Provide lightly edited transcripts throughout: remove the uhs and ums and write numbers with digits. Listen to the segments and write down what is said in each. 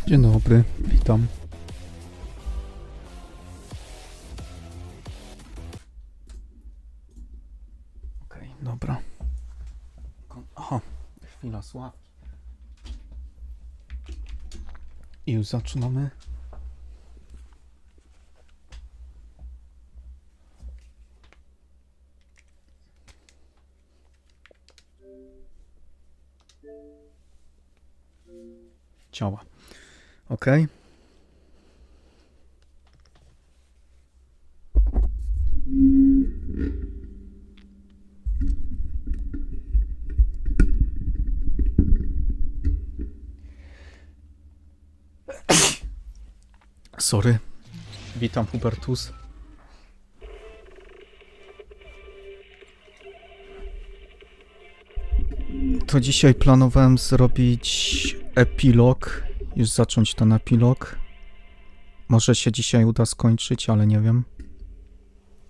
Dzień dobry, witam. Okej, dobra. Aha, chwila sławki. I już zaczynamy. Działa. Okej. Sorry. Witam, Hubertus. To dzisiaj planowałem zrobić epilog. Już zacząć ten epilog. Może się dzisiaj uda skończyć, ale nie wiem.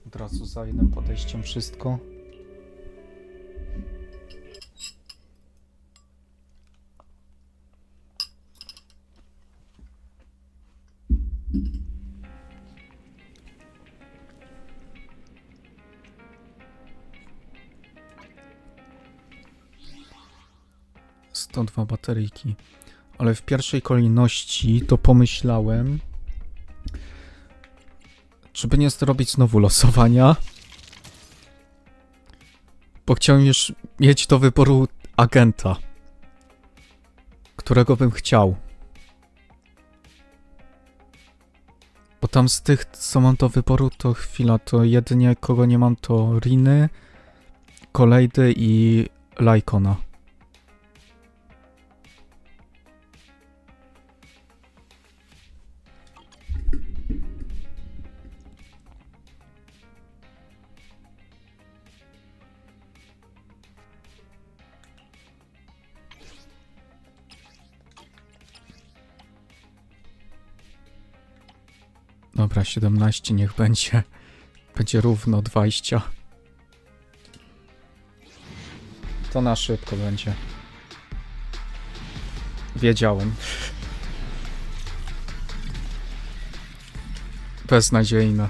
Od razu za jednym podejściem wszystko. Dwa bateryjki. Ale w pierwszej kolejności to pomyślałem, czy by nie zrobić znowu losowania, bo chciałem już mieć do wyboru agenta, którego bym chciał. Bo tam z tych, co mam do wyboru, to chwila, to jedynie kogo nie mam, to Riny, Kolejdy i Lajkona. Dobra, 17 niech będzie. Będzie równo 20. To na szybko będzie. Wiedziałem. Beznadziejne.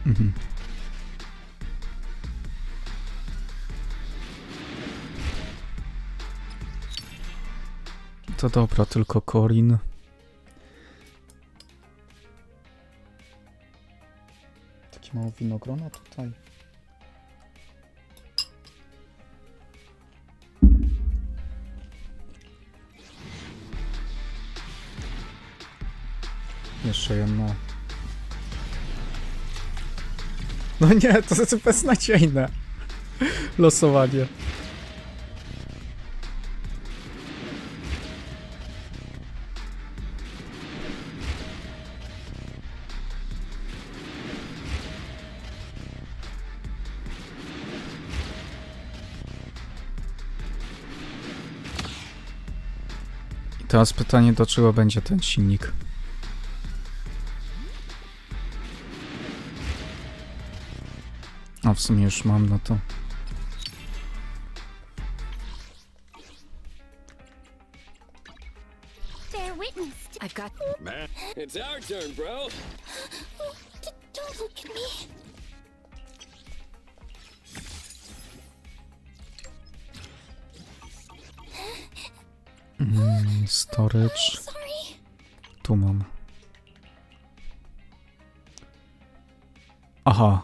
Mhm. To dobra, tylko Corin. Takie mało winogrona tutaj. Jeszcze jedno. No nie, to jest beznadziejne losowanie. I teraz pytanie, do czego będzie ten silnik? A w sumie już mam, no to... I've got... Man, it's our turn, bro. Don't look at me. Storage. Sorry. Tu mam. Aha.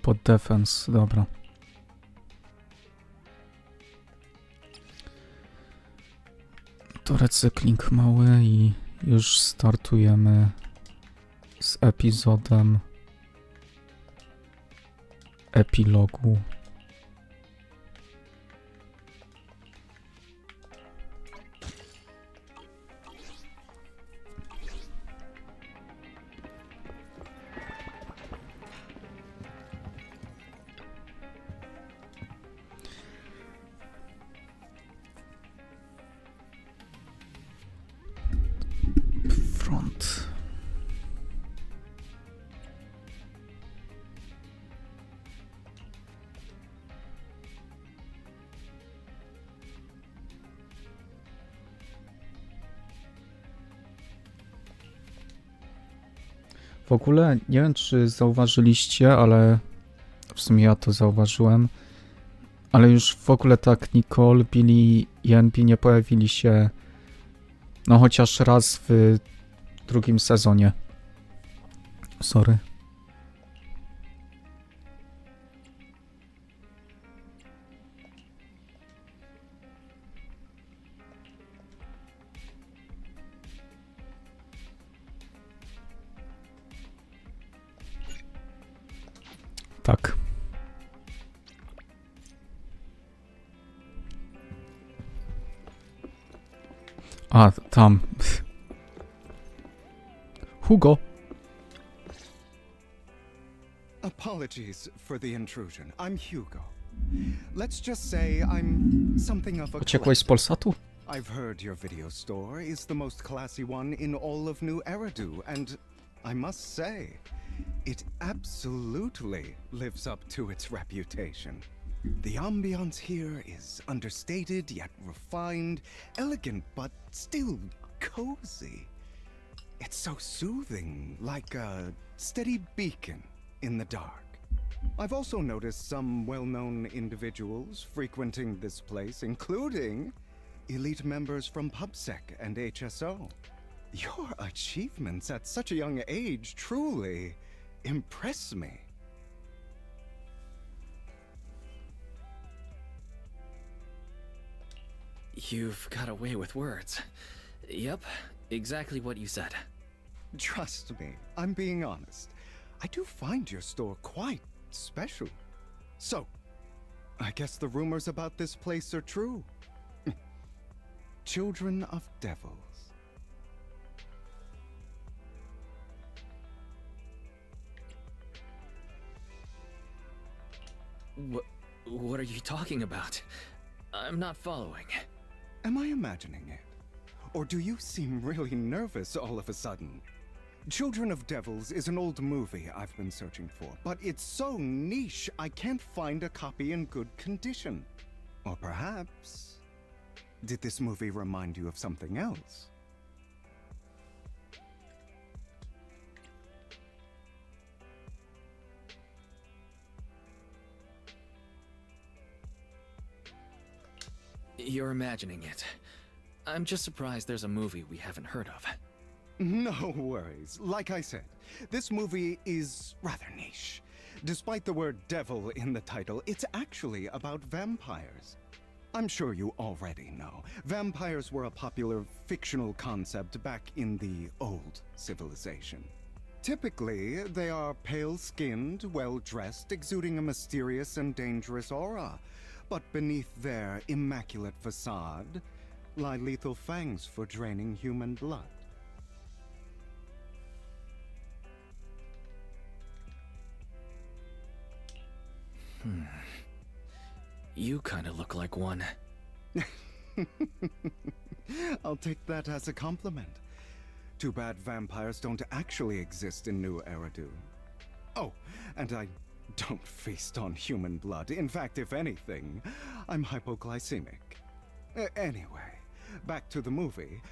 Pod defense, dobra. To recykling mały i już startujemy z epizodem epilogu. W ogóle nie wiem, czy zauważyliście, ale w sumie ja to zauważyłem, ale już w ogóle tak Nicole, Billy i Envy nie pojawili się no chociaż raz w drugim sezonie. Sorry. Tak. A, tam. Hugo. Apologies for the intrusion. I'm Hugo. Let's just say I'm something of a Uciekłeś z collector. Polsatu? I've heard your video store is the most classy one in all of New Eridu, and I must say, it absolutely lives up to its reputation. The ambiance here is understated yet refined, elegant but still cozy. It's so soothing, like a steady beacon in the dark. I've also noticed some well-known individuals frequenting this place, including elite members from PubSec and HSO. Your achievements at such a young age truly impress me. You've got a way with words. Yep, exactly what you said. Trust me, I'm being honest. I do find your store quite special. So, I guess the rumors about this place are true. Children of devils. What are you talking about? I'm not following. Am I imagining it? Or do you seem really nervous all of a sudden? Children of Devils is an old movie I've been searching for, but it's so niche I can't find a copy in good condition. Or perhaps, did this movie remind you of something else? You're imagining it. I'm just surprised there's a movie we haven't heard of. No worries. Like I said, this movie is rather niche. Despite the word devil in the title, it's actually about vampires. I'm sure you already know. Vampires were a popular fictional concept back in the old civilization. Typically, they are pale-skinned, well-dressed, exuding a mysterious and dangerous aura. But beneath their immaculate facade lie lethal fangs for draining human blood. You kinda look like one. I'll take that as a compliment. Too bad vampires don't actually exist in New Eridu. Oh, and I don't feast on human blood. In fact, if anything, I'm hypoglycemic. Anyway, back to the movie.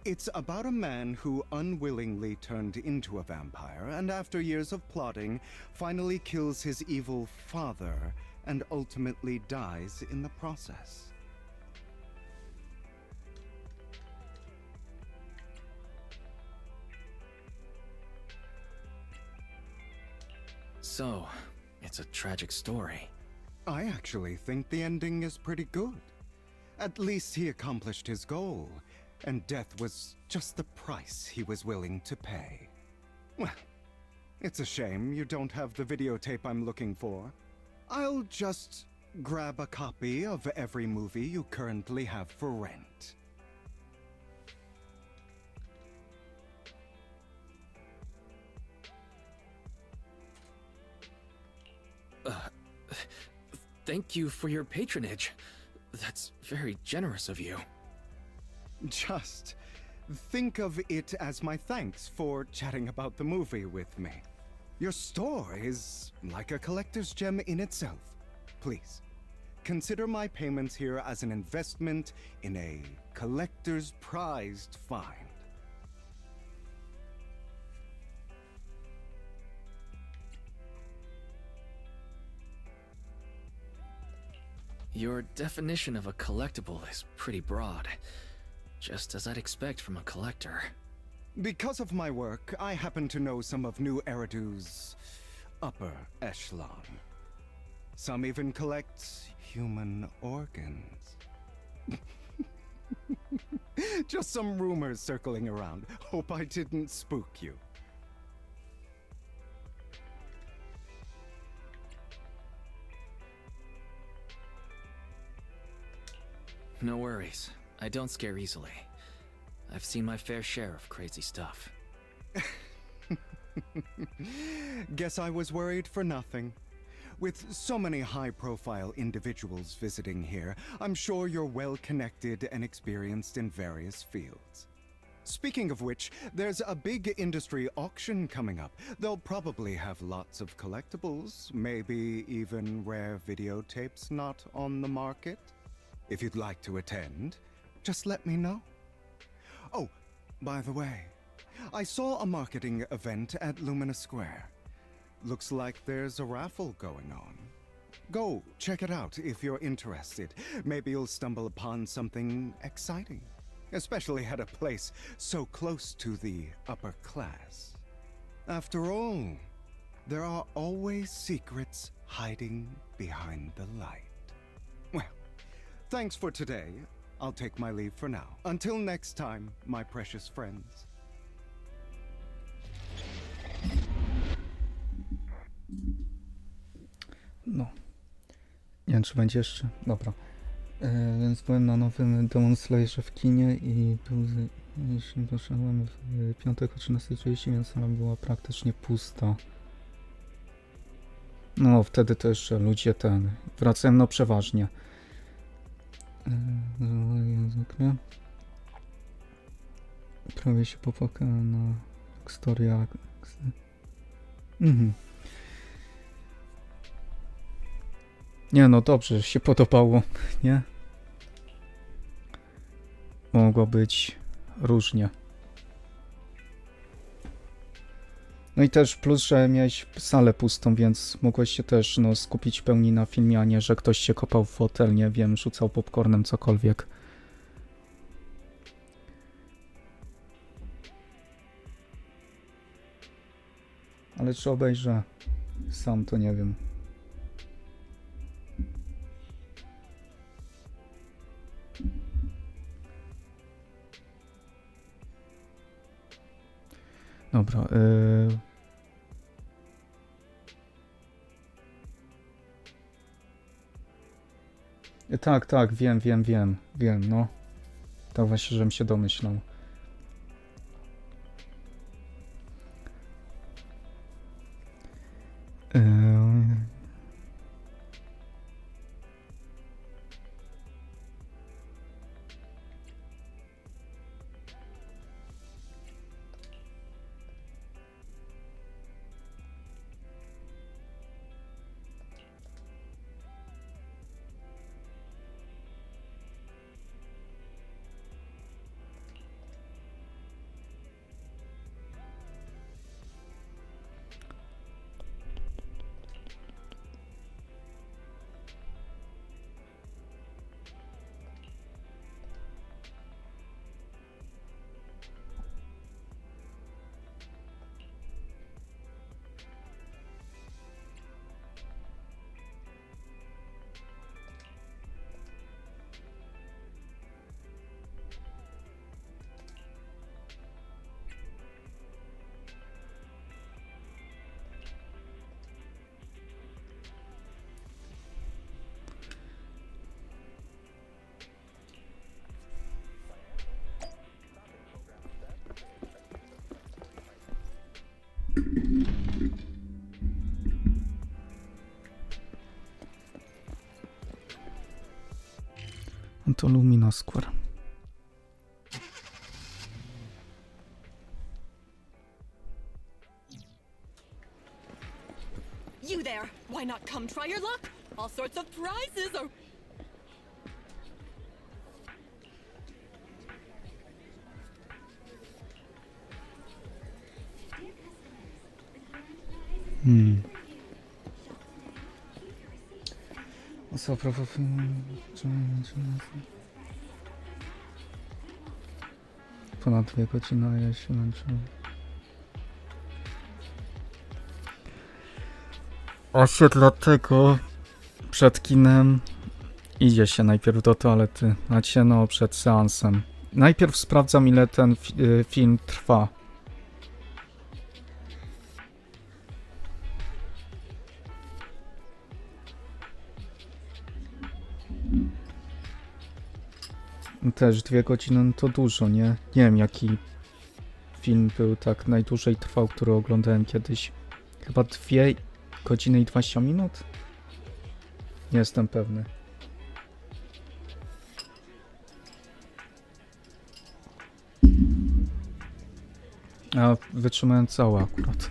It's about a man who unwillingly turned into a vampire, and after years of plotting, finally kills his evil father, and ultimately dies in the process. So, it's a tragic story. I actually think the ending is pretty good. At least he accomplished his goal, and death was just the price he was willing to pay. Well, it's a shame you don't have the videotape I'm looking for. I'll just grab a copy of every movie you currently have for rent. Thank you for your patronage. That's very generous of you. Just think of it as my thanks for chatting about the movie with me. Your store is like a collector's gem in itself. Please, consider my payments here as an investment in a collector's prized find. Your definition of a collectible is pretty broad, just as I'd expect from a collector. Because of my work, I happen to know some of New Eridu's upper echelon. Some even collect human organs. Just some rumors circling around. Hope I didn't spook you. No worries. I don't scare easily. I've seen my fair share of crazy stuff. Guess I was worried for nothing. With so many high-profile individuals visiting here, I'm sure you're well-connected and experienced in various fields. Speaking of which, there's a big industry auction coming up. They'll probably have lots of collectibles, maybe even rare videotapes not on the market. If you'd like to attend, just let me know. Oh, by the way, I saw a marketing event at Lumina Square. Looks like there's a raffle going on. Go check it out if you're interested. Maybe you'll stumble upon something exciting, especially at a place so close to the upper class. After all, there are always secrets hiding behind the light. Well, thanks for today. I'll take my leave for now. Until next time, my precious friends. No. Nie wiem, czy będzie jeszcze. Dobra. Więc byłem na nowym Demon Slayerze w kinie i jeśli doszedłem w piątek o 13:30, więc ona była praktycznie pusta. No, wtedy to jeszcze ludzie wracają, no przeważnie. Zwykle. Prawie się popłakałem na historia. Nie no, dobrze, się podobało, nie? Mogło być różnie. No i też plus, że miałeś salę pustą, więc mogłeś się też skupić w pełni na filmie, a nie, że ktoś się kopał w fotel, nie wiem, rzucał popcornem, cokolwiek. Ale czy obejrzę sam, to nie wiem. Dobra. Tak, wiem, no. Tak właśnie, żebym się domyślał. To Lumina Square. You there! Why not come try your luck? All sorts of prizes are... Ponad 2 godziny, a ja się męczyłem. Właśnie dlatego przed kinem idzie się najpierw do toalety, znaczy no przed seansem. Najpierw sprawdzam, ile ten film trwa. Też 2 godziny no to dużo, nie? Nie wiem, jaki film był tak najdłużej trwał, który oglądałem kiedyś. Chyba 2 godziny i 20 minut? Nie jestem pewny. A wytrzymałem całe akurat.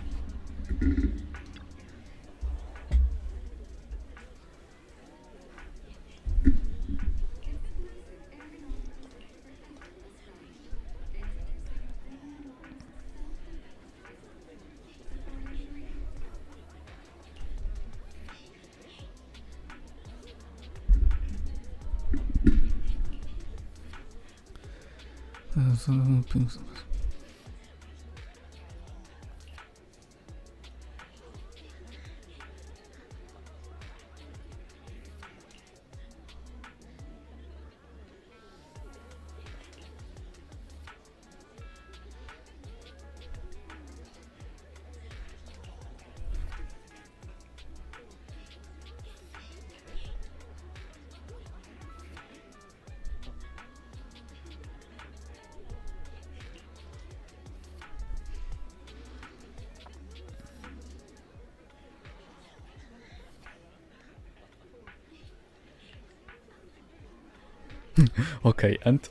Okay, and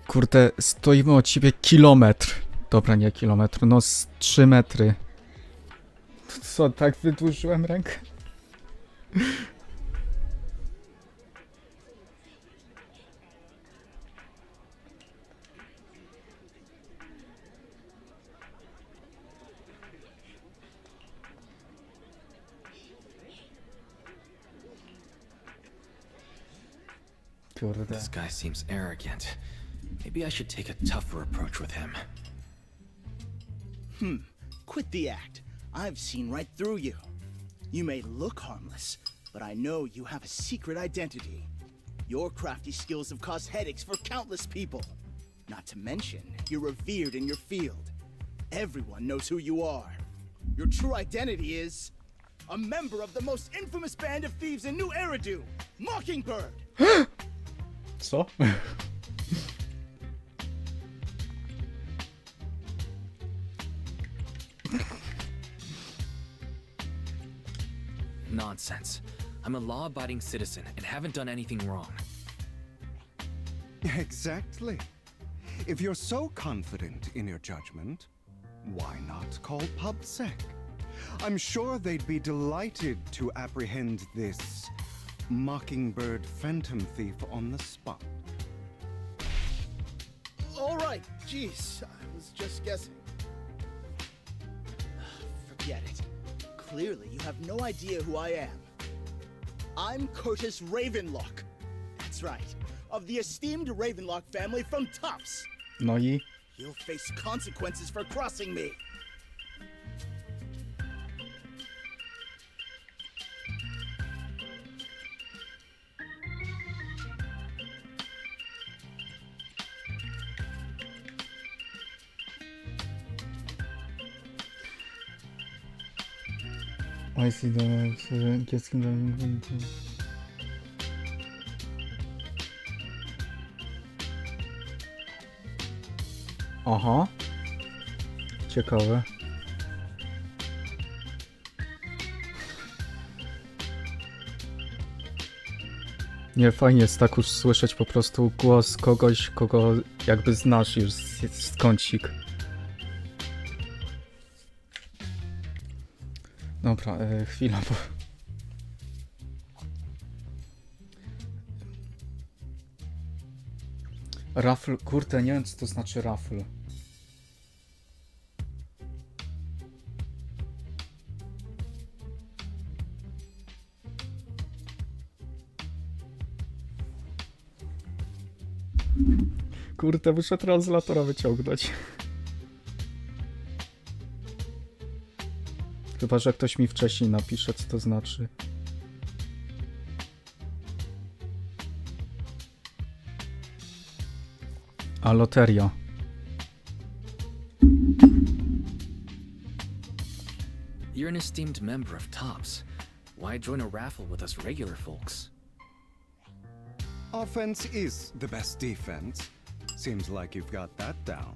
kurde, stoimy od ciebie kilometr. Dobra, nie kilometr, no z 3 metry. Co, tak wydłużyłem rękę? Kurde. This guy seems arrogant. Maybe I should take a tougher approach with him. Quit the act. I've seen right through you. You may look harmless, but I know you have a secret identity. Your crafty skills have caused headaches for countless people. Not to mention, you're revered in your field. Everyone knows who you are. Your true identity is a member of the most infamous band of thieves in New Eridu, Mockingbird. Co? Nonsense. I'm a law-abiding citizen and haven't done anything wrong. Exactly. If you're so confident in your judgment, why not call PubSec? I'm sure they'd be delighted to apprehend this Mockingbird Phantom Thief on the spot. All right, jeez, I was just guessing. Forget it. Clearly, you have no idea who I am. I'm Curtis Ravenlock. That's right, of the esteemed Ravenlock family from Tufts. No i? You'll face consequences for crossing me. I see the dzieckiem. Aha. Ciekawe. Nie, fajnie jest tak już słyszeć po prostu głos kogoś, kogo jakby znasz już z kącik. Dobra, chwila, bo... Raffle, kurde, nie wiem co to znaczy raffle. Kurde, muszę translatora wyciągnąć. Chyba, że ktoś mi wcześniej napisze, co to znaczy. A loteria. You're an esteemed member of Tops. Why join a raffle with us regular folks? Offense is the best defense. Seems like you've got that down.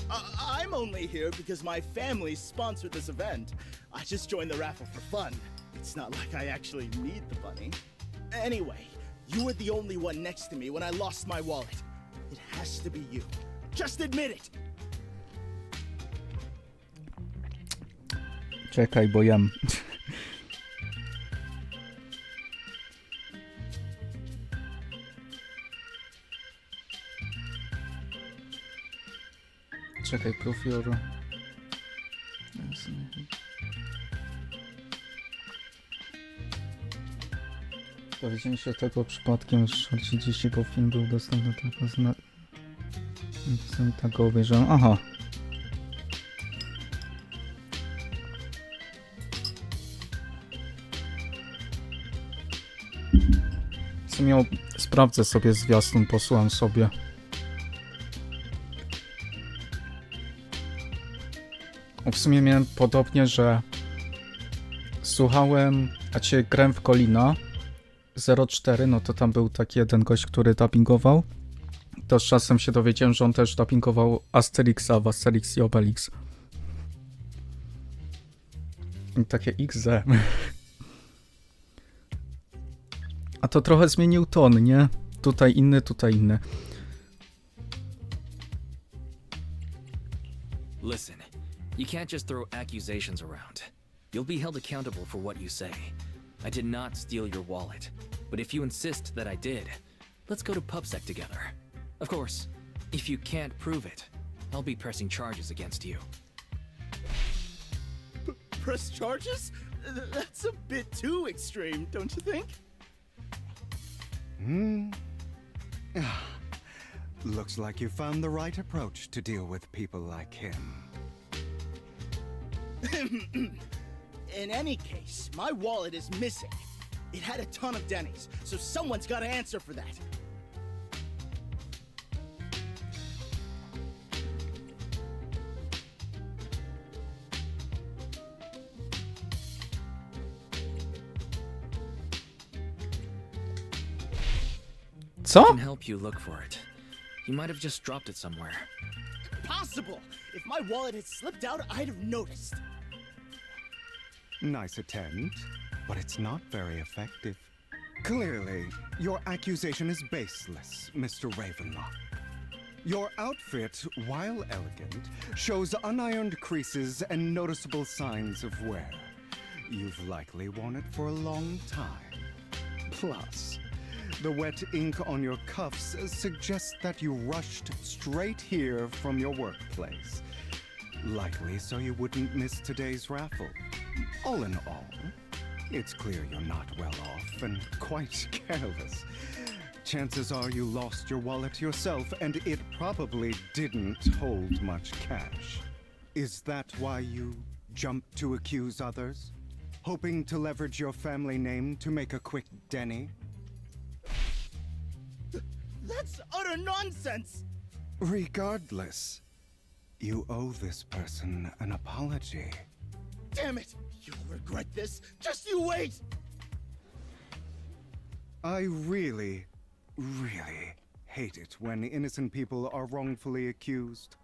I'm only here because my family sponsored this event. I just joined the raffle for fun. It's not like I actually need the money. Anyway, you were the only one next to me when I lost my wallet. It has to be you. Just admit it. Czekaj, bo jem. Czekaj, proof your... Dowiedziałem się tego przypadkiem, że dziś jego film był dostępny tylko z... Tak go obejrzałem. Aha. W sumie sprawdzę sobie zwiastun, posłucham sobie. W sumie miałem podobnie, że słuchałem, grałem w Colina 04, no to tam był taki jeden gość, który dubbingował. To z czasem się dowiedziałem, że on też dubbingował Asterixa w Asterix i Obelix. I takie XZ. A to trochę zmienił ton, nie? Tutaj inny, tutaj inny. Listen, you can't just throw accusations around. You'll be held accountable for what you say. I did not steal your wallet, but if you insist that I did, let's go to PubSec together. Of course, if you can't prove it, I'll be pressing charges against you. Press charges? That's a bit too extreme, don't you think? Looks like you found the right approach to deal with people like him. In any case, my wallet is missing. It had a ton of Denny's, so someone's got to answer for that. I Co? can help you look for it. You might have just dropped it somewhere. Impossible! If my wallet had slipped out, I'd have noticed. Nice attempt, but it's not very effective. Clearly, your accusation is baseless, Mr. Ravenlock. Your outfit, while elegant, shows unironed creases and noticeable signs of wear. You've likely worn it for a long time. Plus, the wet ink on your cuffs suggests that you rushed straight here from your workplace. Likely so you wouldn't miss today's raffle. All in all, it's clear you're not well off and quite careless. Chances are you lost your wallet yourself, and it probably didn't hold much cash. Is that why you jumped to accuse others? Hoping to leverage your family name to make a quick Denny? That's utter nonsense! Regardless, you owe this person an apology. Damn it! You'll regret this. Just you wait! I really, really hate it when innocent people are wrongfully accused.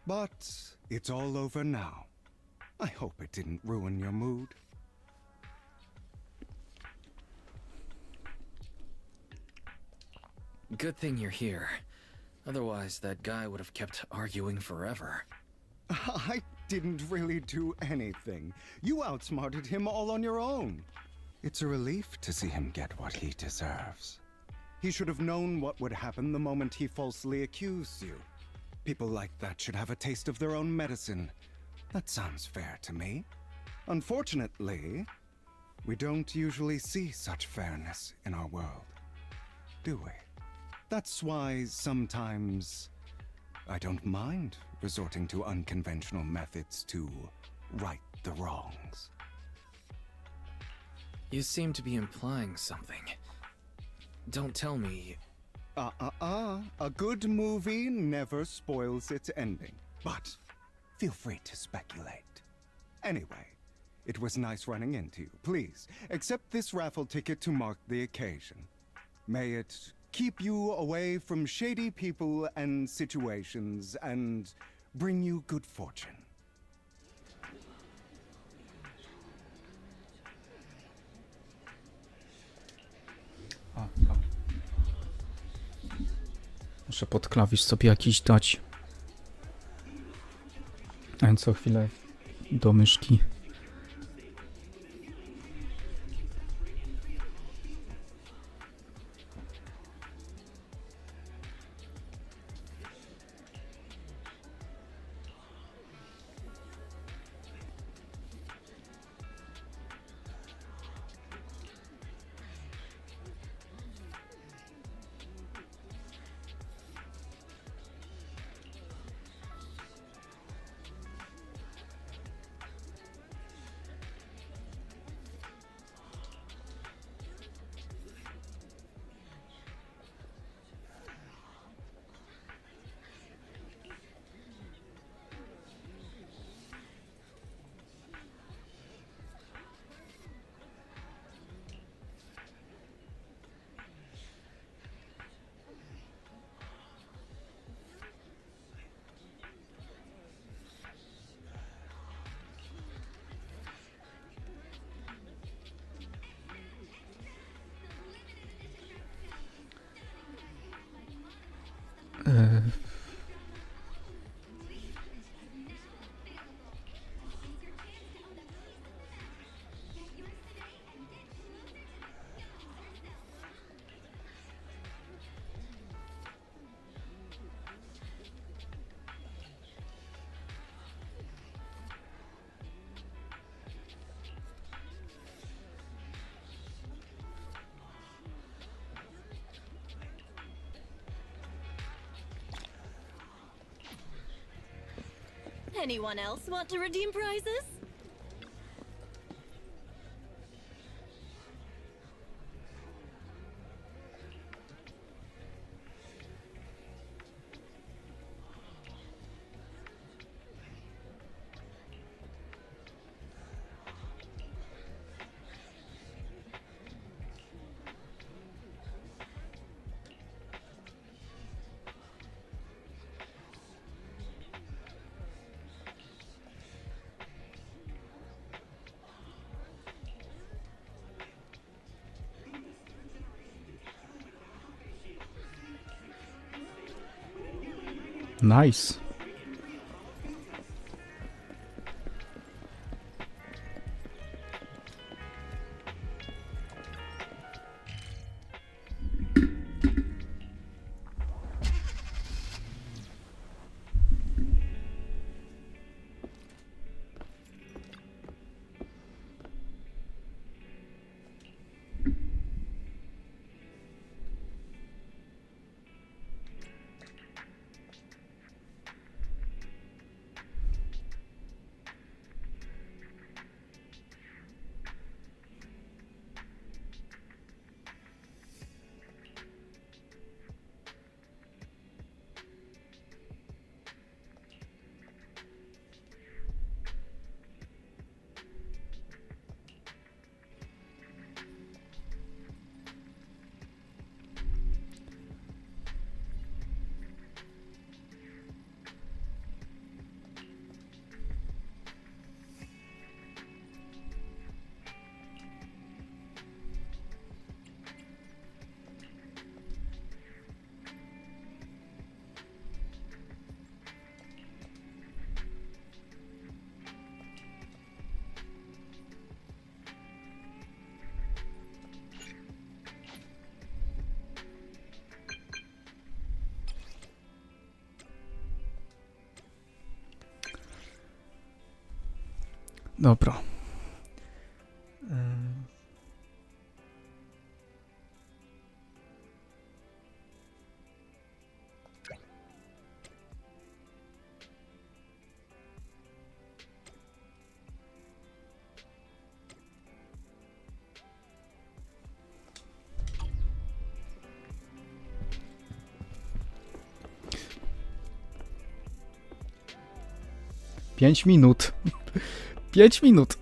But it's all over now. I hope it didn't ruin your mood. Good thing you're here. Otherwise, that guy would have kept arguing forever. I didn't really do anything. You outsmarted him all on your own. It's a relief to see him get what he deserves. He should have known what would happen the moment he falsely accused you. People like that should have a taste of their own medicine. That sounds fair to me. Unfortunately, we don't usually see such fairness in our world, do we? That's why sometimes I don't mind resorting to unconventional methods to right the wrongs. You seem to be implying something. Don't tell me... A good movie never spoils its ending. But feel free to speculate. Anyway, it was nice running into you. Please, accept this raffle ticket to mark the occasion. May it keep you away from shady people and situations and bring you good fortune. Muszę pod klawisz sobie jakiś dać. A co chwilę do myszki. Anyone else want to redeem prizes? Nice. Dobra. Pięć minut. 5 minut.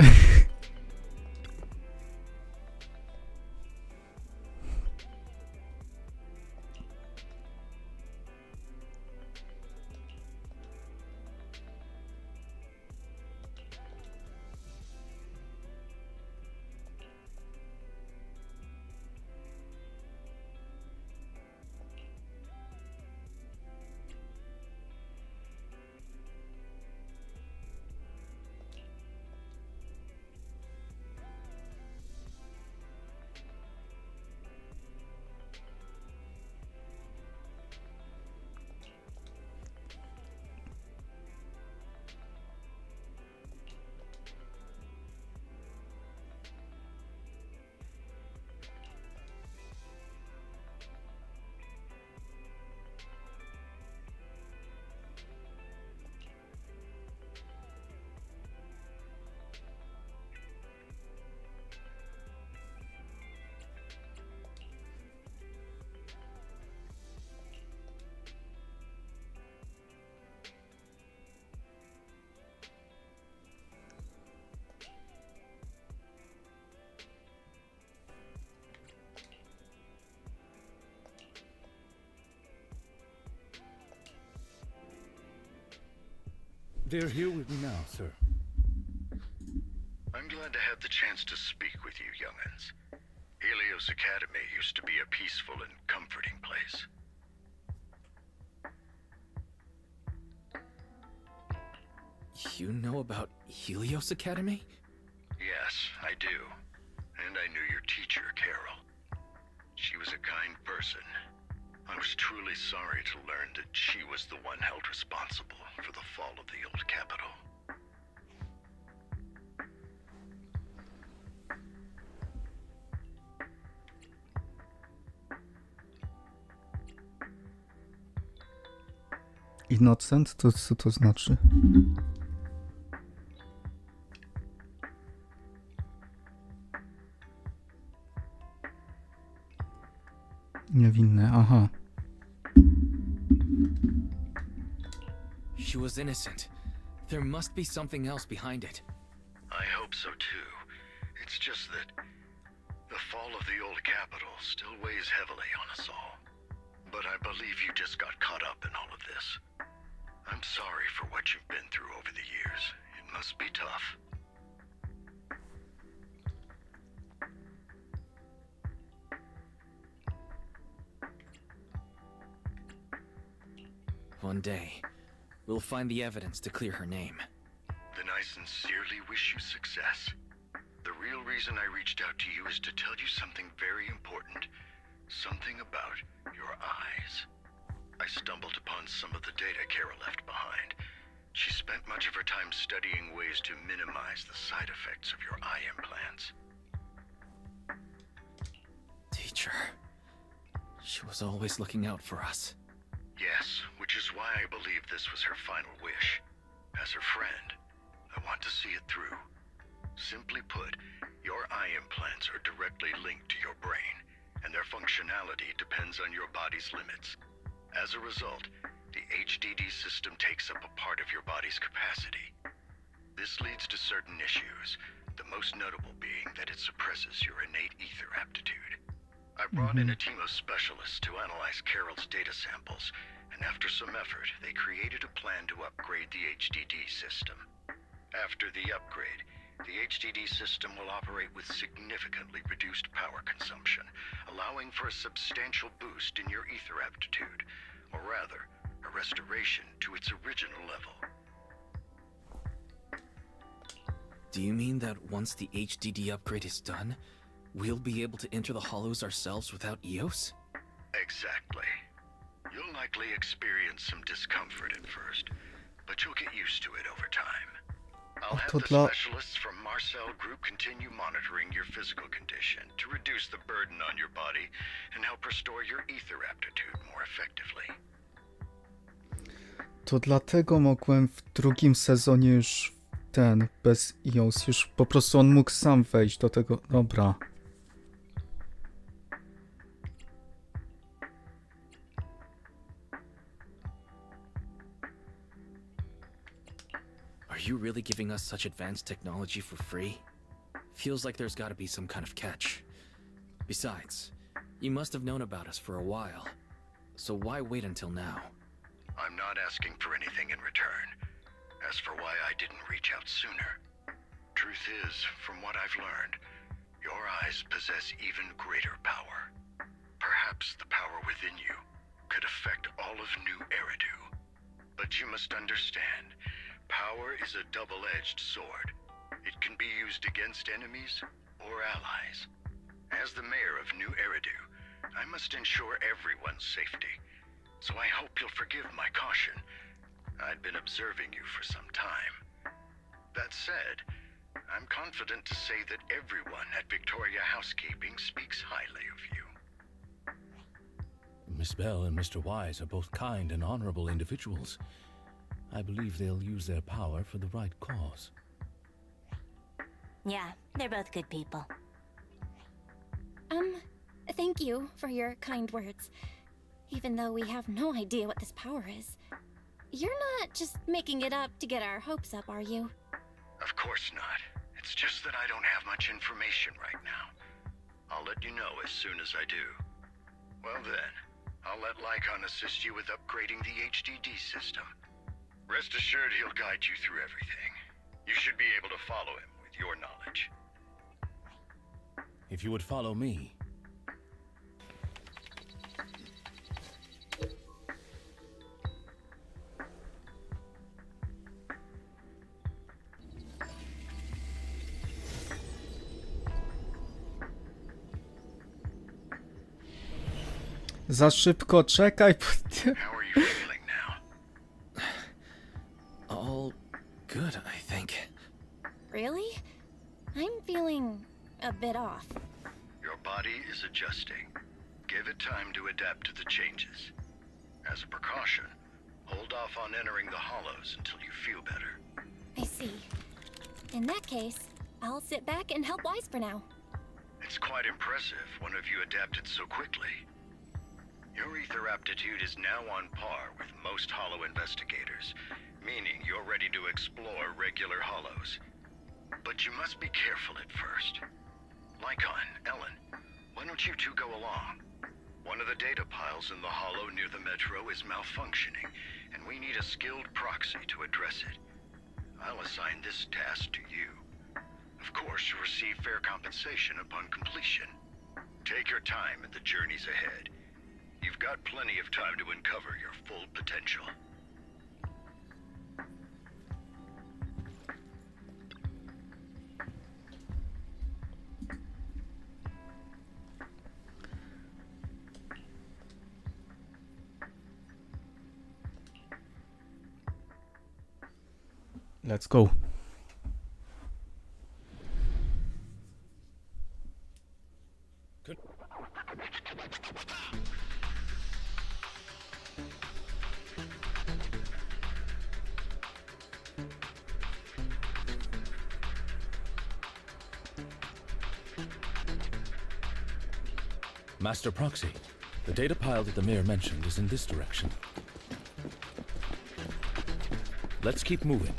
They're here with me now, sir. I'm glad to have the chance to speak with you, young'uns. Helios Academy used to be a peaceful and comforting place. You know about Helios Academy? Yes, I do. And I knew your teacher, Carol. She was a kind person. I was truly sorry to learn that she was the one held responsible for the fall of the old capital. Innocent? To co to znaczy? Niewinne, aha. She was innocent. There must be something else behind it. I hope so too. It's just that the fall of the old capital still weighs heavily on us all. But I believe you just got caught up in all of this. I'm sorry for what you've been through over the years. It must be tough. One day, we'll find the evidence to clear her name. Then I sincerely wish you success. The real reason I reached out to you is to tell you something very important. Something about your eyes. I stumbled upon some of the data Carol left behind. She spent much of her time studying ways to minimize the side effects of your eye implants. Teacher. She was always looking out for us. Yes, which is why I believe this was her final wish. As her friend, I want to see it through. Simply put, your eye implants are directly linked to your brain, and their functionality depends on your body's limits. As a result, the HDD system takes up a part of your body's capacity. This leads to certain issues, the most notable being that it suppresses your innate ether aptitude. I brought in a team of specialists to analyze Carol's data samples, and after some effort, they created a plan to upgrade the HDD system. After the upgrade, the HDD system will operate with significantly reduced power consumption, allowing for a substantial boost in your ether aptitude, or rather, a restoration to its original level. Do you mean that once the HDD upgrade is done, we'll be able to enter the hollows ourselves without EOS? Exactly. You'll likely experience some discomfort at first, but you'll get used to it over time. I'll have to the dla... specialists from Marcel Group continue monitoring your physical condition to reduce the burden on your body and help restore your ether aptitude more effectively. To dlatego mogłem w drugim sezonie już bez iOS, już po prostu on mógł sam wejść do tego. Dobra. Are you really giving us such advanced technology for free? Feels like there's gotta be some kind of catch. Besides, you must have known about us for a while. So why wait until now? I'm not asking for anything in return. As for why I didn't reach out sooner, truth is, from what I've learned, your eyes possess even greater power. Perhaps the power within you could affect all of New Eridu. But you must understand, power is a double-edged sword. It can be used against enemies or allies. As the mayor of New Eridu, I must ensure everyone's safety. So I hope you'll forgive my caution. I'd been observing you for some time. That said, I'm confident to say that everyone at Victoria Housekeeping speaks highly of you. Miss Bell and Mr. Wise are both kind and honorable individuals. I believe they'll use their power for the right cause. Yeah, they're both good people. Thank you for your kind words. Even though we have no idea what this power is. You're not just making it up to get our hopes up, are you? Of course not. It's just that I don't have much information right now. I'll let you know as soon as I do. Well then, I'll let Lycon assist you with upgrading the HDD system. Rest assured he'll guide you through everything. You should be able to follow him with your knowledge. If you would follow me. Za szybko, czekaj. How are you feeling now? All good, I think. Really? I'm feeling a bit off. Your body is adjusting. Give it time to adapt to the changes. As a precaution, hold off on entering the hollows until you feel better. I see. In that case, I'll sit back and help Wise for now. It's quite impressive one of you adapted so quickly. Your ether aptitude is now on par with most hollow investigators, meaning you're ready to explore regular hollows. But you must be careful at first. Lycon, Ellen, why don't you two go along? One of the data piles in the hollow near the metro is malfunctioning, and we need a skilled proxy to address it. I'll assign this task to you. Of course, you'll receive fair compensation upon completion. Take your time in the journeys ahead. You've got plenty of time to uncover your full potential. Let's go. Master Proxy, the data pile that the mayor mentioned is in this direction. Let's keep moving.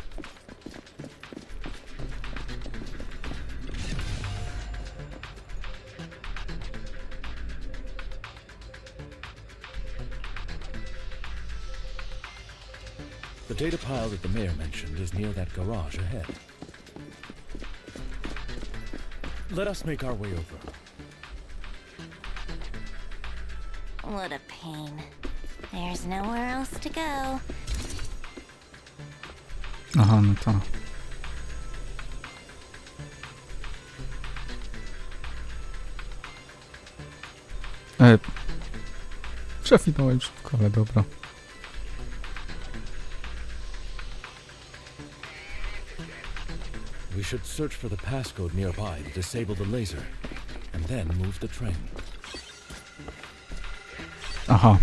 The data pile that the mayor mentioned is near that garage ahead. Let us make our way over. What a pain. There's nowhere else to go. Aha, no to. Przewinąłem szybko, ale dobra. We should search for the passcode nearby to disable the laser, and then move the train. Aha.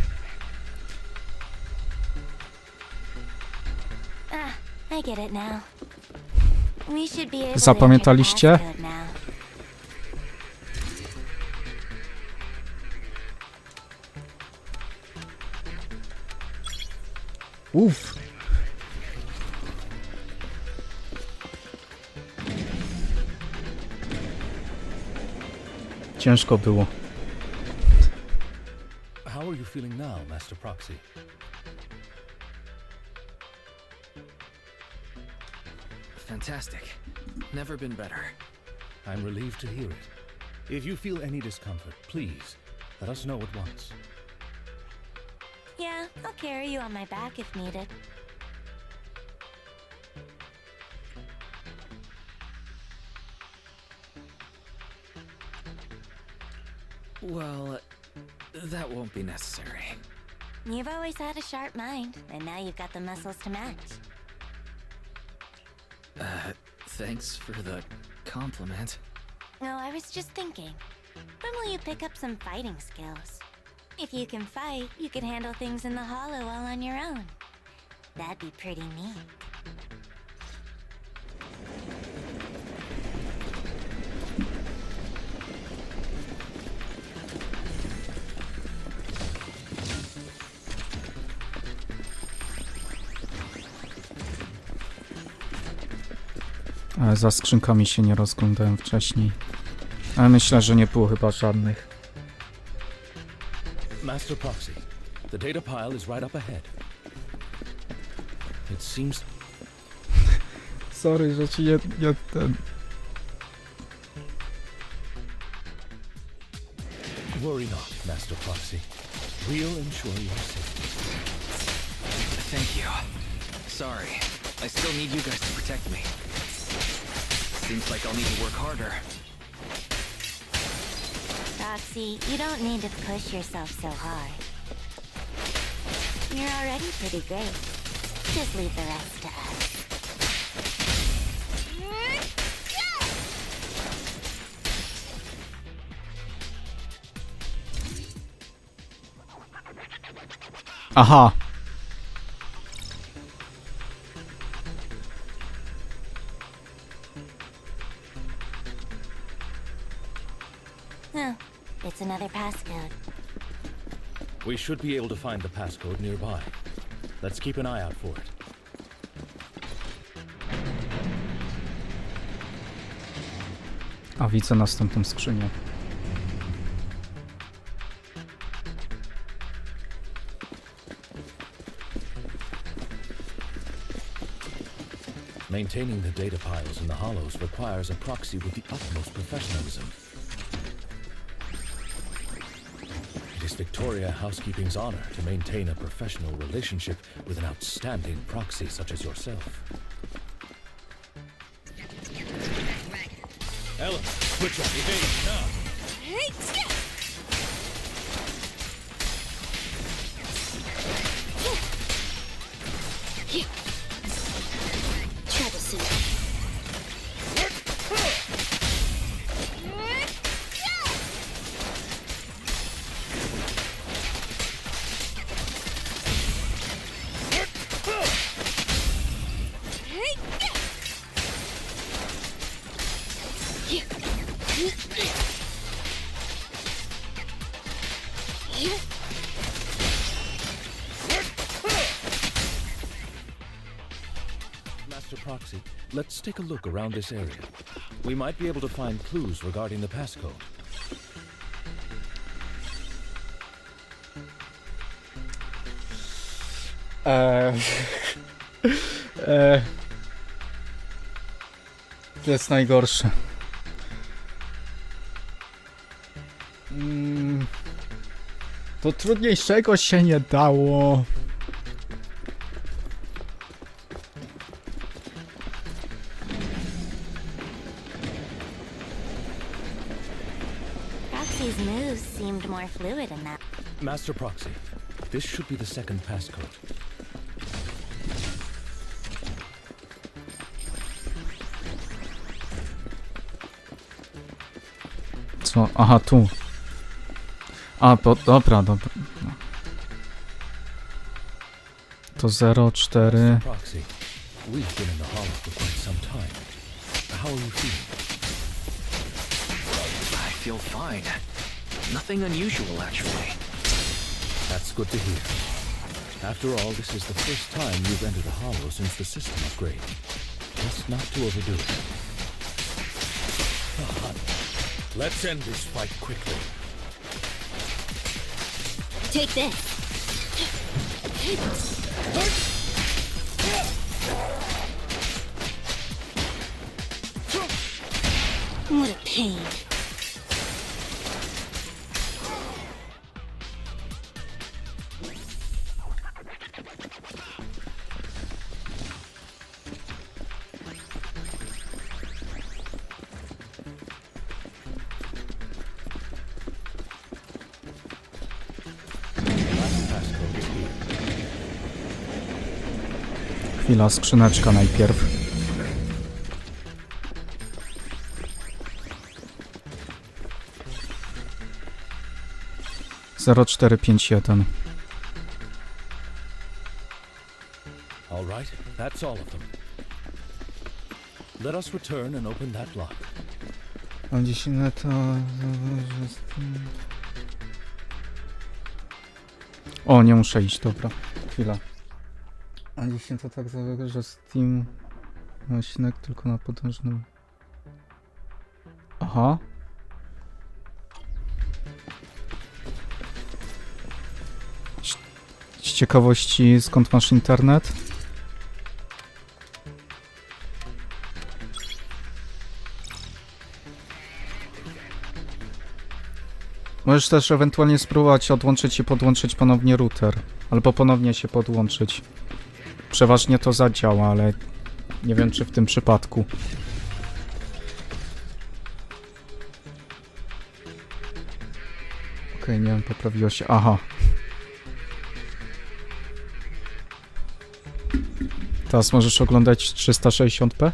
I get it now. We should be able Zapamiętaliście? to enter the passcode now. Uff. Ciężko było. How are you feeling now, Master Proxy? Fantastic. Never been better. I'm relieved to hear it. If you feel any discomfort, please let us know at once. Yeah, I'll carry you on my back if needed. Well, that won't be necessary. You've always had a sharp mind, and now you've got the muscles to match. Thanks for the compliment. No, I was just thinking. When will you pick up some fighting skills? If you can fight, you can handle things in the hollow all on your own. That'd be pretty neat. Ale za skrzynkami się nie rozglądałem wcześniej. Ale myślę, że nie było chyba żadnych. Master Proxy, the data pile is right up ahead. It seems... Sorry, że ci nie ten... Worry not, Master Proxy. We'll ensure your safety. Thank you. Sorry. I still need you guys to protect me. Seems like I'll need to work harder. Roxy, you don't need to push yourself so hard. You're already pretty great. Just leave the rest to us. Aha. Oh, it's another passcode. We should be able to find the passcode nearby. Let's keep an eye out for it. A widzę następną skrzynię. Maintaining the data piles in the hollows requires a proxy with the utmost professionalism. It is Victoria Housekeeping's honor to maintain a professional relationship with an outstanding proxy such as yourself. Ellen, switch up, evade, now! Master Proxy, let's take a look around this area. We might be able to find clues regarding the passcode. To jest najgorsze. To trudniejszego się nie dało. Roxy's moves seemed more fluid in that. Master Proxy, this should be the second passcode. Co? Aha, tu. A, dobra. No. To 0,4. Proxy, we've been in the hollow for quite some time. How are you feeling? I feel fine. Nothing unusual, actually. That's good to hear. After all, this is the first time you've entered a hollow since the system upgrade. Just not to overdo it. Come on. Let's end this fight quickly. Take this. What a pain. Chwila, skrzyneczka najpierw. Zero 451. All right, that's all of them. Let us return and open that lock. Mam 10 to... O, nie muszę iść, dobra. Chwila. A 10 to tak załego, że Steam... Odcinek tylko na potężnym... Aha. Z ciekawości, skąd masz internet? Możesz też ewentualnie spróbować odłączyć i podłączyć ponownie router. Albo ponownie się podłączyć. Przeważnie to zadziała, ale nie wiem czy w tym przypadku. Okej, nie wiem, poprawiło się. Aha. Teraz możesz oglądać 360p?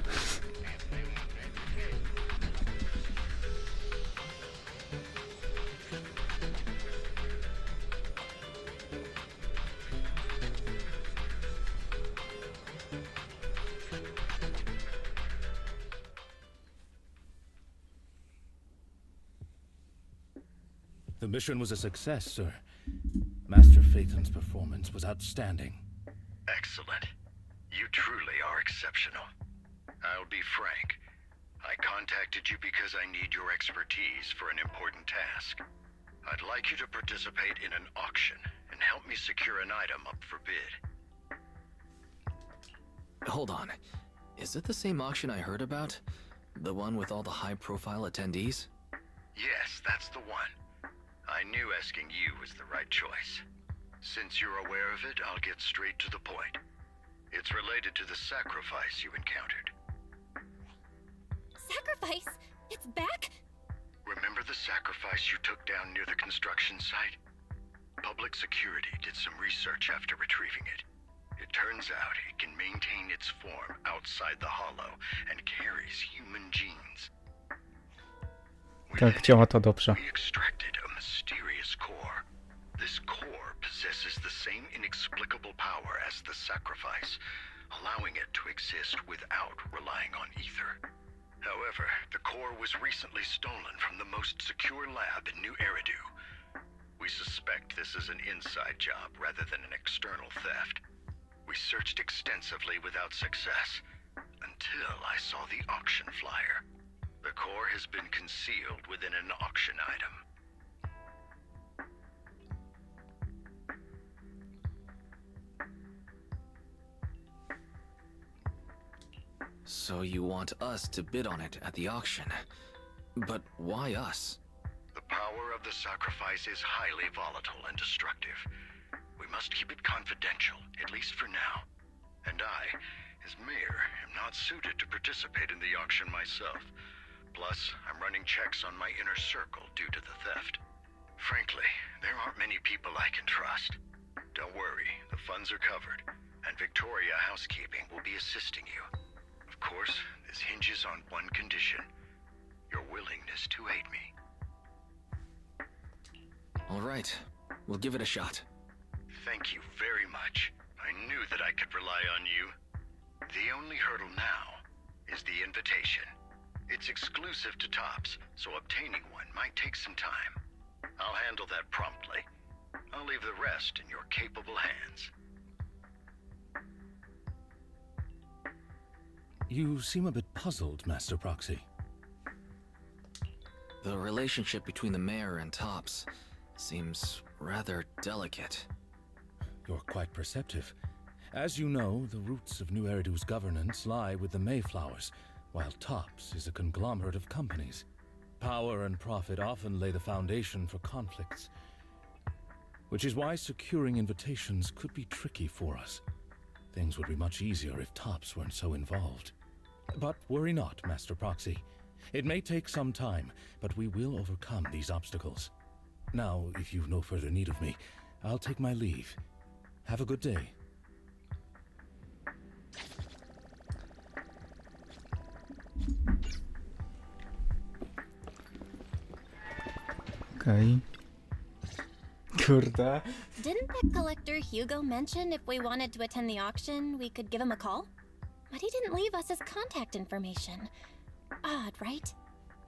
The mission was a success, sir. Master Phaeton's performance was outstanding. Excellent. You truly are exceptional. I'll be frank. I contacted you because I need your expertise for an important task. I'd like you to participate in an auction and help me secure an item up for bid. Hold on. Is it the same auction I heard about? The one with all the high-profile attendees? Yes, that's the one. I knew asking you was the right choice. Since you're aware of it, I'll get straight to the point. It's related to the sacrifice you encountered. Sacrifice? It's back? Remember the sacrifice you took down near the construction site? Public security did some research after retrieving it. It turns out it can maintain its form outside the hollow and carries human genes. Tak, działa to dobrze. We extracted a mysterious core. This core possesses the same inexplicable power as the sacrifice, allowing it to exist without relying on ether. However, the core was recently stolen from the most secure lab in New Eridu. We suspect this is an inside job rather than an external theft. We searched extensively without success, until I saw the auction flyer. The core has been concealed within an auction item. So you want us to bid on it at the auction. But why us? The power of the sacrifice is highly volatile and destructive. We must keep it confidential, at least for now. And I, as mayor, am not suited to participate in the auction myself. Plus, I'm running checks on my inner circle due to the theft. Frankly, there aren't many people I can trust. Don't worry, the funds are covered, and Victoria Housekeeping will be assisting you. Of course, this hinges on one condition: your willingness to aid me. All right. We'll give it a shot. Thank you very much. I knew that I could rely on you. The only hurdle now is the invitation. It's exclusive to Tops, so obtaining one might take some time. I'll handle that promptly. I'll leave the rest in your capable hands. You seem a bit puzzled, Master Proxy. The relationship between the mayor and Tops seems rather delicate. You're quite perceptive. As you know, the roots of New Eridu's governance lie with the Mayflowers, while Tops is a conglomerate of companies. Power and profit often lay the foundation for conflicts, which is why securing invitations could be tricky for us. Things would be much easier if Tops weren't so involved. But worry not, Master Proxy. It may take some time, but we will overcome these obstacles. Now, if you've no further need of me, I'll take my leave. Have a good day. Okej. Kurde. Didn't that collector Hugo mention if we wanted to attend the auction, we could give him a call? But he didn't leave us his contact information. Odd, right?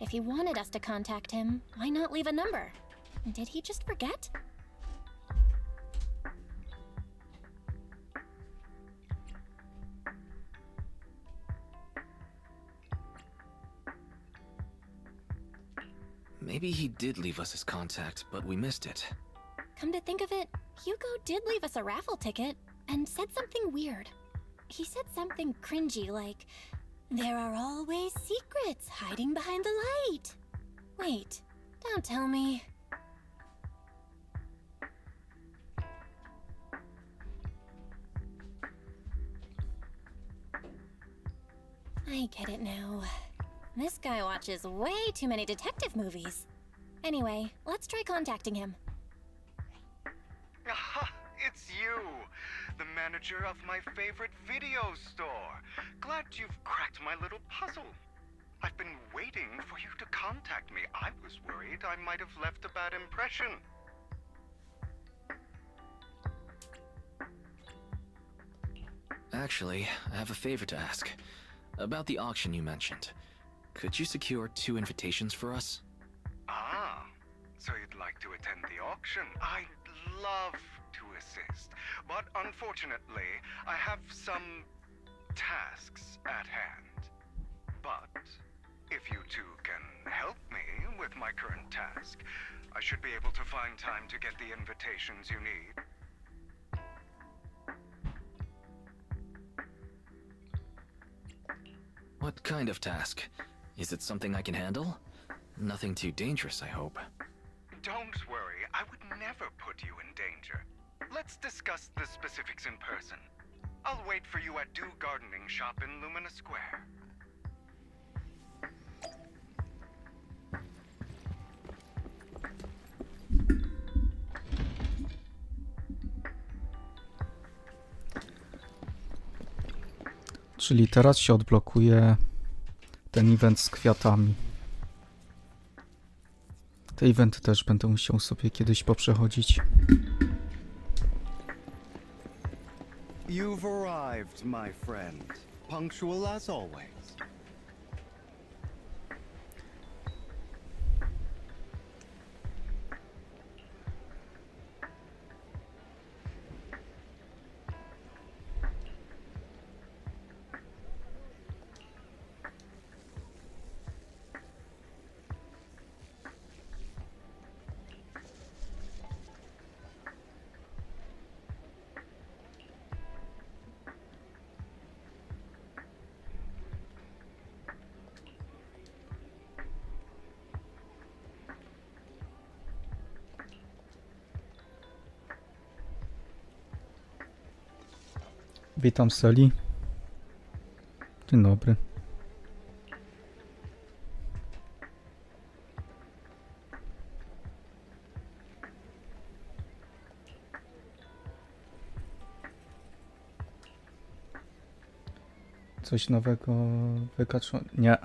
If he wanted us to contact him, why not leave a number? Did he just forget? Maybe he did leave us his contact, but we missed it. Come to think of it, Hugo did leave us a raffle ticket and said something weird. He said something cringy like, "There are always secrets hiding behind the light." Wait, don't tell me. I get it now. This guy watches way too many detective movies. Anyway, let's try contacting him. Aha, it's you! The manager of my favorite video store. Glad you've cracked my little puzzle. I've been waiting for you to contact me. I was worried I might have left a bad impression. Actually, I have a favor to ask. About the auction you mentioned. Could you secure 2 invitations for us? Ah, so you'd like to attend the auction? I'd love to assist, but unfortunately, I have some tasks at hand. But if you two can help me with my current task, I should be able to find time to get the invitations you need. What kind of task? Is it something I can handle? Nothing too dangerous, I hope. Don't worry, I would never put you in danger. Let's discuss the specifics in person. I'll wait for you at Dew Gardening Shop in Lumina Square. Czyli teraz się odblokuje ten event z kwiatami. Te eventy też będę musiał sobie kiedyś poprzechodzić. You've arrived, my friend. Punctual as always. Witam Seli. Dzień dobry. Coś nowego wykaczo... Nie.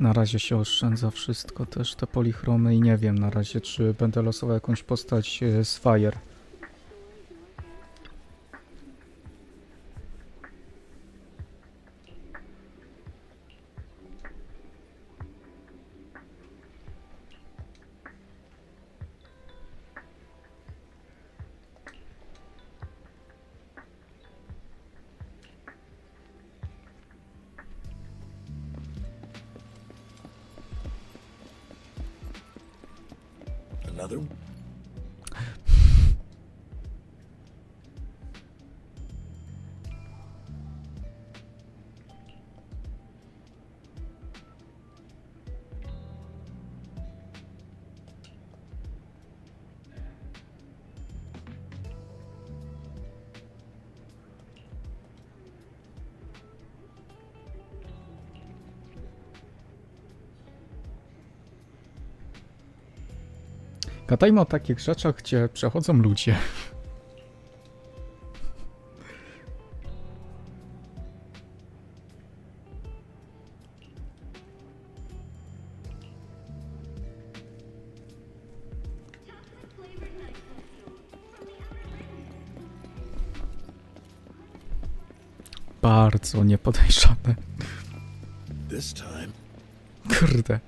Na razie się oszczędza wszystko, też te polichromy i nie wiem na razie, czy będę losował jakąś postać z Fire. Another? Gadajmy o takich rzeczach, gdzie przechodzą ludzie. Bardzo niepodejrzane. This time. Kurde.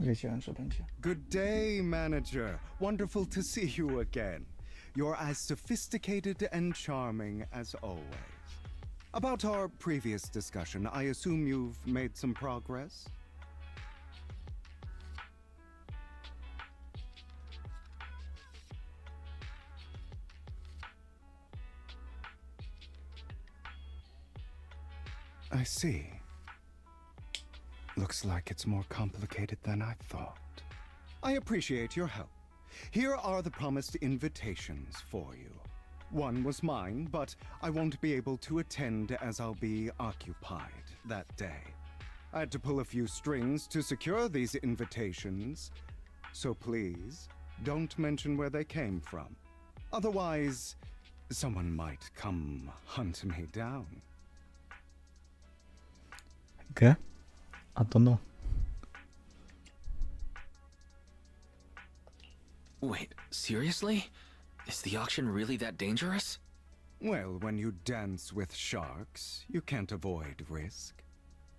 Wiedziałem, że będzie. Good day, manager. Wonderful to see you again. You're as sophisticated and charming as always. About our previous discussion, I assume you've made some progress? I see. Looks like it's more complicated than I thought. I appreciate your help. Here are the promised invitations for you. One was mine, but I won't be able to attend as I'll be occupied that day. I had to pull a few strings to secure these invitations, so please don't mention where they came from. Otherwise, someone might come hunt me down. Okay. I don't know. Wait, seriously? Is the auction really that dangerous? Well, when you dance with sharks, you can't avoid risk.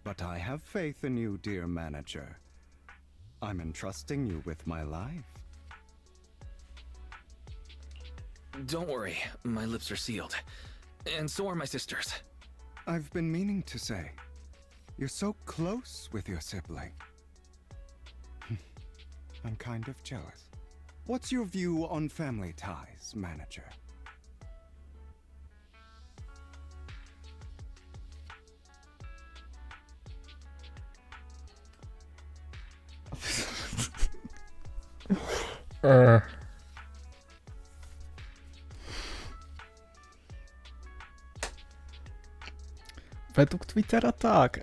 But I have faith in you, dear manager. I'm entrusting you with my life. Don't worry, my lips are sealed. And so are my sisters. I've been meaning to say, you're so close with your sibling. I'm kind of jealous. What's your view on family ties, manager? Według Twittera tak.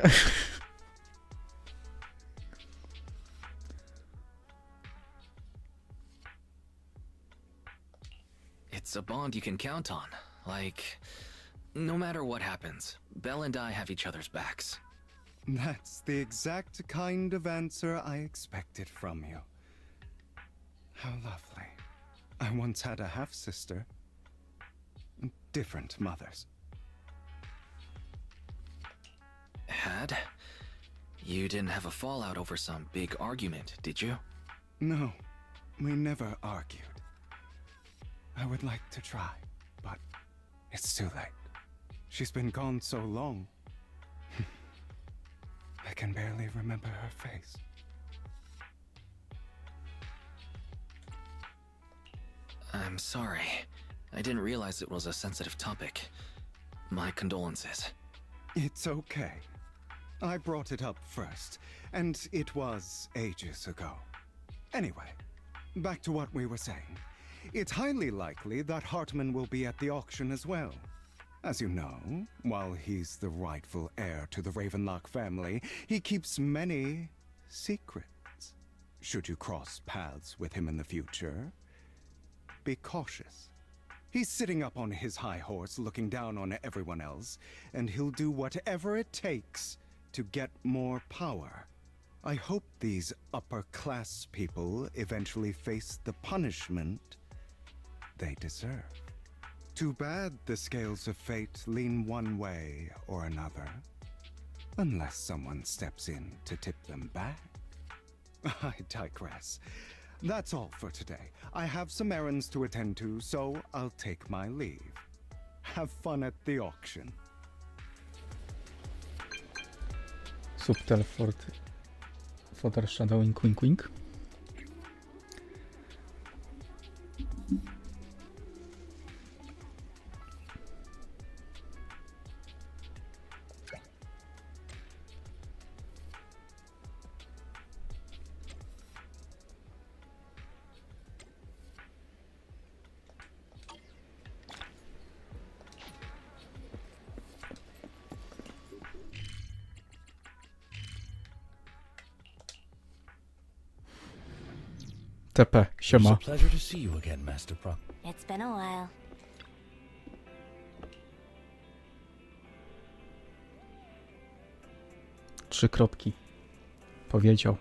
It's a bond you can count on. Like, no matter what happens, Belle and I have each other's backs. That's the exact kind of answer I expected from you. How lovely. I once had a half-sister. Different mothers. Had? You didn't have a fallout over some big argument, did you? No, we never argued. I would like to try, but it's too late. She's been gone so long. I can barely remember her face. I'm sorry. I didn't realize it was a sensitive topic. My condolences. It's okay. I brought it up first, and it was ages ago. Anyway, back to what we were saying. It's highly likely that Hartman will be at the auction as well. As you know, while he's the rightful heir to the Ravenlock family, he keeps many secrets. Should you cross paths with him in the future, be cautious. He's sitting up on his high horse looking down on everyone else, and he'll do whatever it takes to get more power. I hope these upper-class people eventually face the punishment they deserve. Too bad the scales of fate lean one way or another, unless someone steps in to tip them back. I digress. That's all for today. I have some errands to attend to, so I'll take my leave. Have fun at the auction. Subtle foreshadowing, wink wink. TP, It's a siema. pleasure to see you again, Master Pro. It's been a while. Trzy kropki. Powiedział.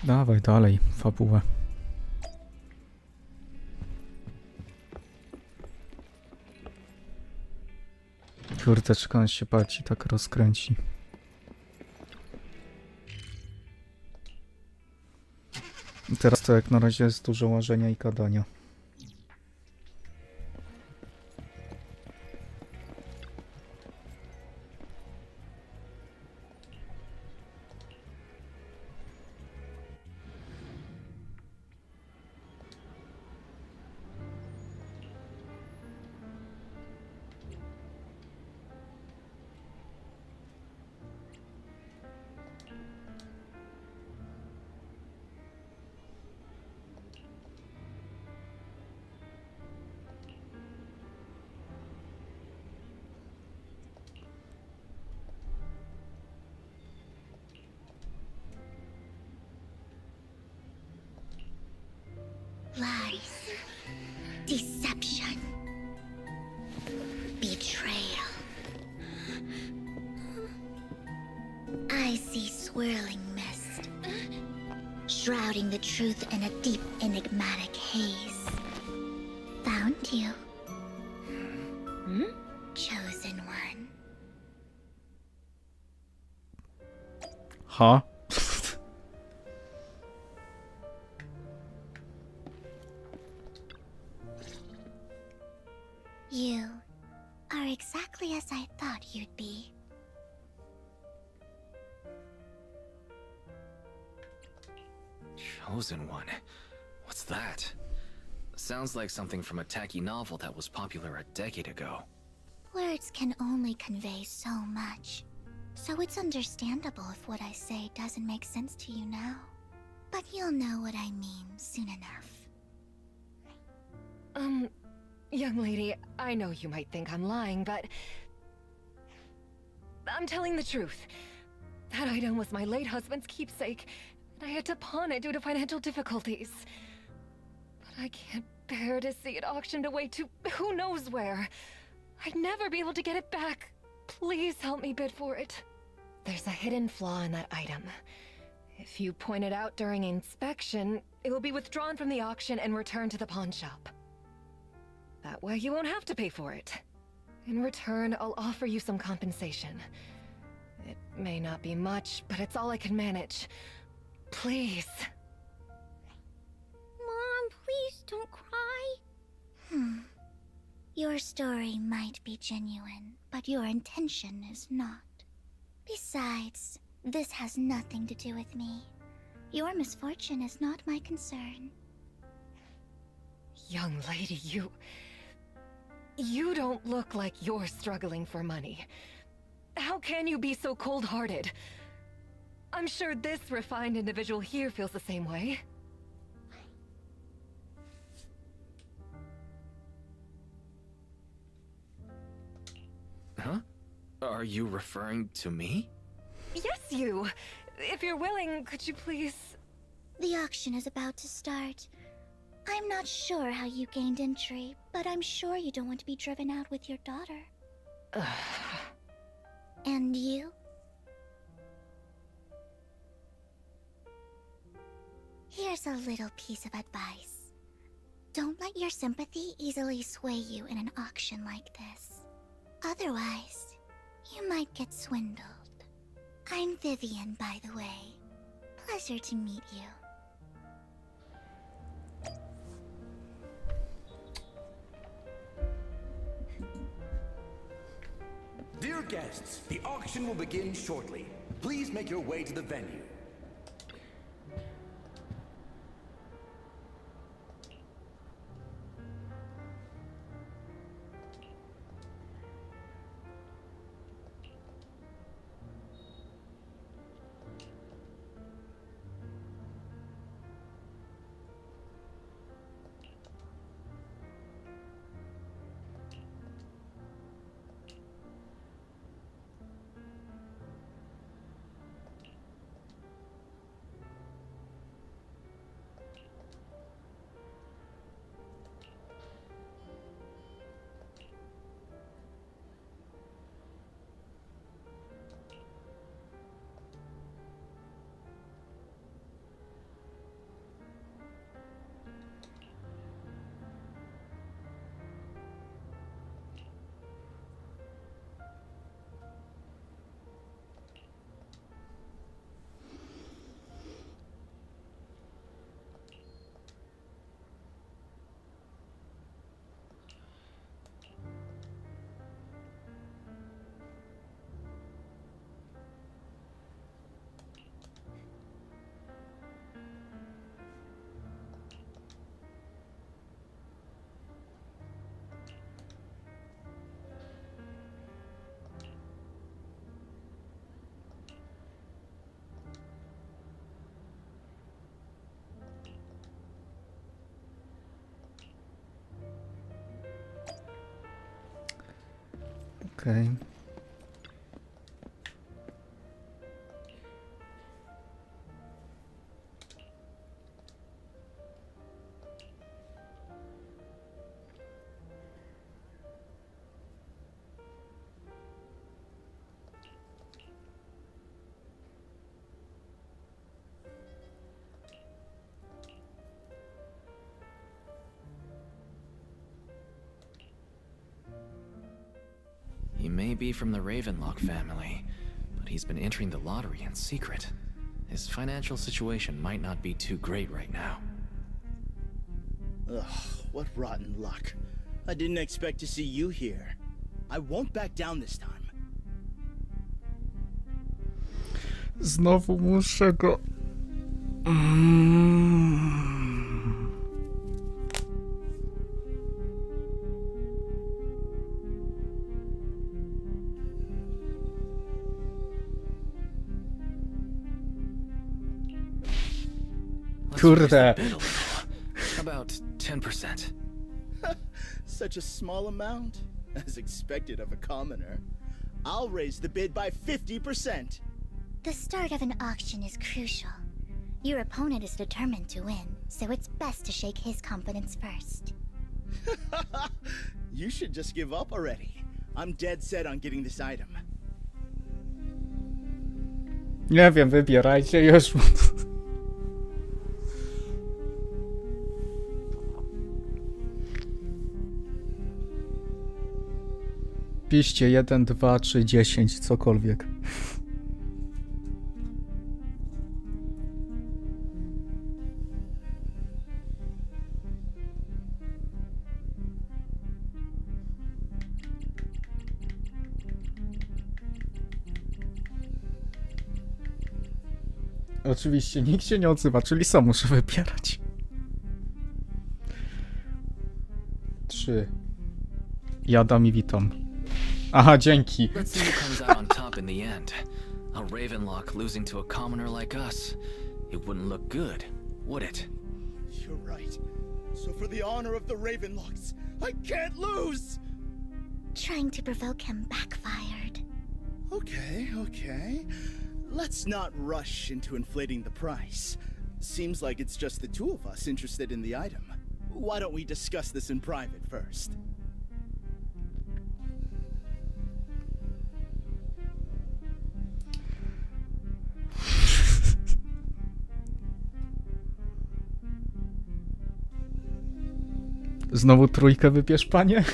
Dawaj dalej, fabułę. Kurde, czekam, aż się bardziej tak rozkręci. I teraz to jak na razie jest dużo łażenia i gadania. Lies. Deception. Betrayal. I see swirling mist, shrouding the truth in a deep, enigmatic haze. Found you. Chosen one. Ha? You are exactly as I thought you'd be. Chosen one? What's that? Sounds like something from a Tagi novel that was popular a decade ago. Words can only convey so much, so it's understandable if what I say doesn't make sense to you now. But you'll know what I mean soon enough. Young lady, I know you might think I'm lying, but I'm telling the truth. That item was my late husband's keepsake, and I had to pawn it due to financial difficulties. But I can't bear to see it auctioned away to who knows where. I'd never be able to get it back. Please help me bid for it. There's a hidden flaw in that item. If you point it out during inspection, it will be withdrawn from the auction and returned to the pawn shop. That way you won't have to pay for it. In return, I'll offer you some compensation. It may not be much, but it's all I can manage. Please. Mom, please don't cry. Your story might be genuine, but your intention is not. Besides, this has nothing to do with me. Your misfortune is not my concern. Young lady, you don't look like you're struggling for money. How can you be so cold-hearted? I'm sure this refined individual here feels the same way. Huh? Are you referring to me? Yes, you! If you're willing, could you please... The auction is about to start. I'm not sure how you gained entry, but I'm sure you don't want to be driven out with your daughter. And you? Here's a little piece of advice. Don't let your sympathy easily sway you in an auction like this. Otherwise, you might get swindled. I'm Vivian, by the way. Pleasure to meet you. Dear guests, the auction will begin shortly. Please make your way to the venue. Okay. He may be from the Ravenlock family, but he's been entering the lottery in secret. His financial situation might not be too great right now. Ugh, what rotten luck. I didn't expect to see you here. I won't back down this time. Znowu muszę go... Let's Kurde. raise the bid a little. About 10%. Such a small amount, as expected of a commoner. I'll raise the bid by 50%. The start of an auction is crucial. Your opponent is determined to win, so it's best to shake his confidence first. You should just give up already. I'm dead set on getting this item. Nie wiem, wybierajcie już. Piszcie 1, 2, 3, 10, cokolwiek. Oczywiście nikt się nie odzywa, czyli sam muszę wybierać. 3. Jadam i witam. Aha, dzięki. Let's see who comes out on top in the end. A Ravenlock losing to a commoner like us. It wouldn't look good, would it? You're right. So for the honor of the Ravenlocks, I can't lose! Trying to provoke him backfired. Okay. Let's not rush into inflating the price. Seems like it's just the two of us interested in the item. Why don't we discuss this in private first? Znowu trójkę wybierz, panie?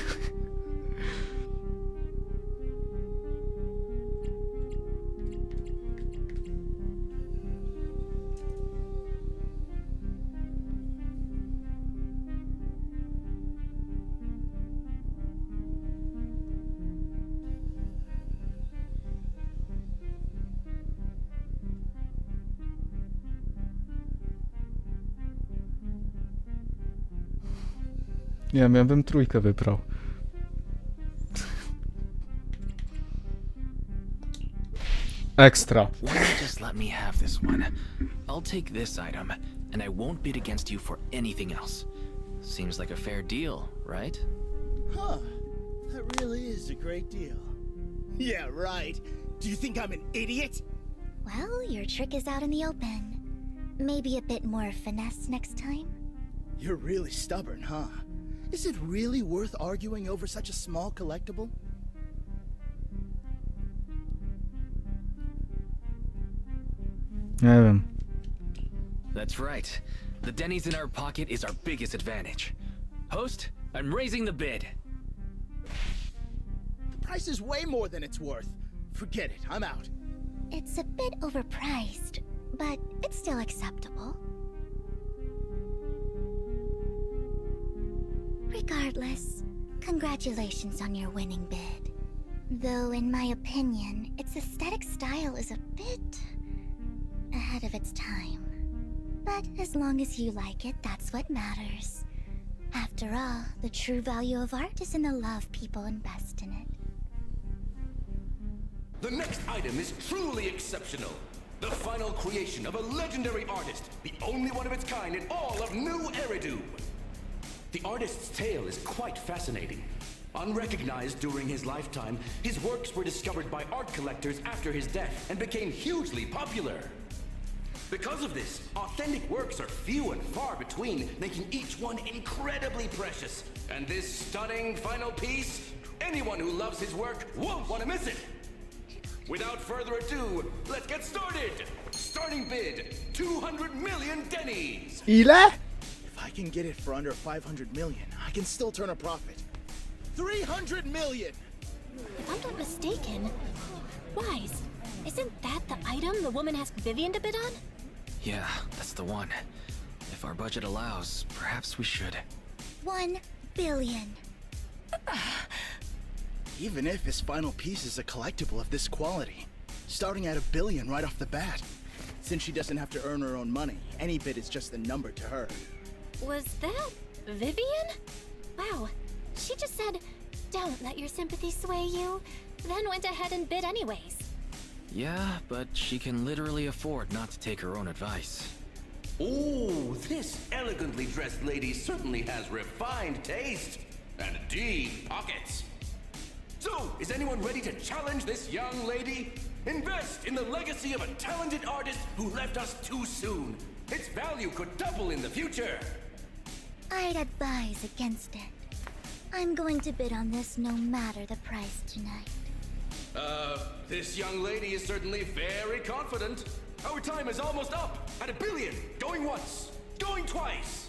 Nie wiem, ja bym trójkę wybrał. Ekstra. Why not just let me have this one? I'll take this item, and I won't bid against you for anything else. Seems like a fair deal, right? Huh. That really is a great deal. Yeah, right. Do you think I'm an idiot? Well, your trick is out in the open. Maybe a bit more finesse next time? You're really stubborn, huh? Is it really worth arguing over such a small collectible? Nie wiem. That's right. The Denny's in our pocket is our biggest advantage. Host, I'm raising the bid. The price is way more than it's worth. Forget it, I'm out. It's a bit overpriced, but it's still acceptable. Regardless, congratulations on your winning bid. Though, in my opinion, its aesthetic style is a bit ahead of its time. But as long as you like it, that's what matters. After all, the true value of art is in the love people invest in it. The next item is truly exceptional. The final creation of a legendary artist, the only one of its kind in all of New Eridu. The artist's tale is quite fascinating. Unrecognized during his lifetime, his works were discovered by art collectors after his death and became hugely popular. Because of this, authentic works are few and far between, making each one incredibly precious. And this stunning final piece, anyone who loves his work won't want to miss it. Without further ado, let's get started! Starting bid, 200 million Denny's! Ile? If I can get it for under 500 million, I can still turn a profit. 300 million! If I'm not mistaken, Wise, isn't that the item the woman asked Vivian to bid on? Yeah, that's the one. If our budget allows, perhaps we should. 1 billion. Even if his final piece is a collectible of this quality, starting at $1 billion right off the bat. Since she doesn't have to earn her own money, any bid is just a number to her. Was that Vivian? Wow, she just said, "Don't let your sympathy sway you," then went ahead and bid anyways. Yeah, but she can literally afford not to take her own advice. Oh, this elegantly dressed lady certainly has refined taste. And D, pockets. So, is anyone ready to challenge this young lady? Invest in the legacy of a talented artist who left us too soon. Its value could double in the future. I'd advise against it. I'm going to bid on this no matter the price tonight. This young lady is certainly very confident. Our time is almost up at 1 billion. Going once, going twice,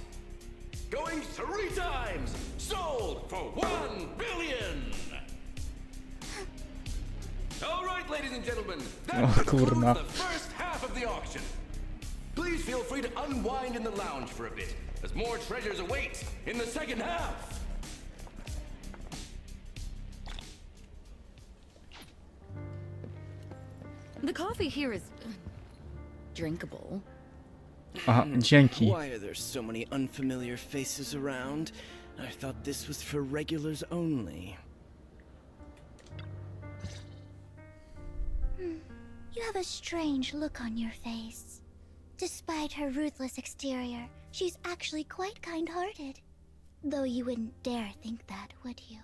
going 3 times. Sold for 1 billion. All right, ladies and gentlemen, that concludes the first half of the auction. Please feel free to unwind in the lounge for a bit, as more treasures await in the second half. The coffee here is drinkable. Aha, dzięki. Why are there so many unfamiliar faces around? I thought this was for regulars only. You have a strange look on your face. Despite her ruthless exterior, she's actually quite kind-hearted. Though you wouldn't dare think that, would you?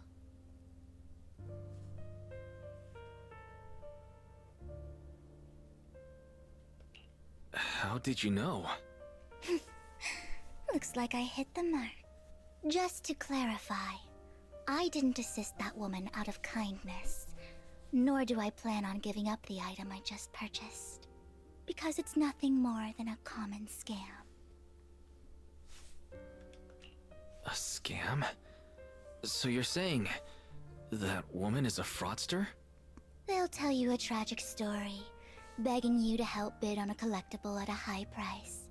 How did you know? Looks like I hit the mark. Just to clarify, I didn't assist that woman out of kindness. Nor do I plan on giving up the item I just purchased. Because it's nothing more than a common scam. A scam? So you're saying that woman is a fraudster? They'll tell you a tragic story, begging you to help bid on a collectible at a high price.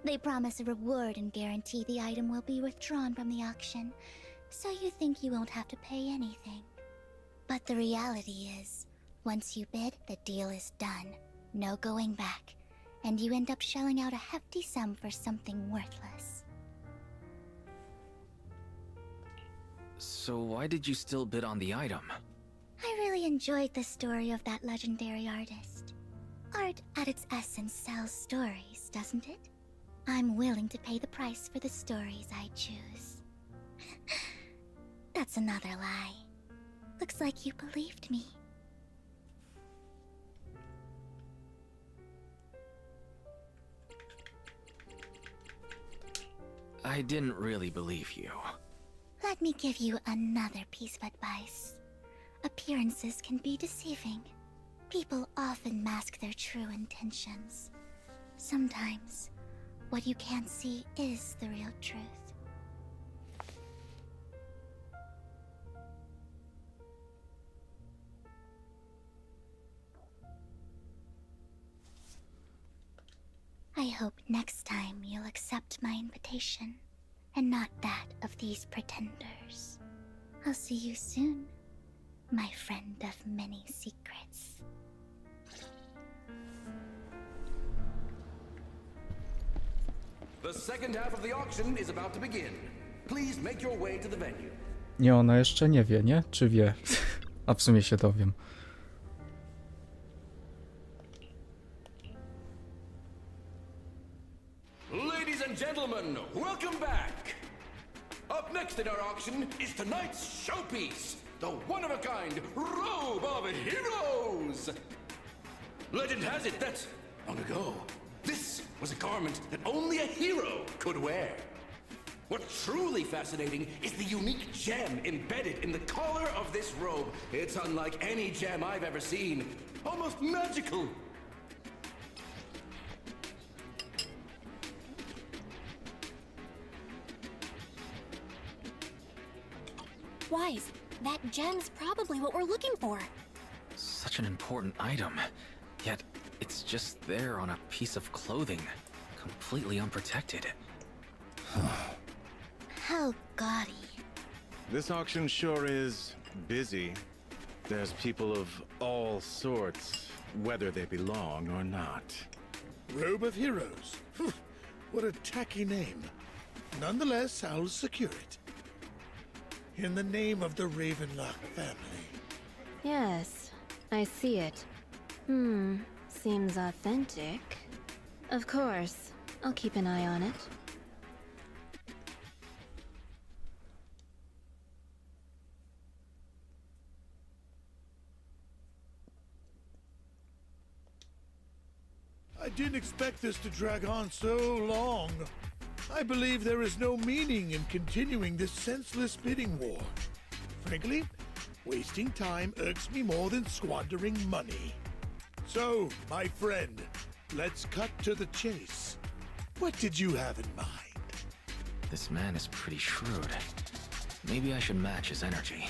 They promise a reward and guarantee the item will be withdrawn from the auction, so you think you won't have to pay anything. But the reality is, once you bid, the deal is done. No going back. And you end up shelling out a hefty sum for something worthless. So why did you still bid on the item? I really enjoyed the story of that legendary artist. Art, at its essence, sells stories, doesn't it? I'm willing to pay the price for the stories I choose. That's another lie. Looks like you believed me. I didn't really believe you. Let me give you another piece of advice. Appearances can be deceiving. People often mask their true intentions. Sometimes, what you can't see is the real truth. I hope next time you'll accept my invitation, and not that of these pretenders. I'll see you soon, my friend of many secrets. The second half of the auction is about to begin. Please make your way to the venue. Nie, ona jeszcze nie wie, nie? Czy wie? A w sumie się dowiem. Ladies and gentlemen, welcome back! Up next in our auction is tonight's showpiece, the one-of-a-kind Robe of Heroes! Legend has it that, long ago, this was a garment that only a hero could wear. What's truly fascinating is the unique gem embedded in the collar of this robe. It's unlike any gem I've ever seen. Almost magical. Wise, that gem's probably what we're looking for. Such an important item, yet it's just there on a piece of clothing, completely unprotected. How gaudy. This auction sure is busy. There's people of all sorts, whether they belong or not. Robe of Heroes. What a tacky name. Nonetheless, I'll secure it. In the name of the Ravenlock family. Yes, I see it. Seems authentic. Of course, I'll keep an eye on it. didn't expect this to drag on so long. I believe there is no meaning in continuing this senseless bidding war. Frankly, wasting time irks me more than squandering money. So, my friend, let's cut to the chase. What did you have in mind? This man is pretty shrewd. Maybe I should match his energy.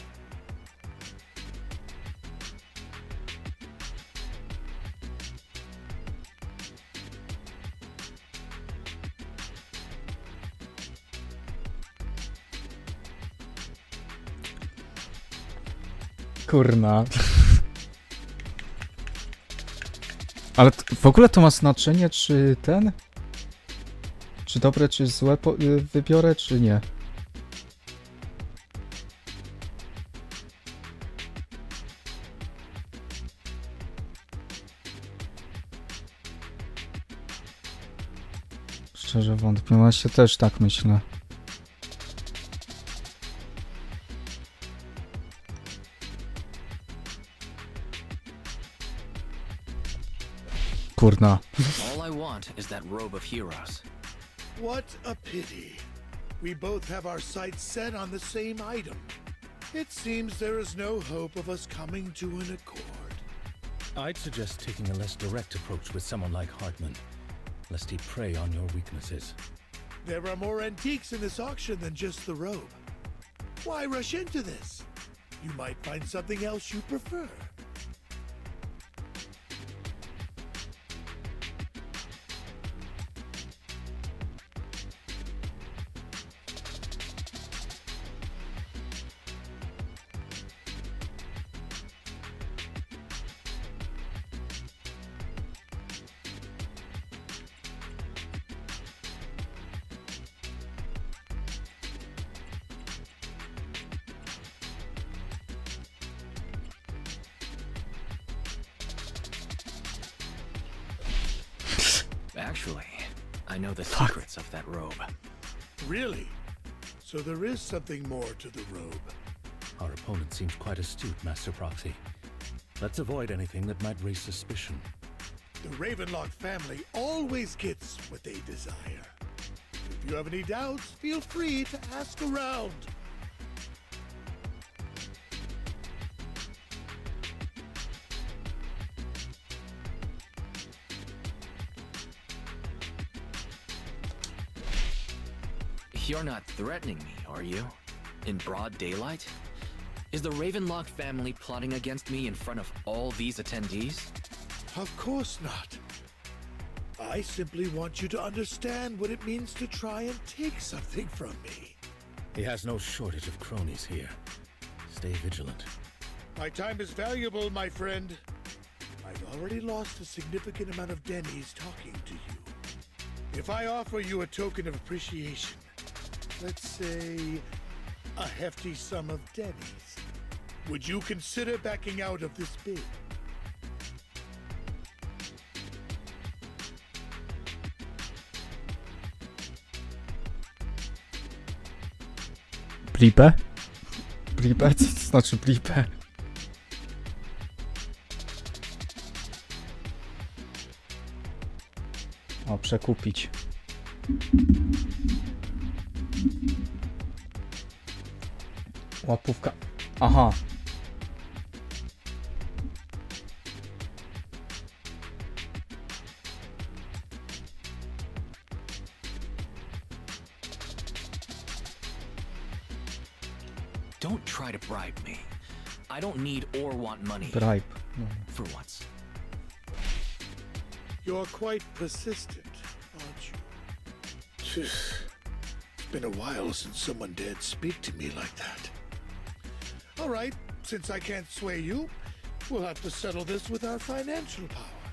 Kurna. Ale w ogóle to ma znaczenie, czy ten? Czy dobre, czy złe wybiorę, czy nie? Szczerze wątpię, ja się też tak myślę. Kurna. All I want is that robe of heroes. What a pity. We both have our sights set on the same item. It seems there is no hope of us coming to an accord. I'd suggest taking a less direct approach with someone like Hartman, lest he prey on your weaknesses. There are more antiques in this auction than just the robe. Why rush into this? You might find something else you prefer. Actually, I know the secrets of that robe. Really? So there is something more to the robe. Our opponent seems quite astute, Master Proxy. Let's avoid anything that might raise suspicion. The Ravenlock family always gets what they desire. If you have any doubts, feel free to ask around. You're not threatening me, are you? In broad daylight? Is the Ravenlock family plotting against me in front of all these attendees? Of course not. I simply want you to understand what it means to try and take something from me. He has no shortage of cronies here. Stay vigilant. My time is valuable, my friend. I've already lost a significant amount of Denny's talking to you. If I offer you a token of appreciation, let's say a hefty sum of Denny's, would you consider backing out of this bid? Blipę? Blipę? Co to znaczy blipę? O, przekupić. Łapówka. Aha. Don't try to bribe me. I don't need or want money. Bribe. No. For once. You're quite persistent, aren't you? It's been a while since someone dared speak to me like that. All right, since I can't sway you, we'll have to settle this with our financial power.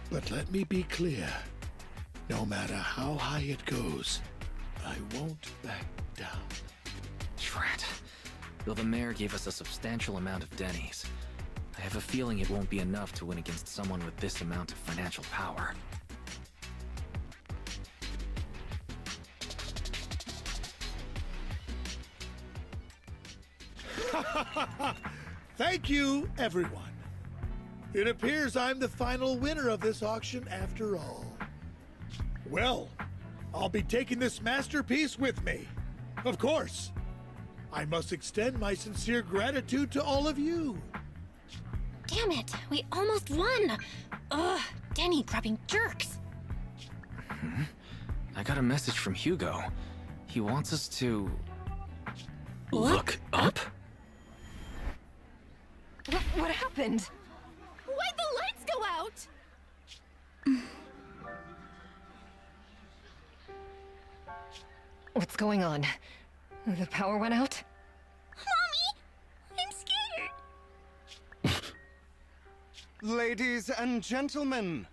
But let me be clear. No matter how high it goes, I won't back down. Drat. Though the mayor gave us a substantial amount of Denny's, I have a feeling it won't be enough to win against someone with this amount of financial power. Thank you, everyone. It appears I'm the final winner of this auction after all. Well, I'll be taking this masterpiece with me. Of course. I must extend my sincere gratitude to all of you. Damn it, we almost won! Ugh, Denny grabbing jerks. I got a message from Hugo. He wants us to... Look up? What happened? Why'd the lights go out? What's going on? The power went out? Mommy! I'm scared! Ladies and gentlemen,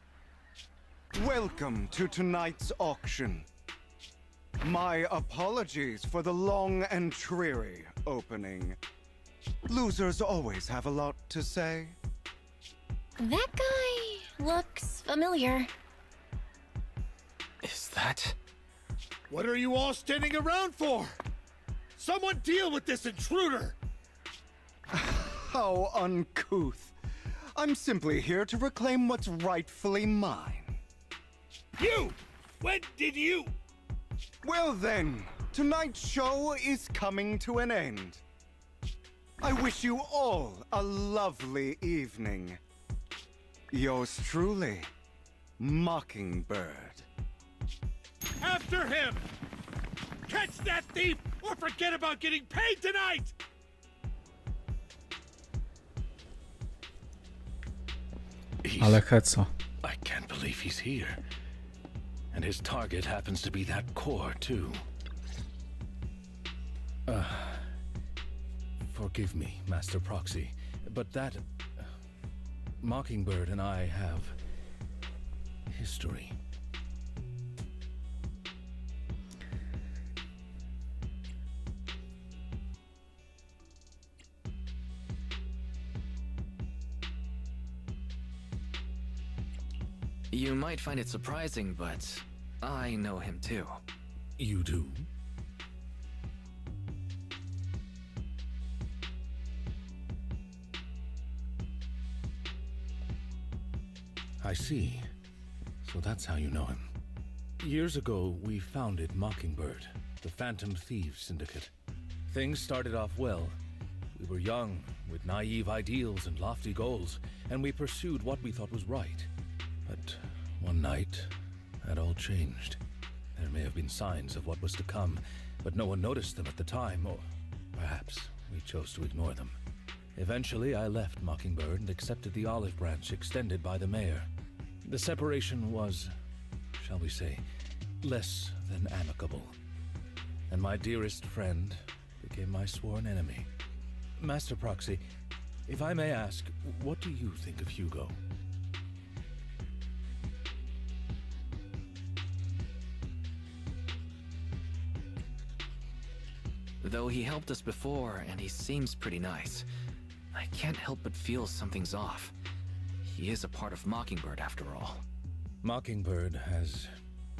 welcome to tonight's auction. My apologies for the long and dreary opening. Losers always have a lot to say. That guy looks familiar. Is that... What are you all standing around for? Someone deal with this intruder! How uncouth. I'm simply here to reclaim what's rightfully mine. You! When did you... Well then, tonight's show is coming to an end. I wish you all a lovely evening. Yours truly, Mockingbird. After him! Catch that thief or forget about getting paid tonight! Ale heca. I can't believe he's here. And his target happens to be that core, too. Forgive me, Master Proxy, but that... Mockingbird and I have... history. You might find it surprising, but I know him too. You do? I see. So that's how you know him. Years ago, we founded Mockingbird, the Phantom Thieves Syndicate. Things started off well. We were young, with naive ideals and lofty goals, and we pursued what we thought was right. But one night, that all changed. There may have been signs of what was to come, but no one noticed them at the time, or perhaps we chose to ignore them. Eventually, I left Mockingbird and accepted the olive branch extended by the mayor. The separation was, shall we say, less than amicable. And my dearest friend became my sworn enemy. Master Proxy, if I may ask, what do you think of Hugo? Though he helped us before, and he seems pretty nice, I can't help but feel something's off. He is a part of Mockingbird, after all. Mockingbird has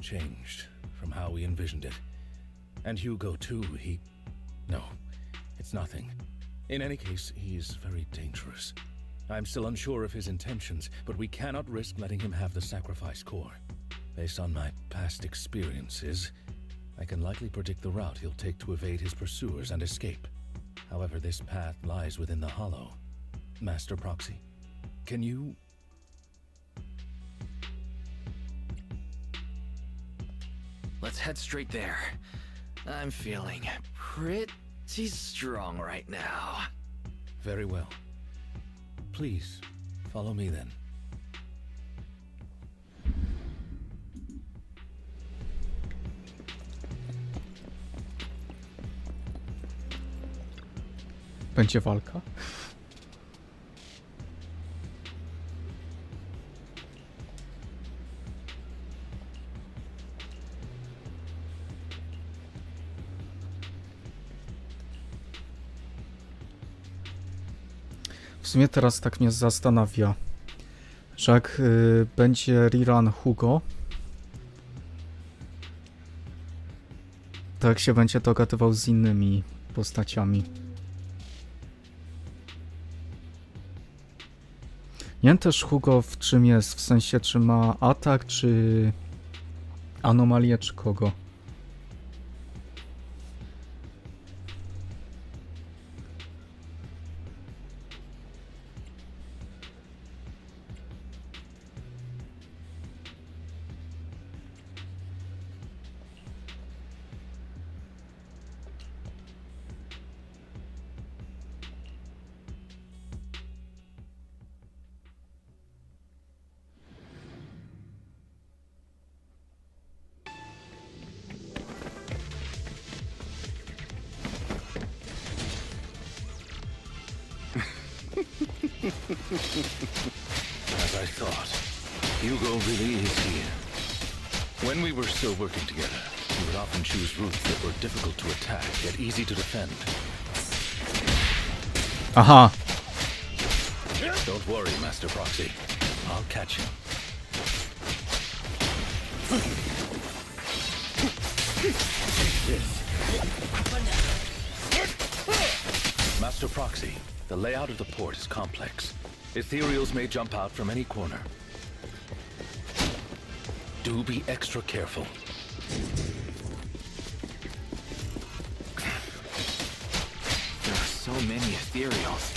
changed from how we envisioned it. And Hugo, too, No, it's nothing. In any case, he is very dangerous. I'm still unsure of his intentions, but we cannot risk letting him have the sacrifice core. Based on my past experiences, I can likely predict the route he'll take to evade his pursuers and escape. However, this path lies within the Hollow. Master Proxy, can you... Let's head straight there. I'm feeling pretty strong right now. Very well. Please, follow me then. Będzie walka? W sumie teraz tak mnie zastanawia, że jak będzie rerun Hugo, to jak się będzie dogadywał z innymi postaciami. Nie wiem też, Hugo, w czym jest, w sensie, czy ma atak, czy anomalię, czy kogo. As I thought, Hugo really is here. When we were still working together, he would often choose routes that were difficult to attack, yet easy to defend. Aha! Don't worry, Master Proxy. I'll catch him. Master Proxy, the layout of the port is complex. Ethereals may jump out from any corner. Do be extra careful. There are so many ethereals.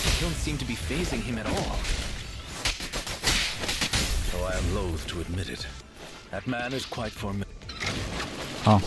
They don't seem to be phasing him at all. Though I am loath to admit it, that man is quite formidable. O.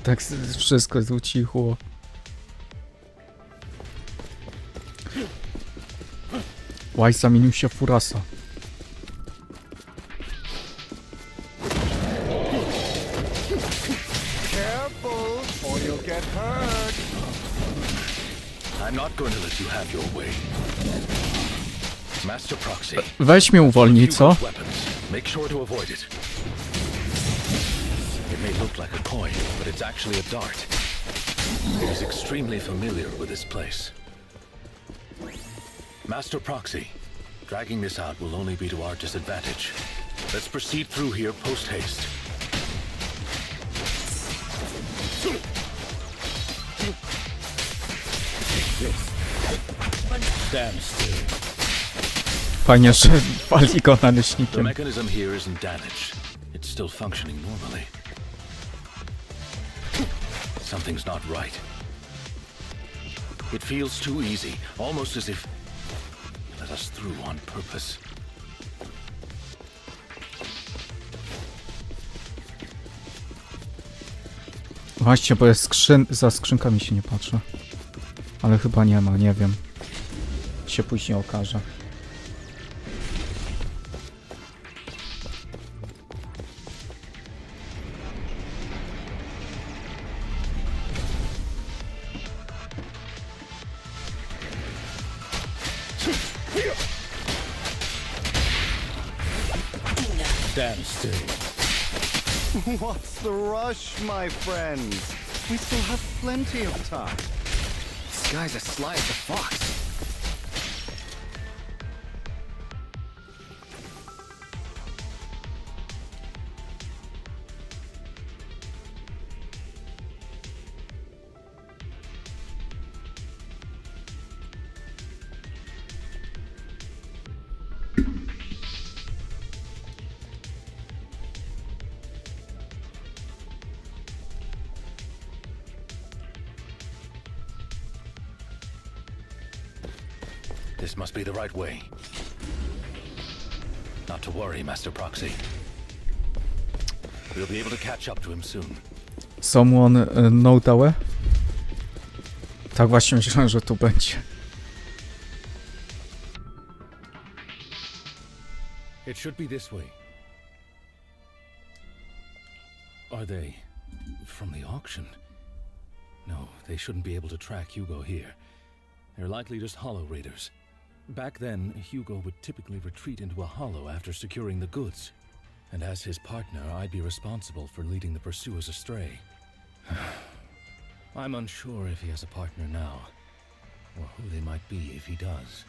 Tak wszystko ucichło. Łaj zamienił się w Furasa. Careful, or you'll get hurt. I'm not going to let you have your way. Master Proxy. Weź mnie uwolnij, co? Weapons. Make sure to avoid it. It may look like a coin, but it's actually a dart. He's extremely familiar with this place. Master Proxy, dragging this out will only be to our disadvantage. Let's proceed through here post-haste. Stand still. Fajnie, że wali go The naleśnikiem. mechanism here isn't damaged. It's still functioning normally. Something's not right. It feels too easy, almost as if you let us through on purpose. Właśnie, bo jest za skrzynkami się nie patrzę. Ale chyba nie ma, nie wiem. Się później okaże. Stand still. What's the rush, my friends? We still have plenty of time. This guy's as sly as a fox. This must be the right way. Not to worry, Master Proxy. We'll be able to catch up to him soon. Someone know dałe? Tak właśnie myślałem, że tu będzie. It should be this way. Are they from the auction? No, they shouldn't be able to track Hugo here. They're likely just hollow raiders. Back then, Hugo would typically retreat into a hollow after securing the goods. And as his partner, I'd be responsible for leading the pursuers astray. I'm unsure if he has a partner now, or who they might be if he does.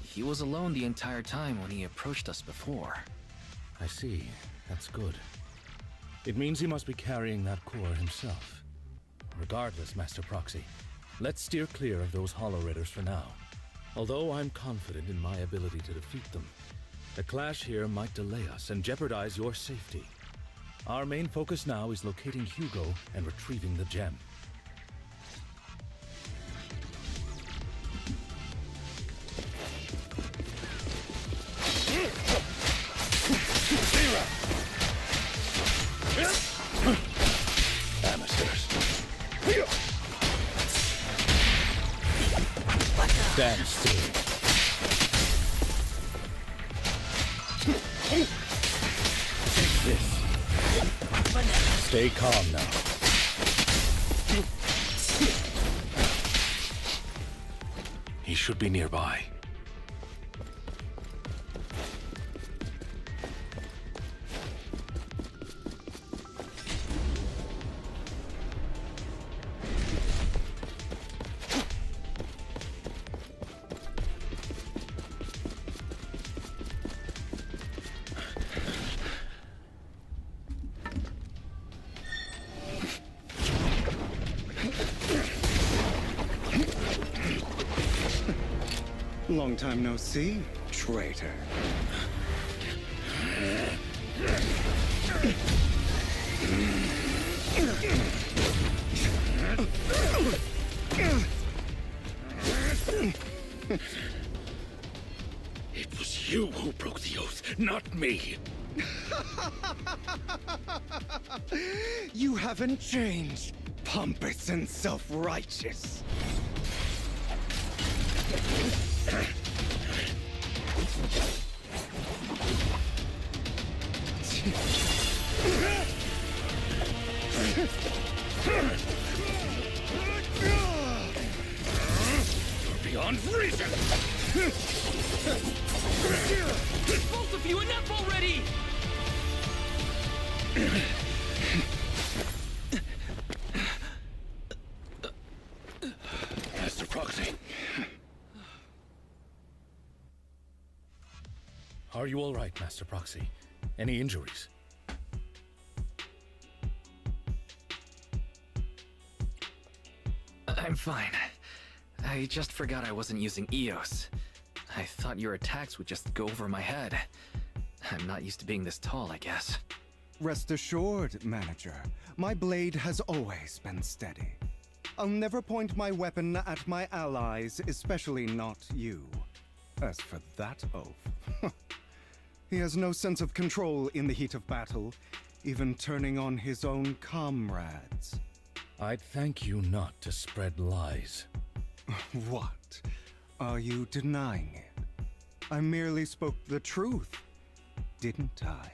He was alone the entire time when he approached us before. I see. That's good. It means he must be carrying that core himself. Regardless, Master Proxy, let's steer clear of those Hollow Raiders for now. Although I'm confident in my ability to defeat them, the clash here might delay us and jeopardize your safety. Our main focus now is locating Hugo and retrieving the gem. Amateurs. Stand still. This. Stay calm now. He should be nearby. Long time no see, traitor. It was you who broke the oath, not me. You haven't changed, pompous and self-righteous. You're beyond reason! Both of you, enough already! Master Proxy. Are you all right, Master Proxy? Any injuries? I'm fine. I just forgot I wasn't using EOS. I thought your attacks would just go over my head. I'm not used to being this tall, I guess. Rest assured, Manager, my blade has always been steady. I'll never point my weapon at my allies, especially not you. As for that oath, he has no sense of control in the heat of battle, even turning on his own comrades. I'd thank you not to spread lies. What? Are you denying it? I merely spoke the truth, didn't I?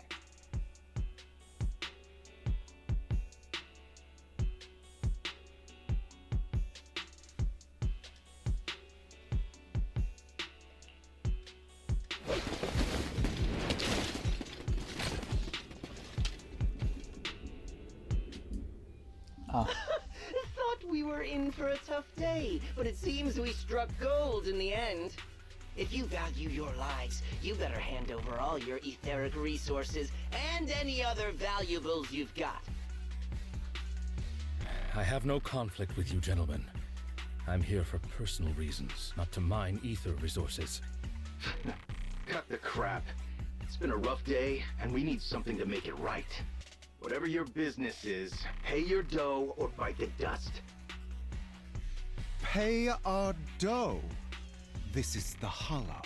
Thought we were in for a tough day, but it seems we struck gold in the end. If you value your lives, you better hand over all your etheric resources and any other valuables you've got. I have no conflict with you, gentlemen. I'm here for personal reasons, not to mine ether resources. Cut the crap. It's been a rough day, and we need something to make it right. Whatever your business is, pay your dough or bite the dust. Pay our dough? This is the Hollow.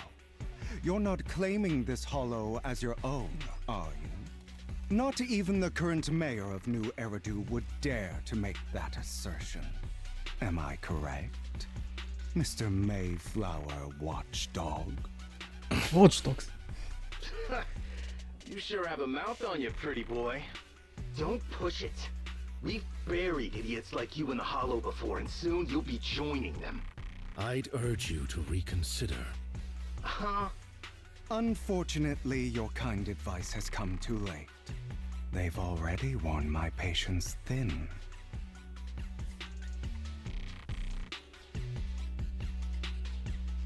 You're not claiming this Hollow as your own, are you? Not even the current mayor of New Eridu would dare to make that assertion. Am I correct, Mr. Mayflower Watchdog? Watchdogs. You sure have a mouth on you, pretty boy. Don't push it. We've buried idiots like you in the Hollow before, and soon you'll be joining them. I'd urge you to reconsider. Huh? Unfortunately, your kind advice has come too late. They've already worn my patience thin.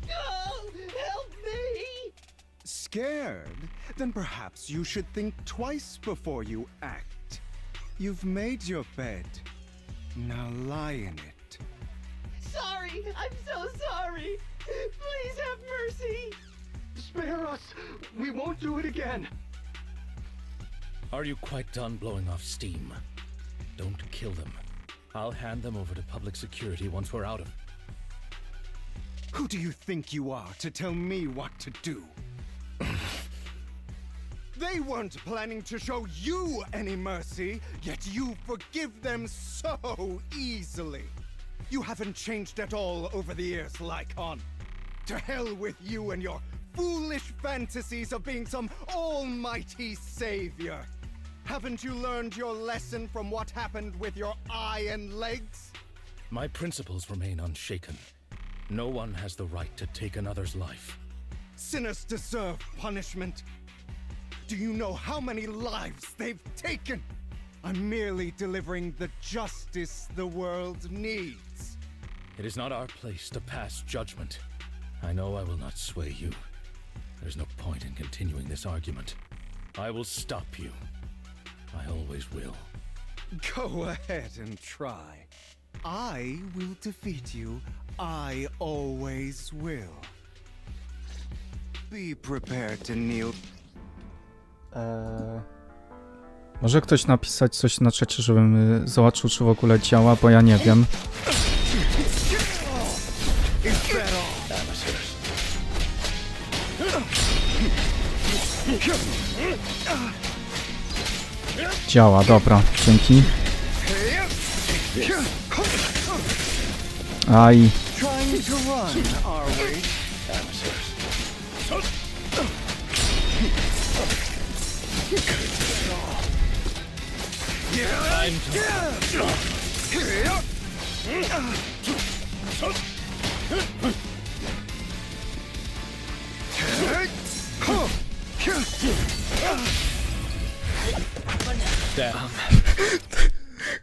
Oh, help me! Scared? Then perhaps you should think twice before you act. You've made your bed. Now lie in it. Sorry, I'm so sorry. Please have mercy. Spare us! We won't do it again! Are you quite done blowing off steam? Don't kill them. I'll hand them over to public security once we're out of... Who do you think you are to tell me what to do? They weren't planning to show you any mercy, yet you forgive them so easily. You haven't changed at all over the years, Lycon. To hell with you and your foolish fantasies of being some almighty savior. Haven't you learned your lesson from what happened with your eye and legs? My principles remain unshaken. No one has the right to take another's life. Sinners deserve punishment. Do you know how many lives they've taken? I'm merely delivering the justice the world needs. It is not our place to pass judgment. I know I will not sway you. There's no point in continuing this argument. I will stop you. I always will. Go ahead and try. I will defeat you. I always will. Be prepared to kneel. Może ktoś napisać coś na czacie, żebym zobaczył, czy w ogóle działa, bo ja nie wiem. Działa, dobra, dzięki. Aj.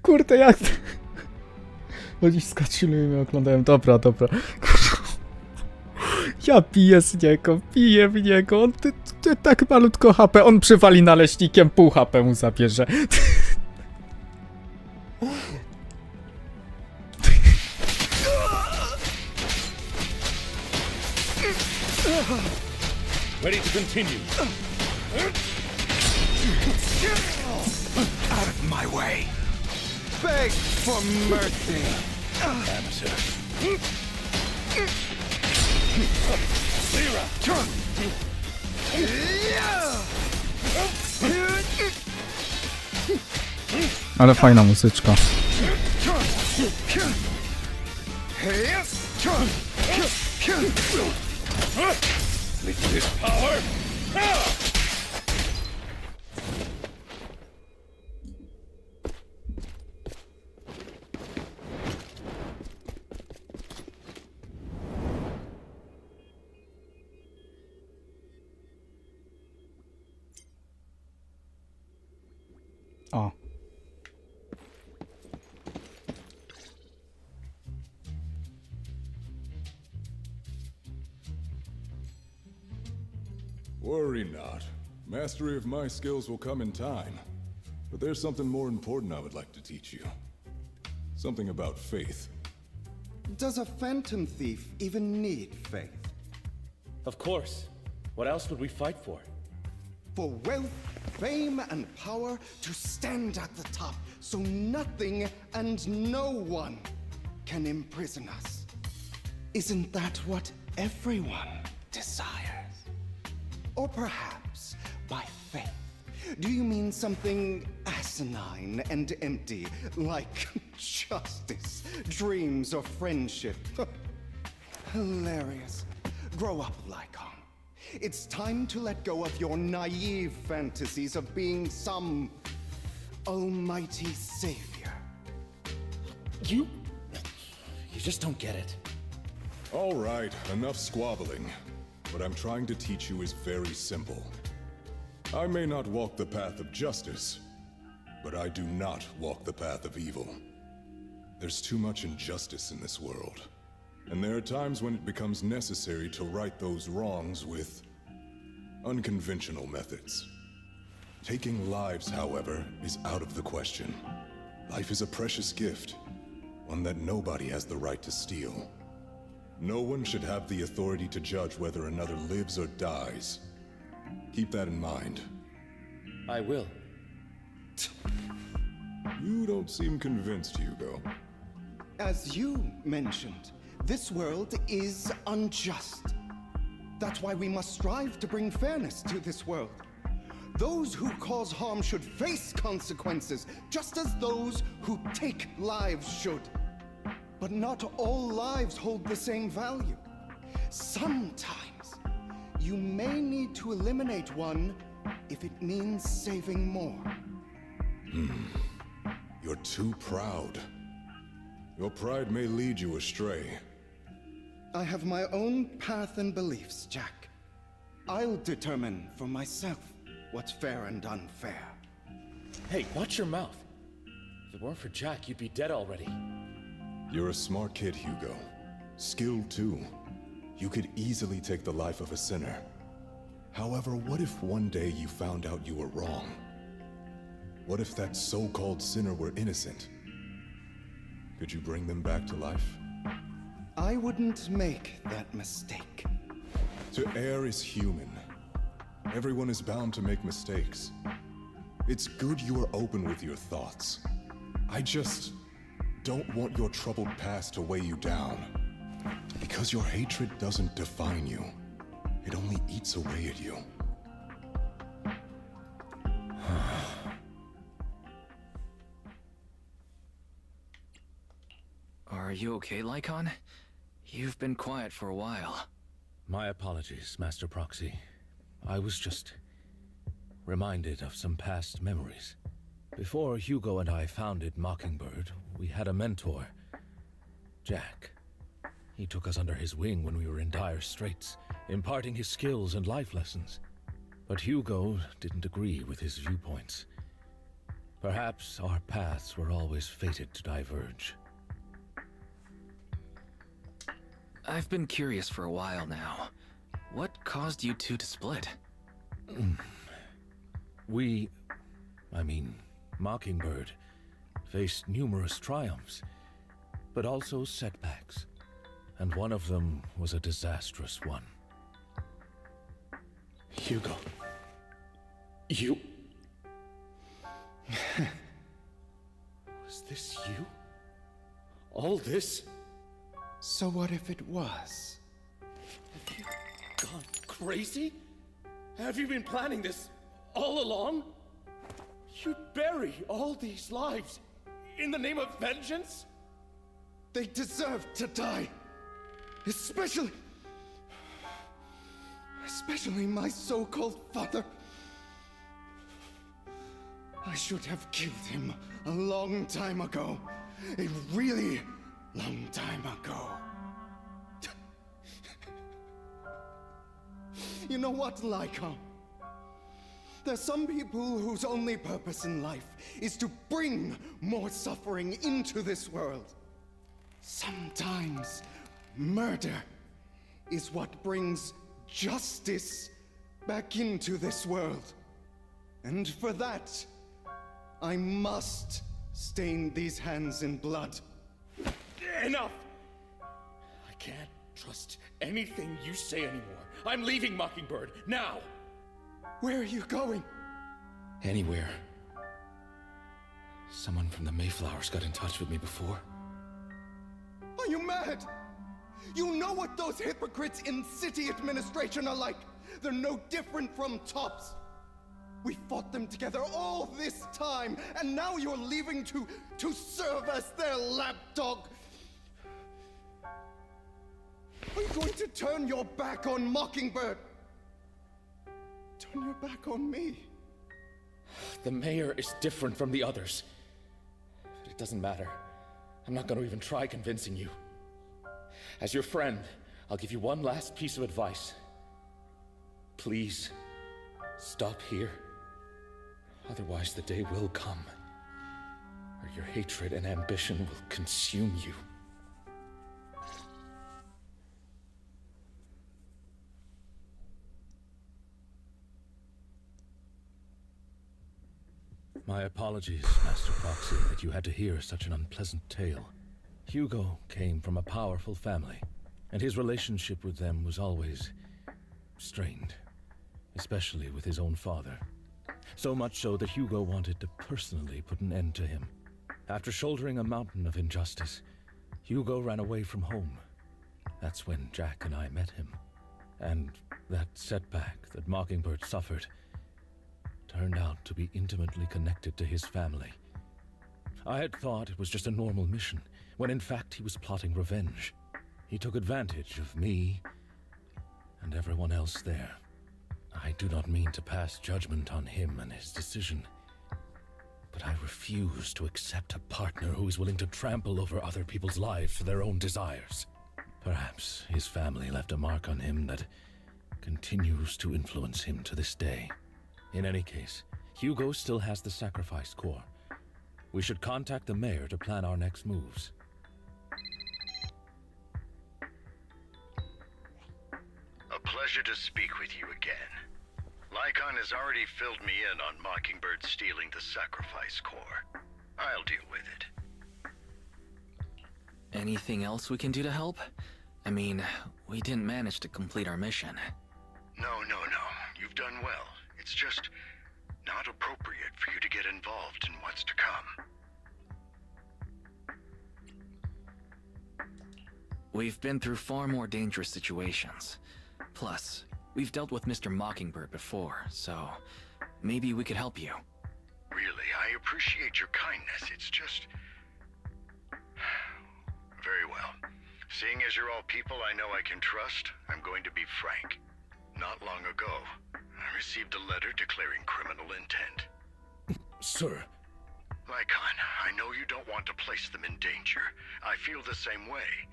Kurde, jak... Oni skoczyli i mnie oglądałem. Dobra, dobra. Ja piję z niego, piję w niego. On tak malutko HP. On przywali naleśnikiem, pół HP mu zabierze. Ready to continue. Out of my way. Beg for mercy. Amateur. Ale fajna muzyczka. This power. O. Worry not. Mastery of my skills will come in time. But there's something more important I would like to teach you. Something about faith. Does a phantom thief even need faith? Of course. What else would we fight for? For wealth, fame, and power to stand at the top so nothing and no one can imprison us. Isn't that what everyone desires? Or perhaps, by faith, Do you mean something asinine and empty, like justice, dreams, or friendship? Hilarious. Grow up, Lycon. It's time to let go of your naive fantasies of being some almighty savior. You just don't get it. All right, enough squabbling. What I'm trying to teach you is very simple. I may not walk the path of justice, but I do not walk the path of evil. There's too much injustice in this world, and there are times when it becomes necessary to right those wrongs with unconventional methods. Taking lives, however, is out of the question. Life is a precious gift, one that nobody has the right to steal. No one should have the authority to judge whether another lives or dies. Keep that in mind. I will. You don't seem convinced, Hugo. As you mentioned, this world is unjust. That's why we must strive to bring fairness to this world. Those who cause harm should face consequences, just as those who take lives should. But not all lives hold the same value. Sometimes, you may need to eliminate one if it means saving more. You're too proud. Your pride may lead you astray. I have my own path and beliefs, Jack. I'll determine for myself what's fair and unfair. Hey, watch your mouth. If it weren't for Jack, you'd be dead already. You're a smart kid, Hugo. Skilled too. You could easily take the life of a sinner. However, what if one day you found out you were wrong? What if that so-called sinner were innocent? Could you bring them back to life? I wouldn't make that mistake. To err is human. Everyone is bound to make mistakes. It's good you are open with your thoughts. I just don't want your troubled past to weigh you down. Because your hatred doesn't define you. It only eats away at you. Are you okay, Lycon? You've been quiet for a while. My apologies, Master Proxy. I was just reminded of some past memories. Before Hugo and I founded Mockingbird, we had a mentor, Jack. He took us under his wing when we were in dire straits, imparting his skills and life lessons. But Hugo didn't agree with his viewpoints. Perhaps our paths were always fated to diverge. I've been curious for a while now. What caused you two to split? Mockingbird, faced numerous triumphs, but also setbacks. And one of them was a disastrous one. Hugo. You... Was this you? All this? So what if it was? Have you gone crazy? Have you been planning this all along? You'd bury all these lives in the name of vengeance? They deserve to die. Especially my so-called father. I should have killed him a long time ago. A really long time ago. You know what, Lycon? There's some people whose only purpose in life is to bring more suffering into this world. Sometimes murder is what brings justice back into this world. And for that, I must stain these hands in blood. Enough! I can't trust anything you say anymore. I'm leaving Mockingbird, now! Where are you going? Anywhere. Someone from the Mayflowers got in touch with me before. Are you mad? You know what those hypocrites in city administration are like. They're no different from tops. We fought them together all this time, and now you're leaving to serve as their lapdog. Are you going to turn your back on Mockingbird? Turn your back on me? The mayor is different from the others. But it doesn't matter. I'm not going to even try convincing you. As your friend, I'll give you one last piece of advice. Please, stop here. Otherwise, the day will come where your hatred and ambition will consume you. My apologies, Master Proxy, that you had to hear such an unpleasant tale. Hugo came from a powerful family, and his relationship with them was always strained, especially with his own father. So much so that Hugo wanted to personally put an end to him. After shouldering a mountain of injustice, Hugo ran away from home. That's when Jack and I met him. And that setback that Mockingbird suffered turned out to be intimately connected to his family. I had thought it was just a normal mission, when in fact he was plotting revenge. He took advantage of me and everyone else there. I do not mean to pass judgment on him and his decision, but I refuse to accept a partner who is willing to trample over other people's lives for their own desires. Perhaps his family left a mark on him that continues to influence him to this day. In any case, Hugo still has the sacrifice core. We should contact the mayor to plan our next moves. A pleasure to speak with you again. Lycon has already filled me in on Mockingbird stealing the sacrifice core. I'll deal with it. Anything else we can do to help? I mean, we didn't manage to complete our mission. No. You've done well. It's just not appropriate for you to get involved in what's to come. We've been through far more dangerous situations. Plus, we've dealt with Mr. Mockingbird before, so maybe we could help you. Really, I appreciate your kindness. It's just... Very well. Seeing as you're all people I know I can trust, I'm going to be frank. Not long ago, I received a letter declaring criminal intent. Sir. Lycon, I know you don't want to place them in danger. I feel the same way.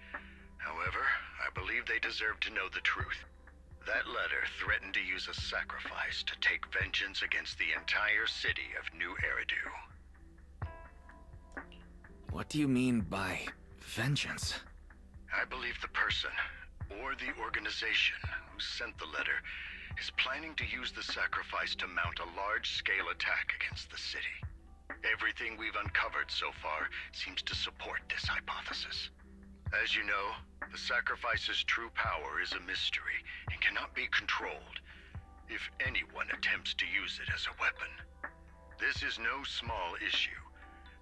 However, I believe they deserve to know the truth. That letter threatened to use a sacrifice to take vengeance against the entire city of New Eridu. What do you mean by vengeance? I believe the person, or the organization, who sent the letter is planning to use the sacrifice to mount a large-scale attack against the city. Everything we've uncovered so far seems to support this hypothesis. As you know, the sacrifice's true power is a mystery and cannot be controlled if anyone attempts to use it as a weapon. This is no small issue.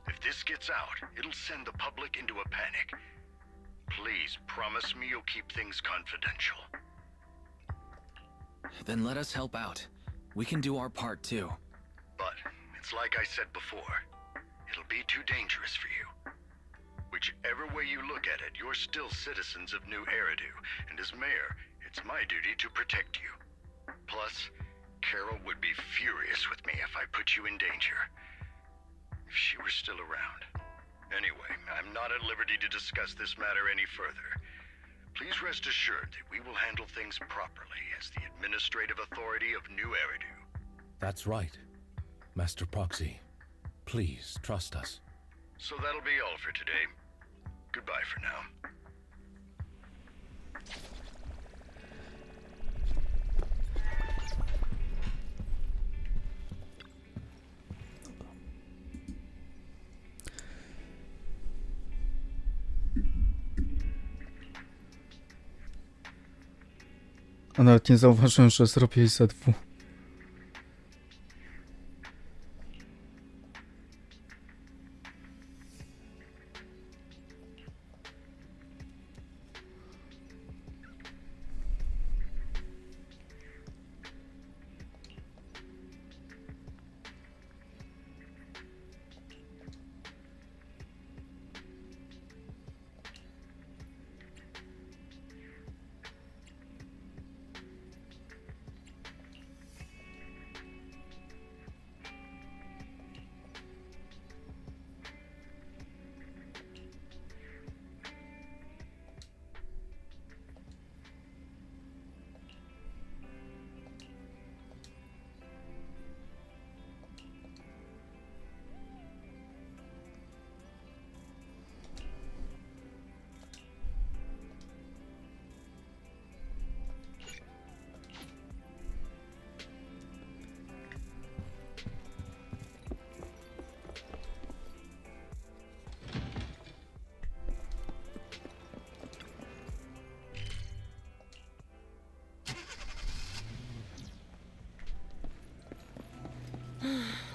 If this gets out, it'll send the public into a panic. Please promise me you'll keep things confidential. Then let us help out. We can do our part too. But it's like I said before, it'll be too dangerous for you. Whichever way you look at it, you're still citizens of New Eridu, and as mayor, it's my duty to protect you. Plus, Carol would be furious with me if I put you in danger. If she were still around. Anyway, I'm not at liberty to discuss this matter any further. Please rest assured that we will handle things properly as the administrative authority of New Eridu. That's right. Master Proxy, please trust us. So that'll be all for today. Goodbye for now. A nawet nie zauważyłem, że zrobiłeś ZW.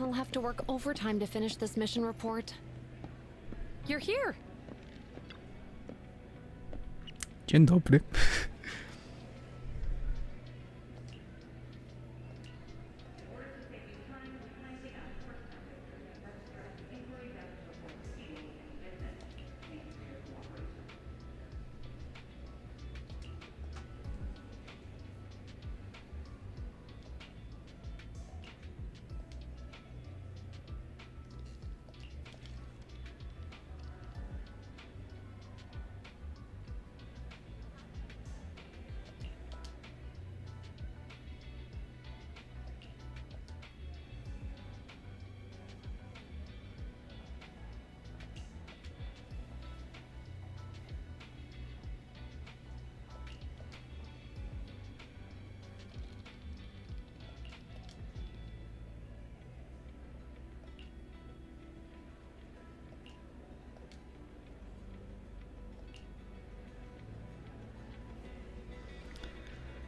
I'll have to work overtime to finish this mission report. You're here! Dzień dobry.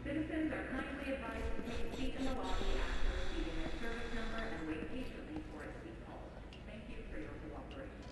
Citizens are kindly advised to take a seat in the lobby after receiving their service number and wait patiently for it to be called. Thank you for your cooperation.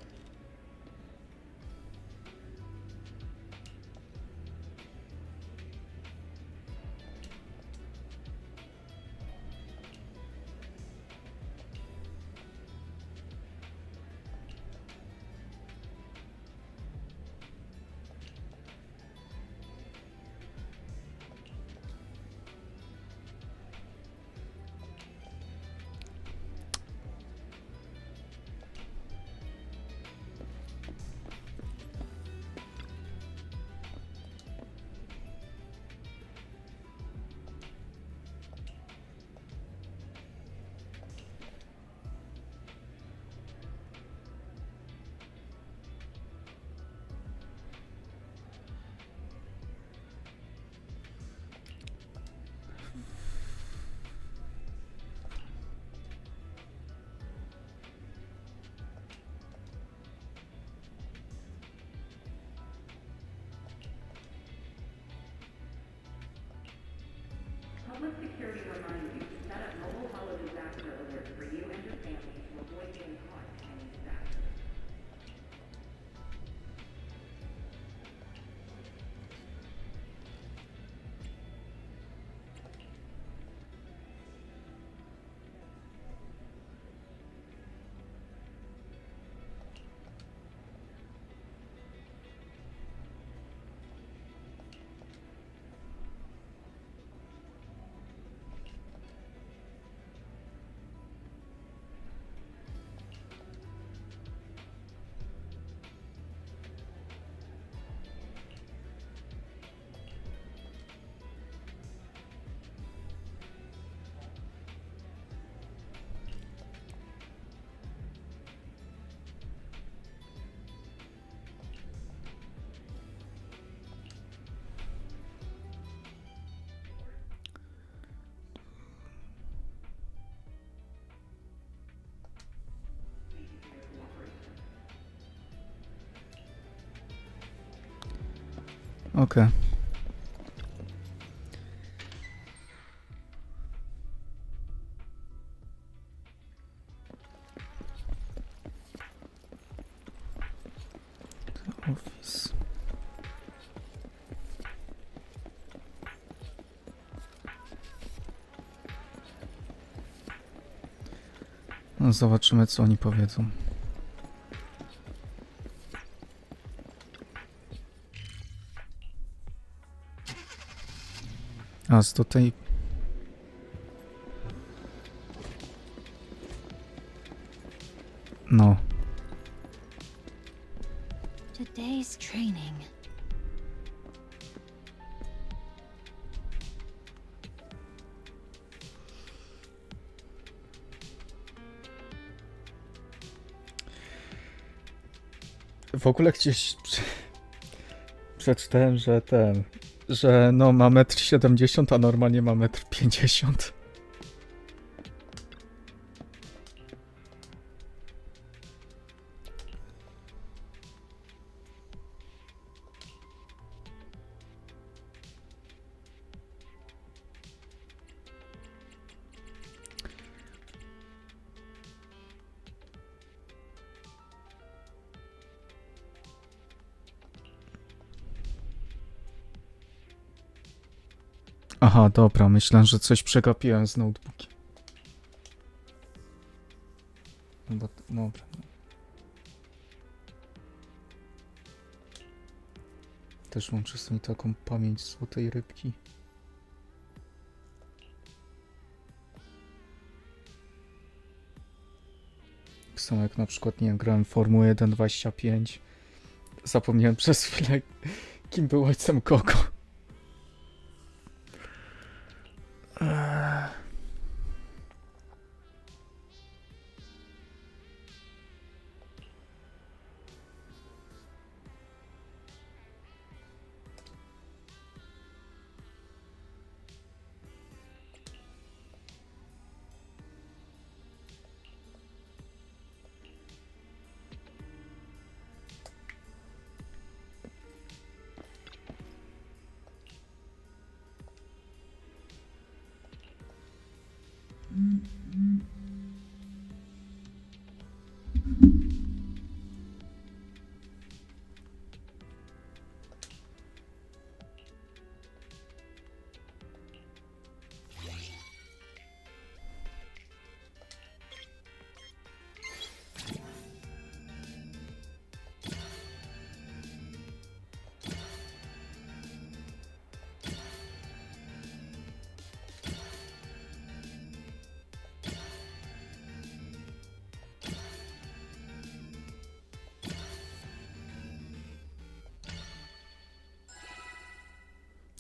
Public security reminds you to set up mobile holo disaster alerts for you and your family to avoid getting caught in any disaster. Okej. Office. No, zobaczymy, co oni powiedzą. A z tutaj... No. Today's training. W ogóle gdzieś przeczytałem, że no ma 1,70 m, a normalnie ma 1,50 m. Aha, dobra, myślałem, że coś przegapiłem z notebookiem. Dobra. Też mam czasami taką pamięć złotej rybki. Tak samo jak na przykład, nie wiem, grałem w Formułę 1.25. Zapomniałem przez chwilę, kim był ojcem Koko.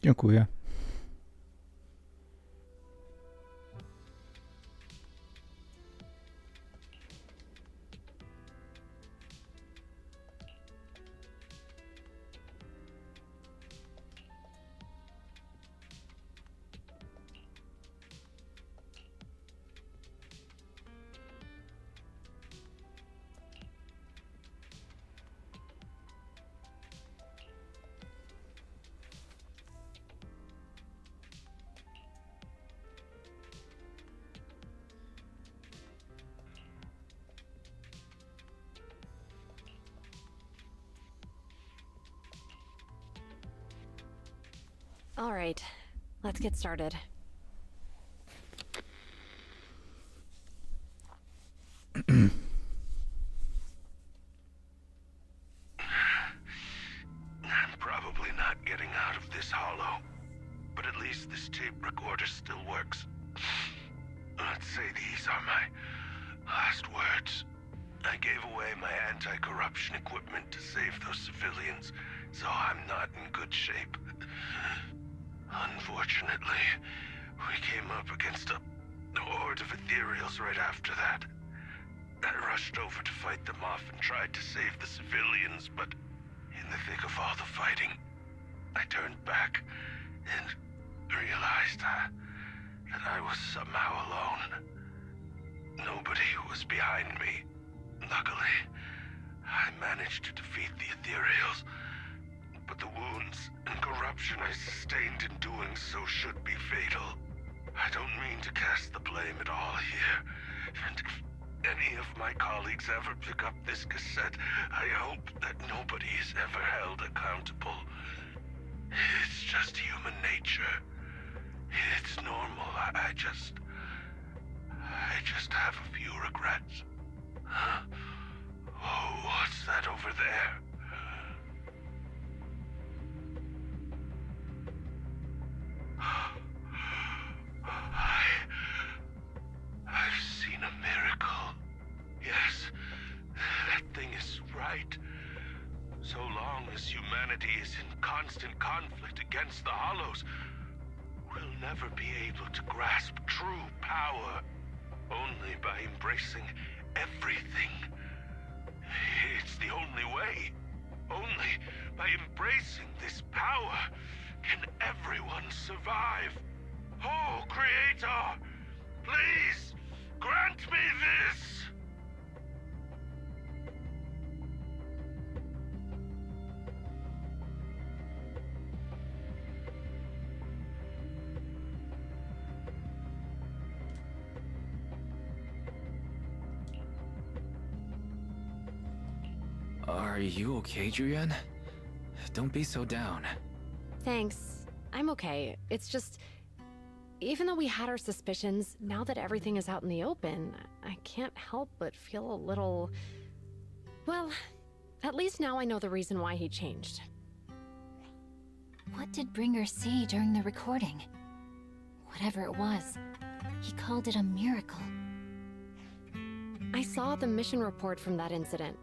Dziękuję. All right, let's get started. I'm probably not getting out of this hollow, but at least this tape recorder still works. Let's say these are my last words. I gave away my anti-corruption equipment to save those civilians, so I'm not in good shape. Unfortunately, we came up against a horde of ethereals right after that. I rushed over to fight them off and tried to save the civilians, but in the thick of all the fighting, I turned back and realized that I was somehow alone. Nobody was behind me. Luckily, I managed to defeat the ethereals, but the wounds and corruption I sustained in doing so should be fatal. I don't mean to cast the blame at all here, and if any of my colleagues ever pick up this cassette, I hope that nobody is ever held accountable. It's just human nature. It's normal. I just have a few regrets. Huh? Oh, what's that over there? I've seen a miracle. Yes, that thing is right. So long as humanity is in constant conflict against the Hollows, we'll never be able to grasp true power. Only by embracing everything. It's the only way. Only by embracing this power can everyone survive. Oh, Creator, please grant me this! Are you okay, Julian? Don't be so down. Thanks. I'm okay. It's just, even though we had our suspicions, now that everything is out in the open, I can't help but feel a little... Well, at least now I know the reason why he changed. What did Bringer say during the recording? Whatever it was, he called it a miracle. I saw the mission report from that incident.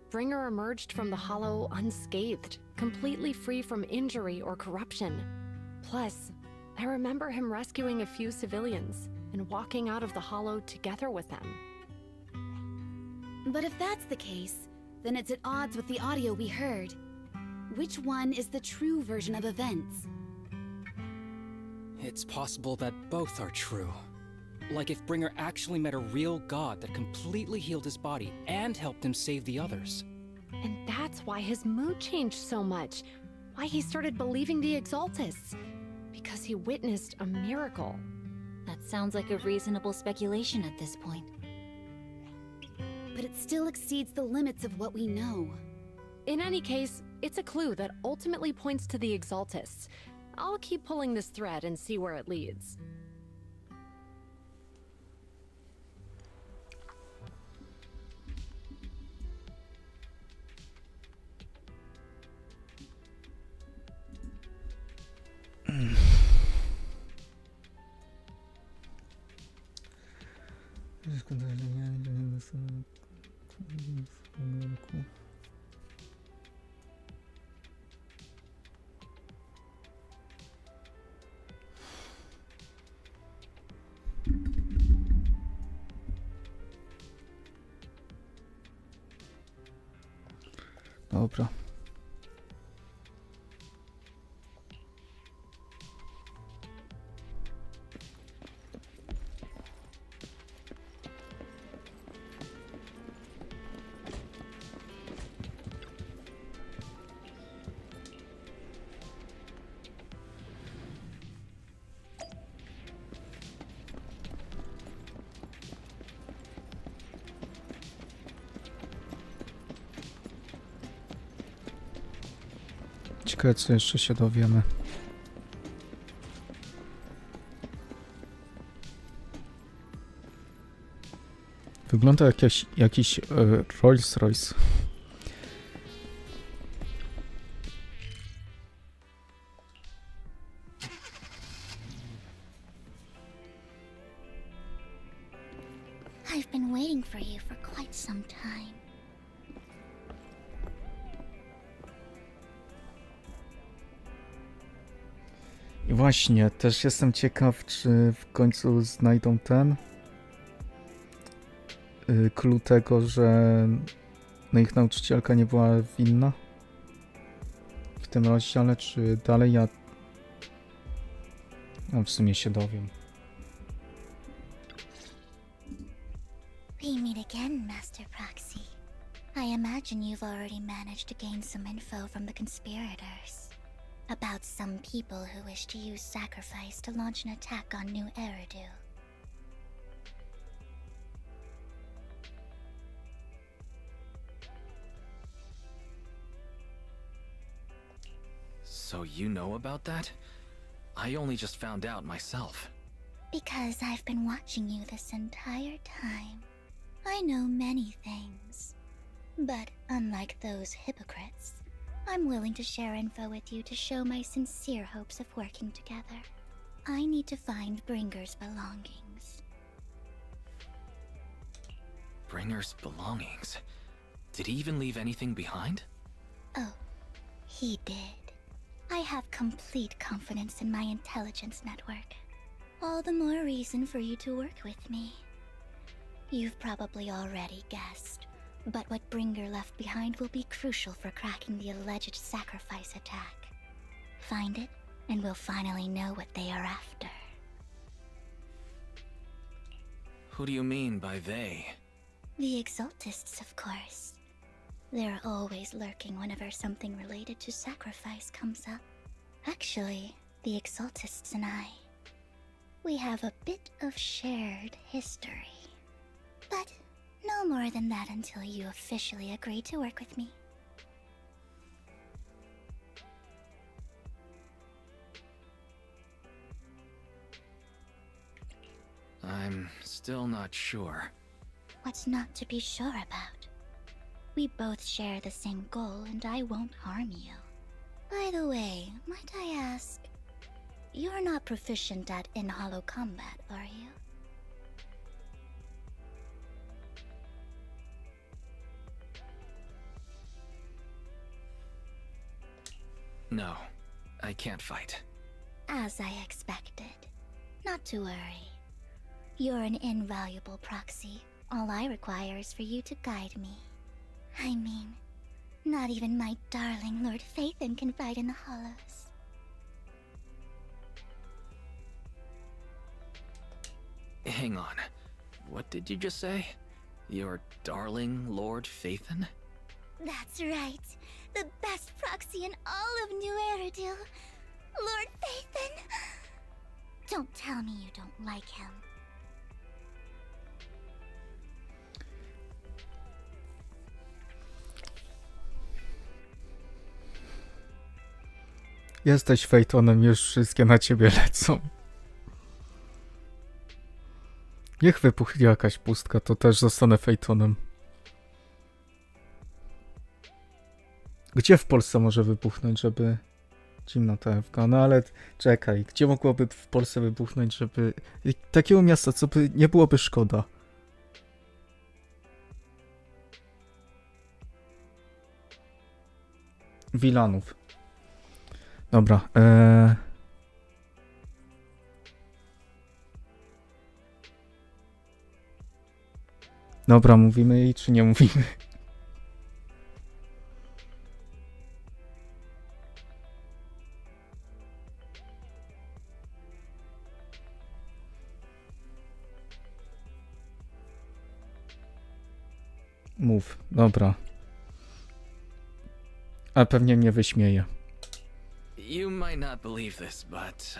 Bringer emerged from the Hollow unscathed, completely free from injury or corruption. Plus, I remember him rescuing a few civilians and walking out of the Hollow together with them. But if that's the case, then it's at odds with the audio we heard. Which one is the true version of events? It's possible that both are true. Like if Bringer actually met a real god that completely healed his body and helped him save the others. And that's why his mood changed so much. Why he started believing the Exaltists. Because he witnessed a miracle. That sounds like a reasonable speculation at this point. But it still exceeds the limits of what we know. In any case, it's a clue that ultimately points to the Exaltists. I'll keep pulling this thread and see where it leads. Dobra. Ciekawe, co jeszcze się dowiemy. Wygląda jak jakiś Rolls Royce. I've been waiting for you for quite some time. I właśnie, też jestem ciekaw, czy w końcu znajdą ten clue tego, że no ich nauczycielka nie była winna w tym rozdziale, czy dalej ja no, w sumie się dowiem. We meet again, Master Proxy. I imagine you've already managed to gain some info from the conspirators about some people who wish to use sacrifice to launch an attack on New Eridu. So you know about that? I only just found out myself. Because I've been watching you this entire time. I know many things. But unlike those hypocrites, I'm willing to share info with you to show my sincere hopes of working together. I need to find Bringer's belongings. Bringer's belongings? Did he even leave anything behind? Oh, he did. I have complete confidence in my intelligence network. All the more reason for you to work with me. You've probably already guessed, but what Bringer left behind will be crucial for cracking the alleged sacrifice attack. Find it, and we'll finally know what they are after. Who do you mean by they? The Exaltists, of course. They're always lurking whenever something related to sacrifice comes up. Actually, the Exaltists and I, we have a bit of shared history. But no more than that until you officially agree to work with me. I'm still not sure. What's not to be sure about? We both share the same goal, and I won't harm you. By the way, might I ask, you're not proficient at in-hollow combat, are you? No, I can't fight. As I expected. Not to worry. You're an invaluable proxy. All I require is for you to guide me. I mean, not even my darling Lord Phaethon can fight in the hollows. Hang on. What did you just say? Your darling Lord Phaethon? That's right. The best proxy in all of New Eridu. Lord Phaethon. Don't tell me you don't like him. Jesteś Phaethonem, już wszystkie na ciebie lecą. Niech wypuchnie jakaś pustka, to też zostanę Phaethonem. Gdzie w Polsce może wybuchnąć, żeby... Zimna TFK, no ale czekaj, gdzie mogłoby w Polsce wybuchnąć, żeby... Takiego miasta, co by nie byłoby szkoda. Wilanów. Dobra, Dobra, mówimy jej, czy nie mówimy? Mów, dobra. A pewnie mnie wyśmieje. You might not believe this, but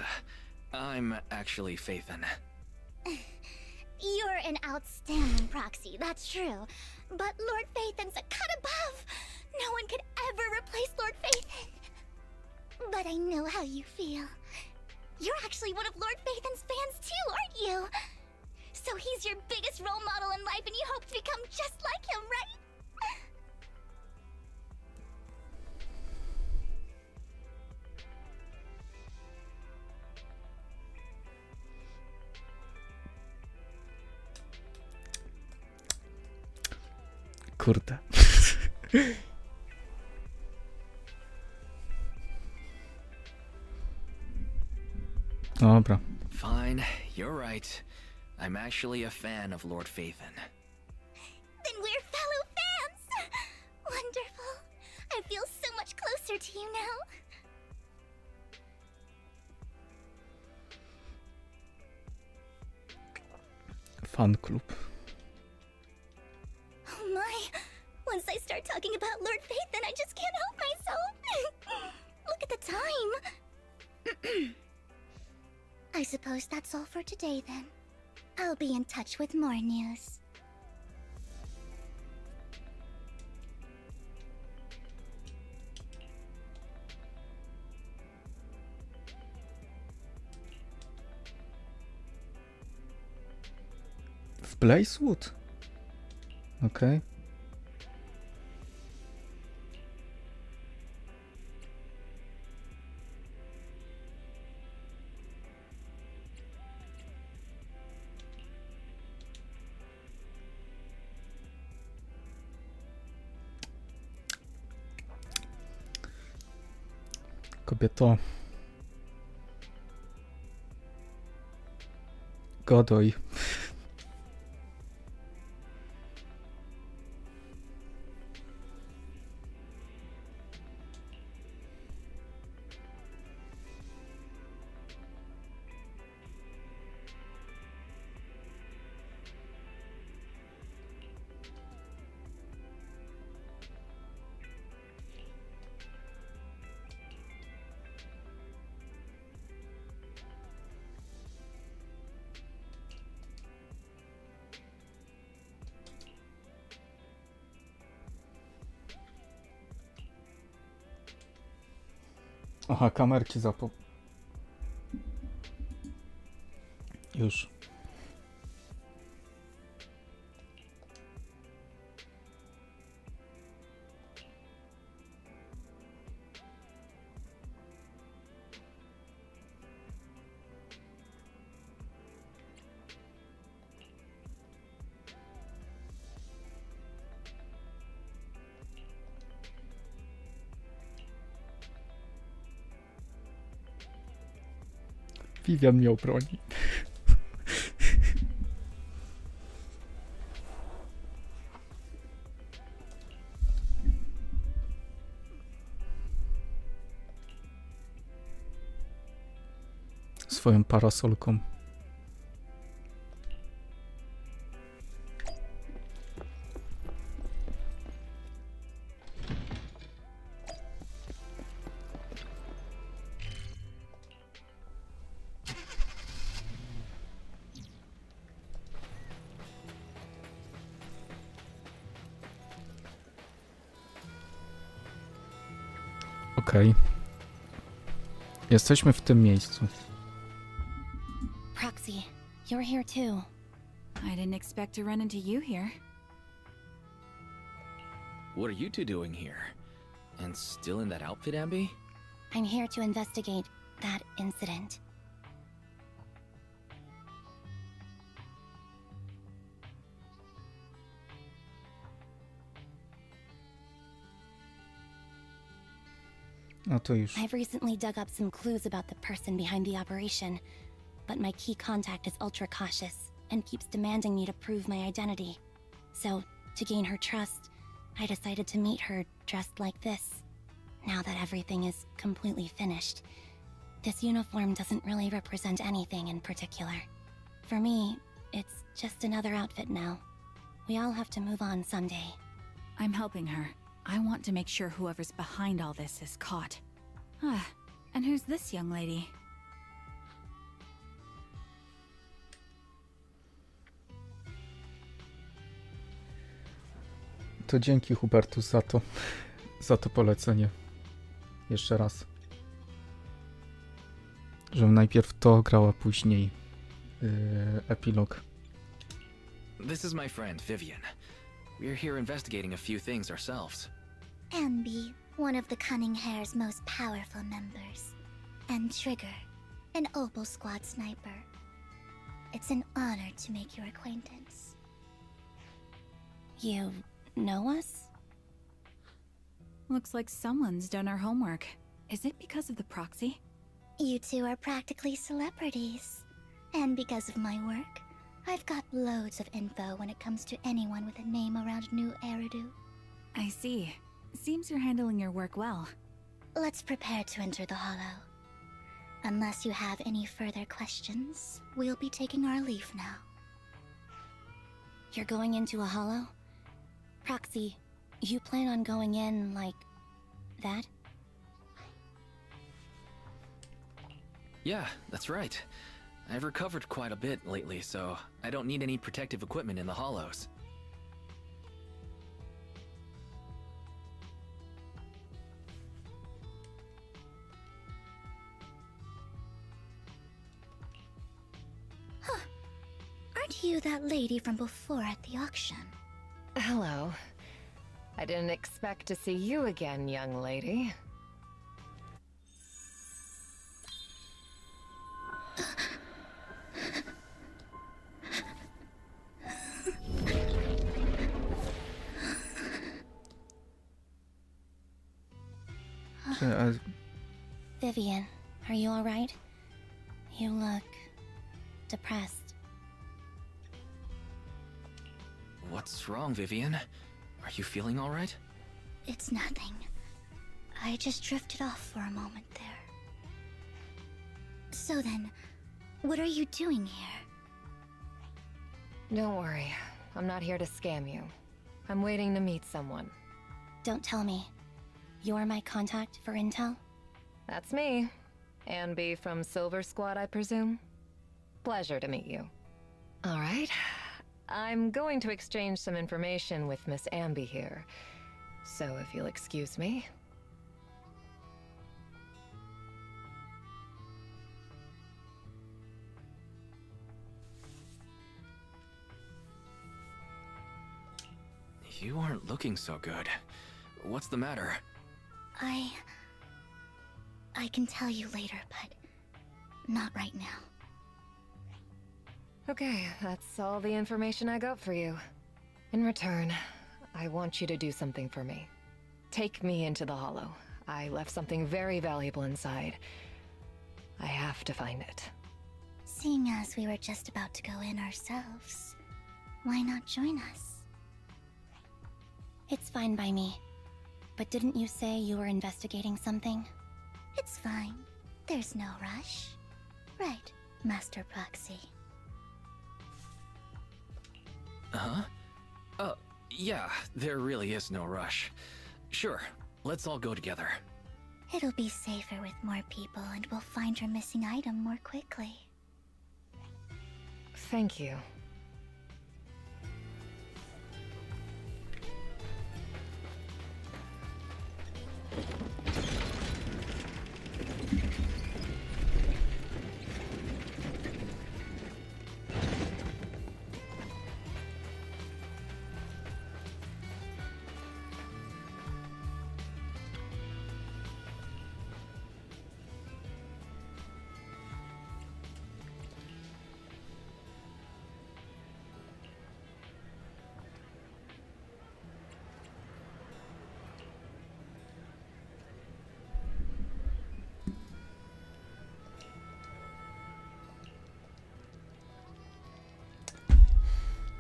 I'm actually Phaethon. You're an outstanding proxy, that's true. But Lord Phaethon's a cut above. No one could ever replace Lord Phaethon. But I know how you feel. You're actually one of Lord Phaethon's fans too, aren't you? So he's your biggest role model in life and you hope to become just like him, right? Kurde. Dobra. Fine, you're right. I'm actually a fan of Lord Phaethon. Then we're fellow fans! Wonderful. I feel so much closer to you now. Fan klub. Oh my. Once I start talking about Lord Phaethon, I just can't help myself. Look at the time. I suppose that's all for today then. I'll be in touch with more news. W Blazewood? Okej. Kobieto. Godoy. Aha, kamerki Już. Vivian mnie obroni. Swoją parasolką. Okej. Jesteśmy w tym miejscu. Proxy, you're here too. I didn't expect to run into you here. What are you two doing here? And still in that outfit, Ambi? I'm here to investigate that incident. No to już. I've recently dug up some clues about the person behind the operation, but my key contact is ultra cautious and keeps demanding me to prove my identity. So, to gain her trust, I decided to meet her dressed like this. Now that everything is completely finished, this uniform doesn't really represent anything in particular. For me, it's just another outfit now. We all have to move on someday. I'm helping her. I want to make sure whoever's behind all this is caught. Ah, and who's this young lady? To dzięki Hubertus za to polecenie. Jeszcze raz. Żebym najpierw to grał, a później epilog. This is my friend, Vivian. We're here investigating a few things ourselves. Ambi, one of the Cunning Hair's most powerful members. And Trigger, an Opal Squad sniper. It's an honor to make your acquaintance. You know us? Looks like someone's done our homework. Is it because of the proxy? You two are practically celebrities. And because of my work, I've got loads of info when it comes to anyone with a name around New Eridu. I see. Seems you're handling your work well. Let's prepare to enter the Hollow. Unless you have any further questions, we'll be taking our leave now. You're going into a hollow? Proxy, you plan on going in like that? Yeah, that's right. I've recovered quite a bit lately, so I don't need any protective equipment in the hollows. Aren't you that lady from before at the auction? Hello. I didn't expect to see you again, young lady. Vivian, are you alright? You look depressed. What's wrong, Vivian? Are you feeling all right? It's nothing. I just drifted off for a moment there. So then, what are you doing here? Don't worry. I'm not here to scam you. I'm waiting to meet someone. Don't tell me. You're my contact for intel? That's me. Ambi from Silver Squad, I presume? Pleasure to meet you. All right. I'm going to exchange some information with Miss Ambi here. So if you'll excuse me. You aren't looking so good. What's the matter? I can tell you later, but not right now. Okay, that's all the information I got for you. In return, I want you to do something for me. Take me into the Hollow. I left something very valuable inside. I have to find it. Seeing as we were just about to go in ourselves, why not join us? It's fine by me. But didn't you say you were investigating something? It's fine. There's no rush. Right, Master Proxy. Huh? Yeah, there really is no rush. Sure, let's all go together. It'll be safer with more people and we'll find your missing item more quickly. Thank you.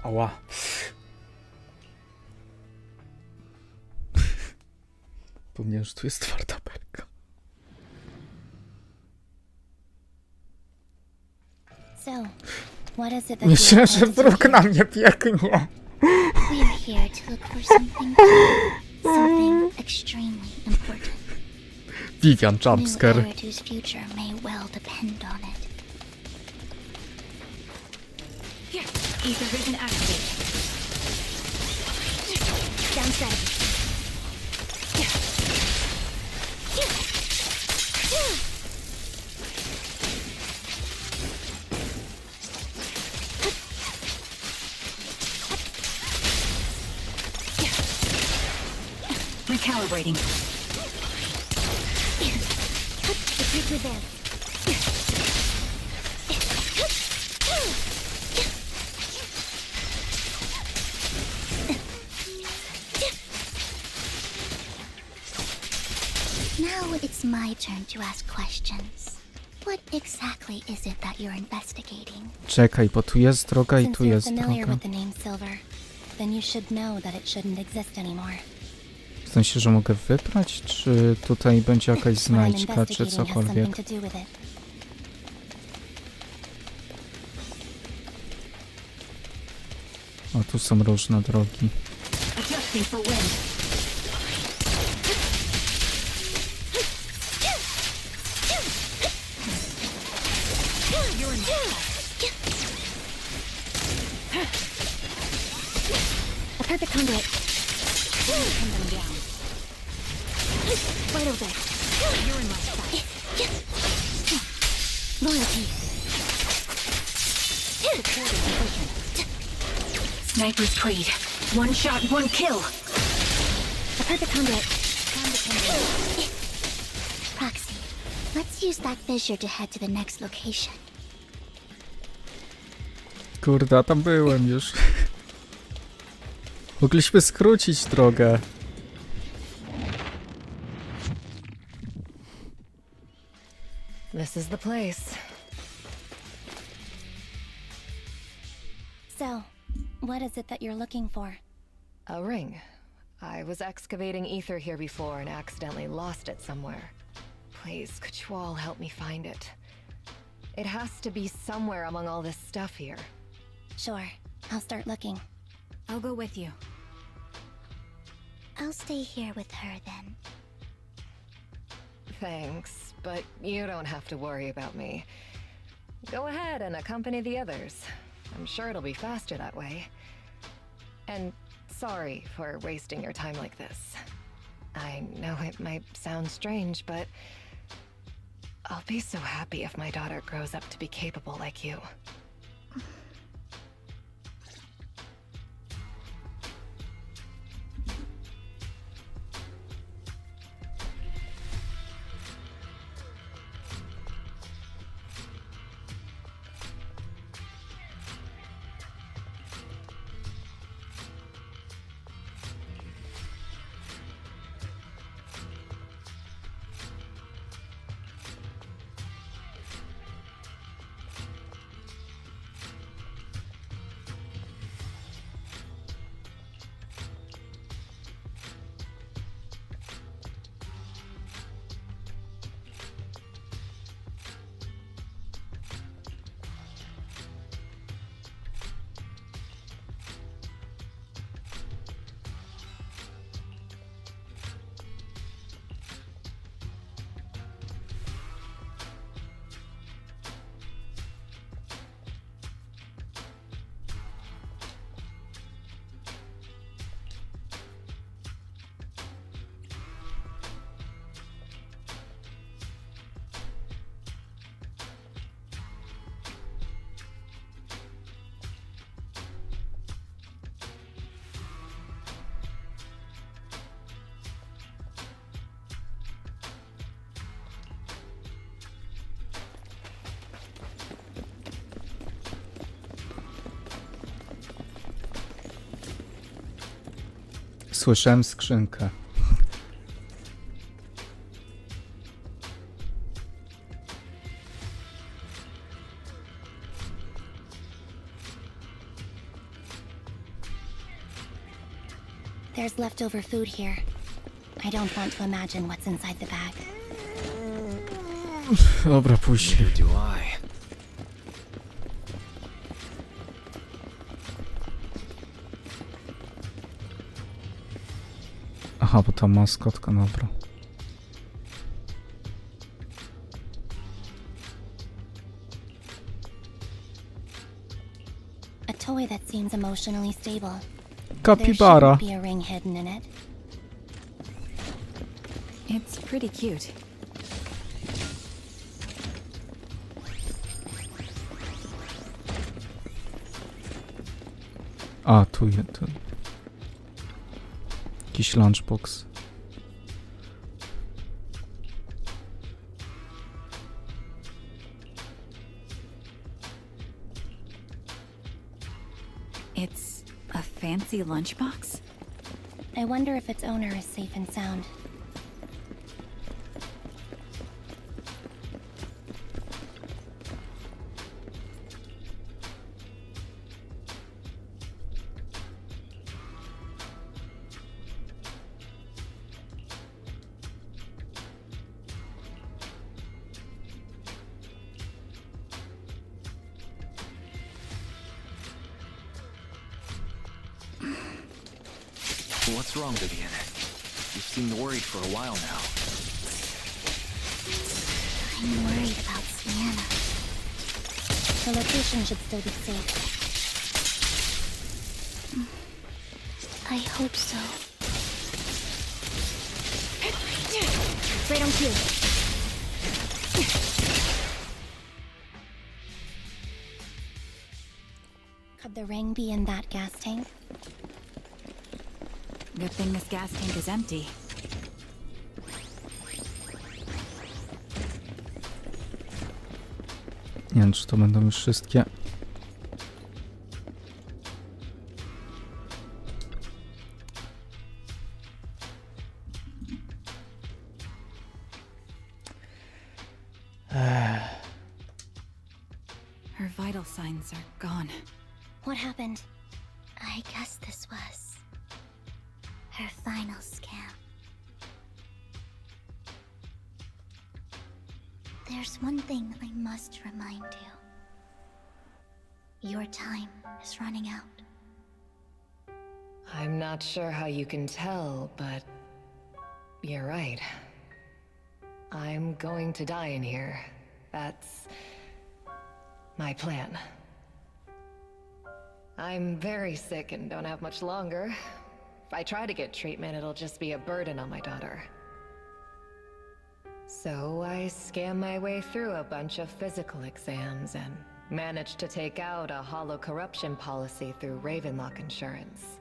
Ała. Pomniałem, że tu jest twarda belka. So, what is it that Myślę, że wróg na mnie biegnie. We're here to look for something extremely important. Vivian jumpscare. New Eridu's future may well depend on it. Here, ether vision activate. Sounds strategy. Recalibrating. The creature's there. Now it's my turn to ask questions. What exactly is it that you're investigating? Czekaj, bo tu jest droga i Since tu you're jest familiar droga. with the name Silver, then you should know that it shouldn't exist anymore. W sensie, że mogę wybrać, czy tutaj będzie jakaś What I'm znajdźka, czy investigating has cokolwiek? something to do with it. O, tu są różne drogi. Adjusting for wind. You're in A perfect conduit. Pin them down. Right over there. You're in my sight. Loyalty. Supporting position. Sniper's Creed. One shot, one kill. A perfect conduit. Proxy. Let's use that fissure to head to the next location. Kurde, tam byłem już. Mogliśmy skrócić drogę. This is the place. So, what is it that you're looking for? A ring. I was excavating ether here before and accidentally lost it somewhere. Please, could you all help me find it? It has to be somewhere among all this stuff here. Sure, I'll start looking. I'll go with you. I'll stay here with her then. Thanks, but you don't have to worry about me. Go ahead and accompany the others. I'm sure it'll be faster that way. And sorry for wasting your time like this. I know it might sound strange, but I'll be so happy if my daughter grows up to be capable like you. Słyszałem skrzynkę. There's leftover food here. I don't want to imagine what's inside the bag. Dobra, później. Neither do I. Aha, bo ta maskotka, dobra. A toy that seems emotionally stable. Kapibara. There shouldn't be a ring hidden in it. It's pretty cute. A, tu jest. Jakiś lunchbox. It's a fancy lunchbox? I wonder if its owner is safe and sound. What's wrong, Vivian? You seem worried for a while now. I'm worried about Sienna. The location should still be safe. I hope so. Right on cue. Could the ring be in that gas tank? Good thing this gas tank is empty. Nie wiem, czy to będą już wszystkie. Her vital signs are gone. What happened? I guess this was her final scam. There's one thing I must remind you. Your time is running out. I'm not sure how you can tell, but you're right. I'm going to die in here. That's my plan. I'm very sick and don't have much longer. If I try to get treatment, it'll just be a burden on my daughter. So I scam my way through a bunch of physical exams and managed to take out a hollow corruption policy through Ravenlock Insurance.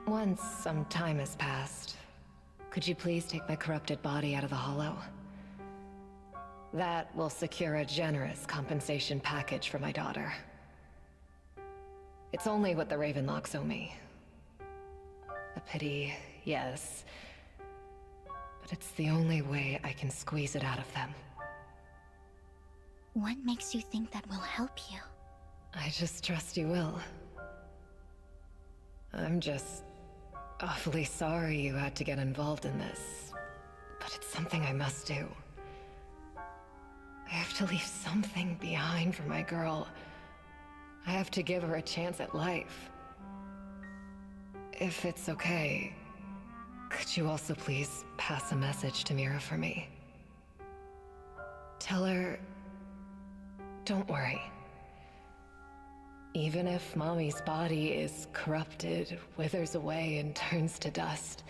Once some time has passed, could you please take my corrupted body out of the hollow? That will secure a generous compensation package for my daughter. It's only what the Ravenlocks owe me. A pity, yes. But it's the only way I can squeeze it out of them. What makes you think that will help you? I just trust you will. I'm just awfully sorry you had to get involved in this. But it's something I must do. I have to leave something behind for my girl. I have to give her a chance at life. If it's okay, could you also please pass a message to Mira for me? Tell her, don't worry. Even if Mommy's body is corrupted, withers away, and turns to dust,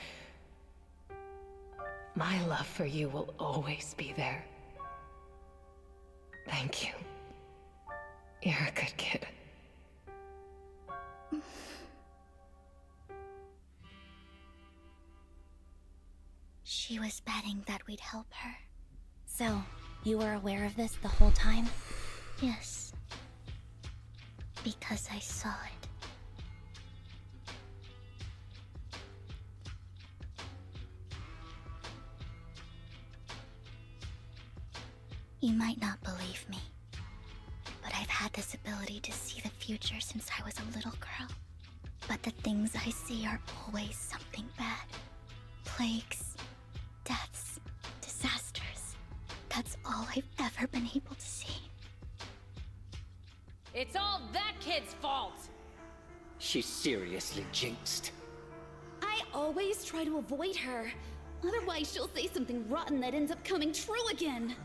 my love for you will always be there. Thank you. You're a good kid. She was betting that we'd help her. So, you were aware of this the whole time? Yes. Because I saw it. You might not believe me, but I've had this ability to see the future since I was a little girl. But the things I see are always something bad. Plagues, deaths, disasters. That's all I've ever been able to see. It's all that kid's fault! She's seriously jinxed. I always try to avoid her. Otherwise, she'll say something rotten that ends up coming true again.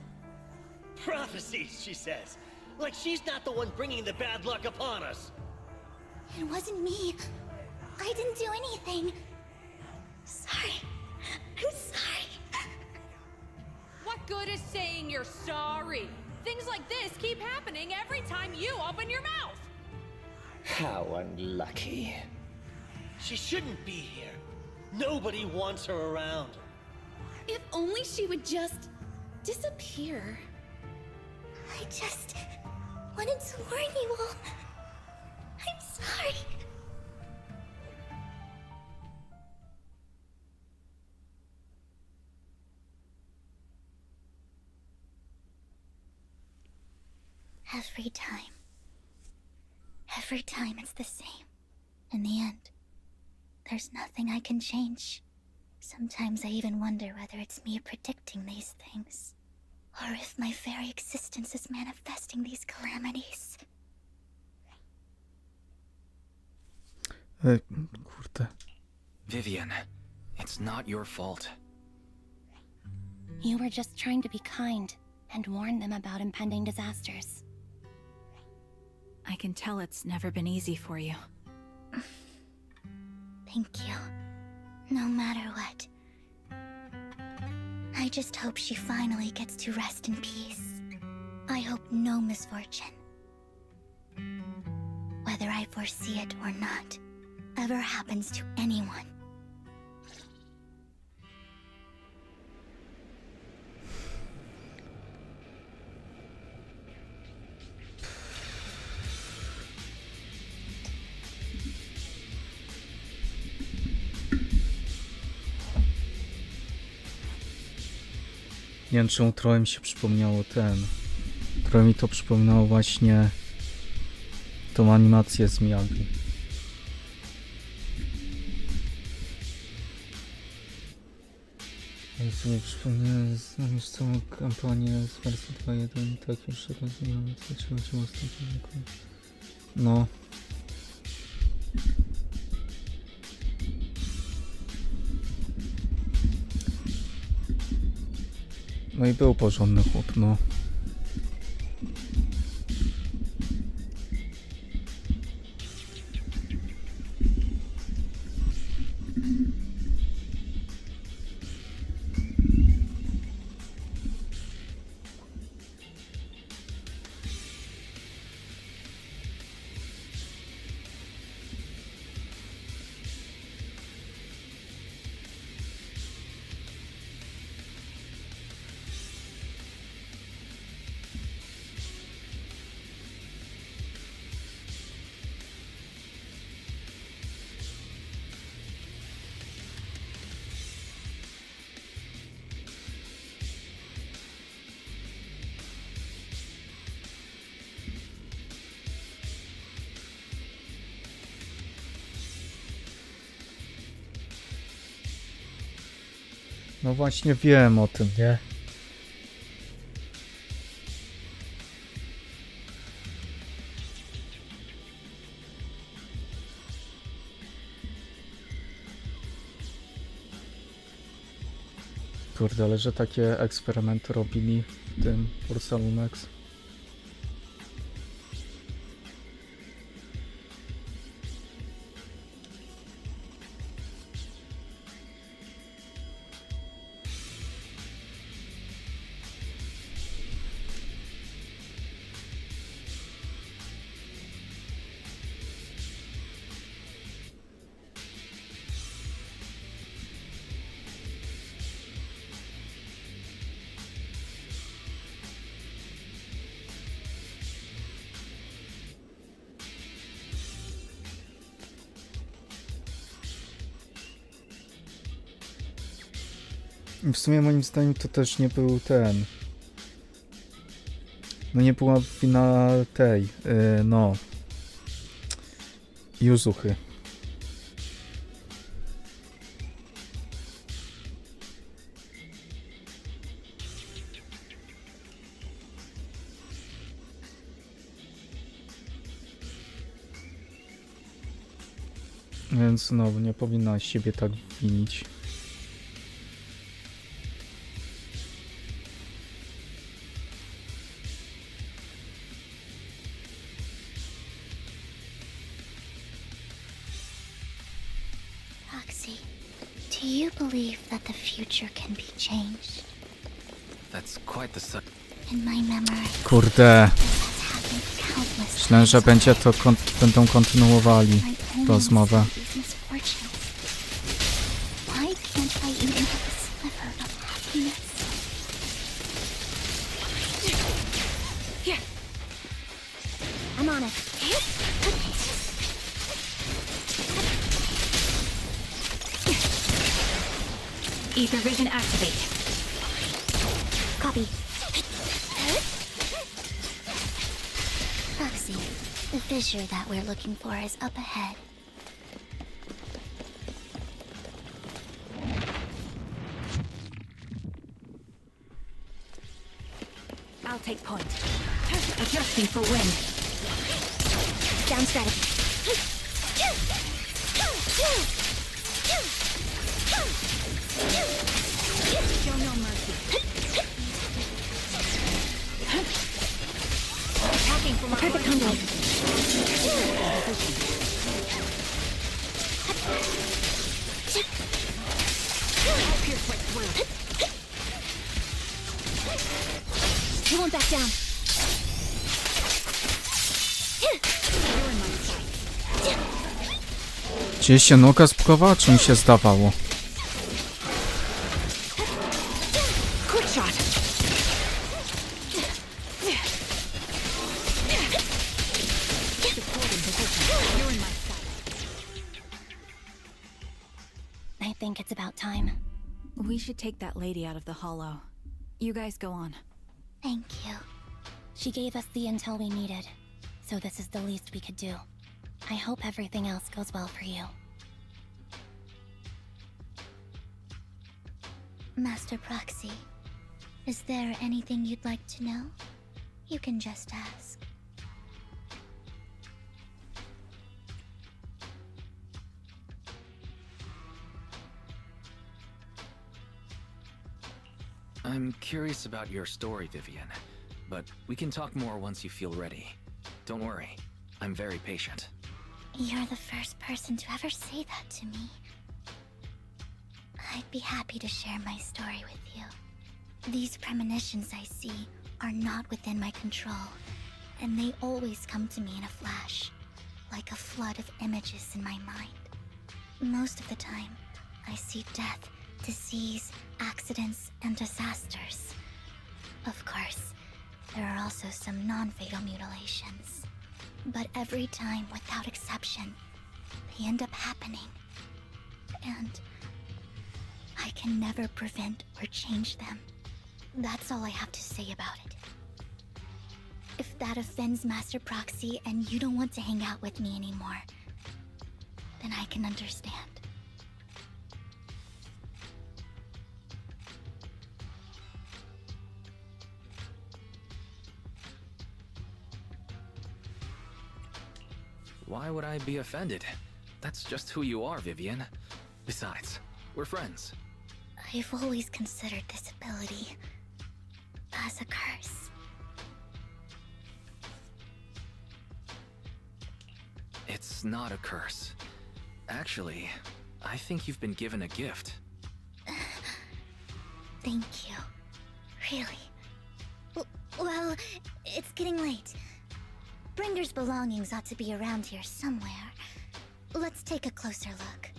Prophecies, she says. Like she's not the one bringing the bad luck upon us. It wasn't me. I didn't do anything. Sorry. I'm sorry. What good is saying you're sorry? Things like this keep happening every time you open your mouth! How unlucky. She shouldn't be here. Nobody wants her around. If only she would just disappear. I just wanted to warn you all. I'm sorry. Every time it's the same. In the end, there's nothing I can change. Sometimes I even wonder whether it's me predicting these things, or if my very existence is manifesting these calamities. Kurde. Vivian, it's not your fault. You were just trying to be kind and warn them about impending disasters. I can tell it's never been easy for you. Thank you. No matter what. I just hope she finally gets to rest in peace. I hope no misfortune, whether I foresee it or not, ever happens to anyone. Nie wiem, czemu trochę mi się przypomniało trochę mi to przypominało właśnie tą animację z Miyagi. Ja sobie przypomniałem, znam już całą kampanię z wersji 2.1, tak już rozumiem, co trzeba się ostatnio. No. No i był porządny chłop, no. No właśnie wiem o tym, nie? Kurde, ale że takie eksperymenty robili w tym Porsalu Max. W sumie moim zdaniem to też nie był No nie była wina tej, no... Yuzuchy. Więc no, nie powinnaś siebie tak winić. Roxy, do you believe that the future can be changed? That's quite the In my memory, Kurde. this has happened countless Myślałem, że times będzie to będą kontynuowali rozmowę. these misfortunes. Why can't I even have a sliver of happiness? Here. I'm on it. Ether vision activate. Copy. Roxy, the fissure that we're looking for is up ahead. I'll take point. Adjusting for wind. Down strategy. Show no mercy. Attacking from a Perfect convoy. Pierce right through. You won't back down. You're in my sight. Gdzieś się noga zbugowała, czy mi się zdawało? Quick shot. You're in my sight. I think it's about time. We should take that lady out of the hollow. You guys go on. Thank you. She gave us the intel we needed, so this is the least we could do. I hope everything else goes well for you. Master Proxy, is there anything you'd like to know? You can just ask. I'm curious about your story, Vivian, but we can talk more once you feel ready. Don't worry, I'm very patient. You're the first person to ever say that to me. I'd be happy to share my story with you. These premonitions I see are not within my control, and they always come to me in a flash, like a flood of images in my mind. Most of the time, I see death, disease, accidents, and disasters. Of course, there are also some non-fatal mutilations. But every time, without exception, they end up happening. And I can never prevent or change them. That's all I have to say about it. If that offends Master Proxy and you don't want to hang out with me anymore, then I can understand. Why would I be offended? That's just who you are, Vivian. Besides, we're friends. I've always considered this ability as a curse. It's not a curse. Actually, I think you've been given a gift. Thank you. Really. Well, it's getting late. Bringer's belongings ought to be around here somewhere. Let's take a closer look.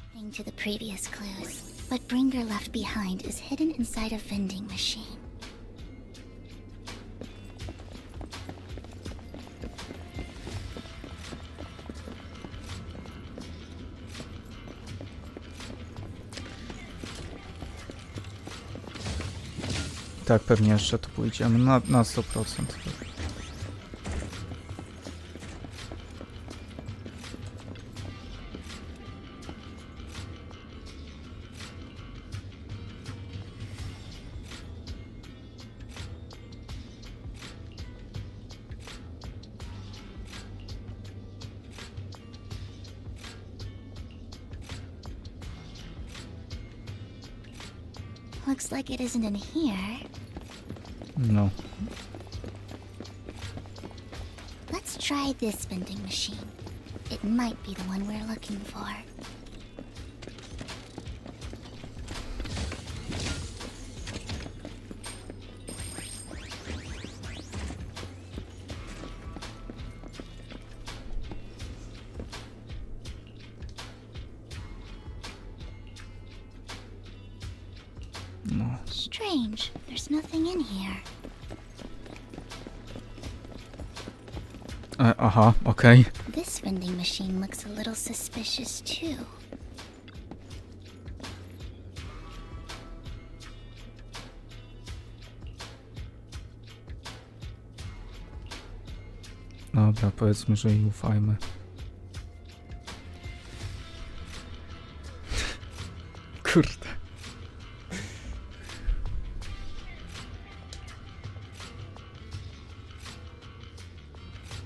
According to the previous clues, what Bringer left behind is hidden inside a vending machine. tak pewnie jeszcze tu pójdziemy na 100%. Looks like it isn't in here. No. Let's try this vending machine. It might be the one we're looking for. No. Strange. There's nothing in here. Aha, okej. This vending machine looks a little suspicious too. Dobra, powiedzmy, że jej ufajmy. Kurde.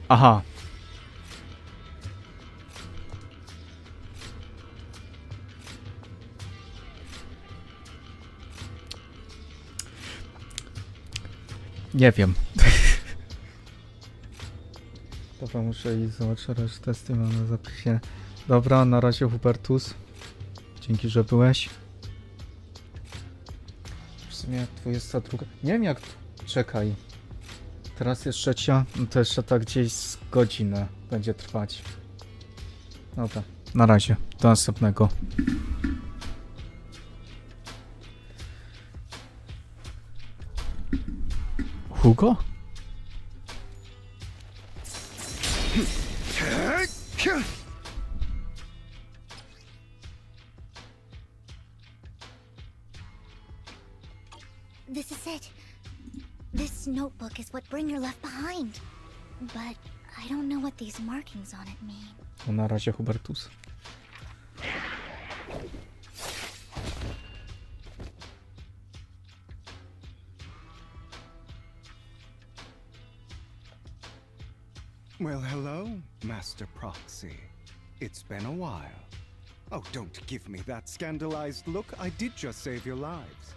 Aha. Nie wiem. Dobra, muszę iść zobaczyć resztę testy, mam na zapisie. Dobra, na razie Hubertus. Dzięki, że byłeś. W sumie 22. Nie wiem jak... Czekaj. Teraz jest 3, no to jeszcze tak gdzieś z godzinę będzie trwać. Dobra, na razie. Do następnego. Hugo? This is it. This notebook is what Bringer left behind. But I don't know what these markings on it mean. No na razie Hubertus. Well, hello, Master Proxy. It's been a while. Oh, don't give me that scandalized look. I did just save your lives.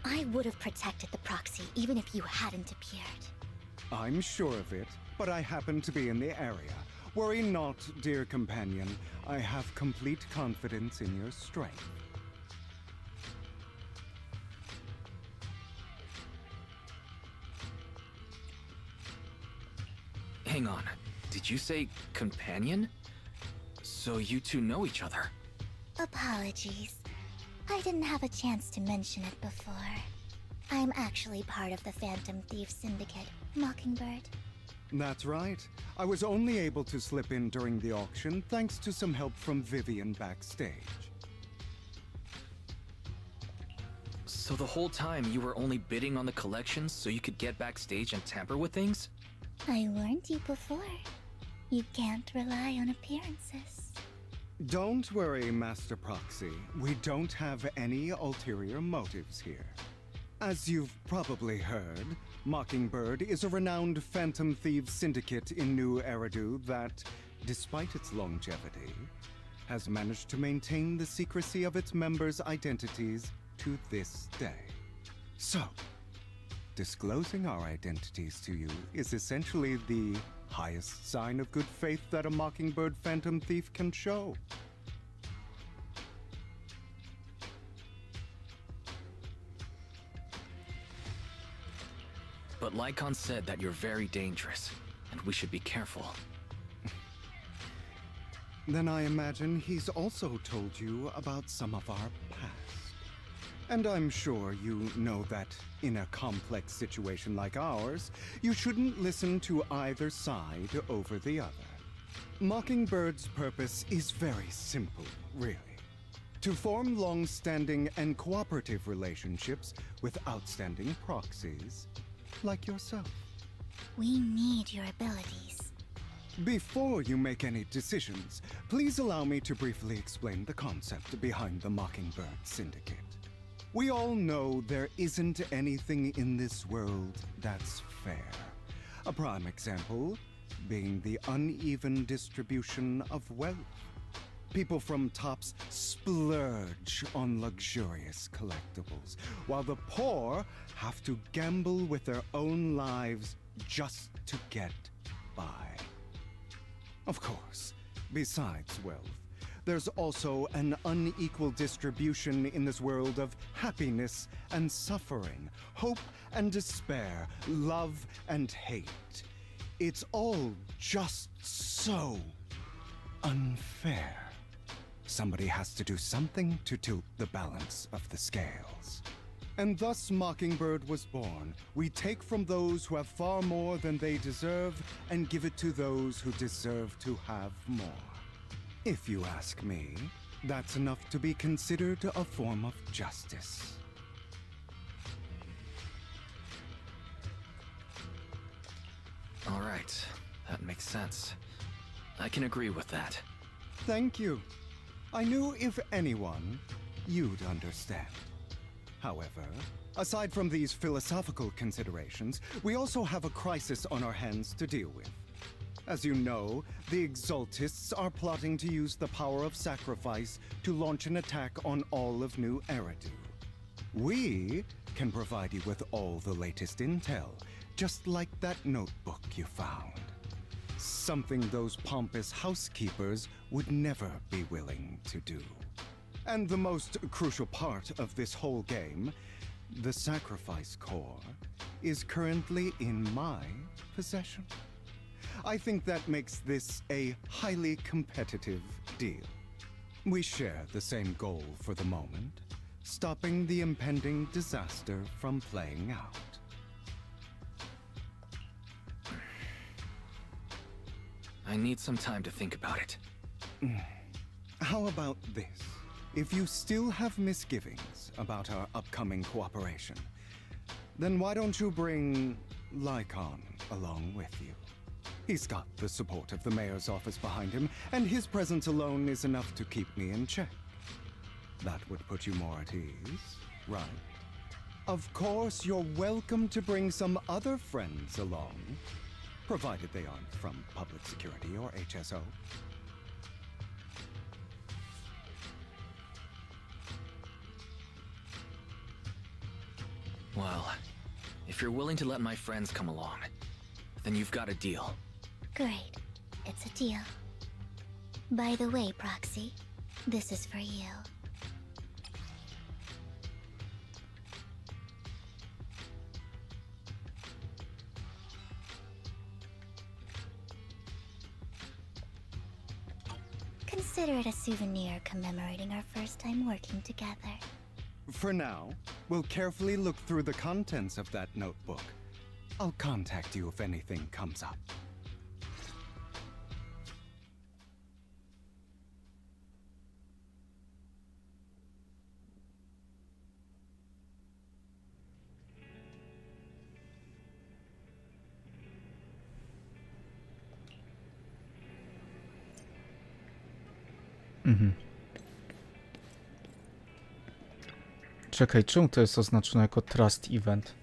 I would have protected the proxy even if you hadn't appeared. I'm sure of it, but I happen to be in the area. Worry not, dear companion. I have complete confidence in your strength. Hang on. Did you say companion? So you two know each other? Apologies. I didn't have a chance to mention it before. I'm actually part of the Phantom Thief Syndicate, Mockingbird. That's right. I was only able to slip in during the auction thanks to some help from Vivian backstage. So the whole time you were only bidding on the collections so you could get backstage and tamper with things? I warned you before. You can't rely on appearances. Don't worry, Master Proxy. We don't have any ulterior motives here. As you've probably heard, Mockingbird is a renowned Phantom Thieves syndicate in New Eridu that, despite its longevity, has managed to maintain the secrecy of its members' identities to this day. So, disclosing our identities to you is essentially the highest sign of good faith that a Mockingbird Phantom Thief can show. But Lycon said that you're very dangerous, and we should be careful. Then I imagine he's also told you about some of our past. And I'm sure you know that in a complex situation like ours, you shouldn't listen to either side over the other. Mockingbird's purpose is very simple, really. To form long-standing and cooperative relationships with outstanding proxies like yourself. We need your abilities. Before you make any decisions, please allow me to briefly explain the concept behind the Mockingbird Syndicate. We all know there isn't anything in this world that's fair. A prime example being the uneven distribution of wealth. People from tops splurge on luxurious collectibles, while the poor have to gamble with their own lives just to get by. Of course, besides wealth, there's also an unequal distribution in this world of happiness and suffering, hope and despair, love and hate. It's all just so unfair. Somebody has to do something to tilt the balance of the scales. And thus Mockingbird was born. We take from those who have far more than they deserve and give it to those who deserve to have more. If you ask me, that's enough to be considered a form of justice. All right, that makes sense. I can agree with that. Thank you. I knew if anyone, you'd understand. However, aside from these philosophical considerations, we also have a crisis on our hands to deal with. As you know, the Exaltists are plotting to use the power of sacrifice to launch an attack on all of New Eridu. We can provide you with all the latest intel, just like that notebook you found. Something those pompous housekeepers would never be willing to do. And the most crucial part of this whole game, the sacrifice core, is currently in my possession. I think that makes this a highly competitive deal. We share the same goal for the moment, stopping the impending disaster from playing out. I need some time to think about it. How about this? If you still have misgivings about our upcoming cooperation, then why don't you bring Lycon along with you? He's got the support of the mayor's office behind him, and his presence alone is enough to keep me in check. That would put you more at ease, right? Of course, you're welcome to bring some other friends along, provided they aren't from public security or HSO. Well, if you're willing to let my friends come along, then you've got a deal. Great. It's a deal. By the way, Proxy, this is for you. Consider it a souvenir commemorating our first time working together. For now, we'll carefully look through the contents of that notebook. I'll contact you if anything comes up. Czekaj, czemu to jest oznaczone jako Trust Event?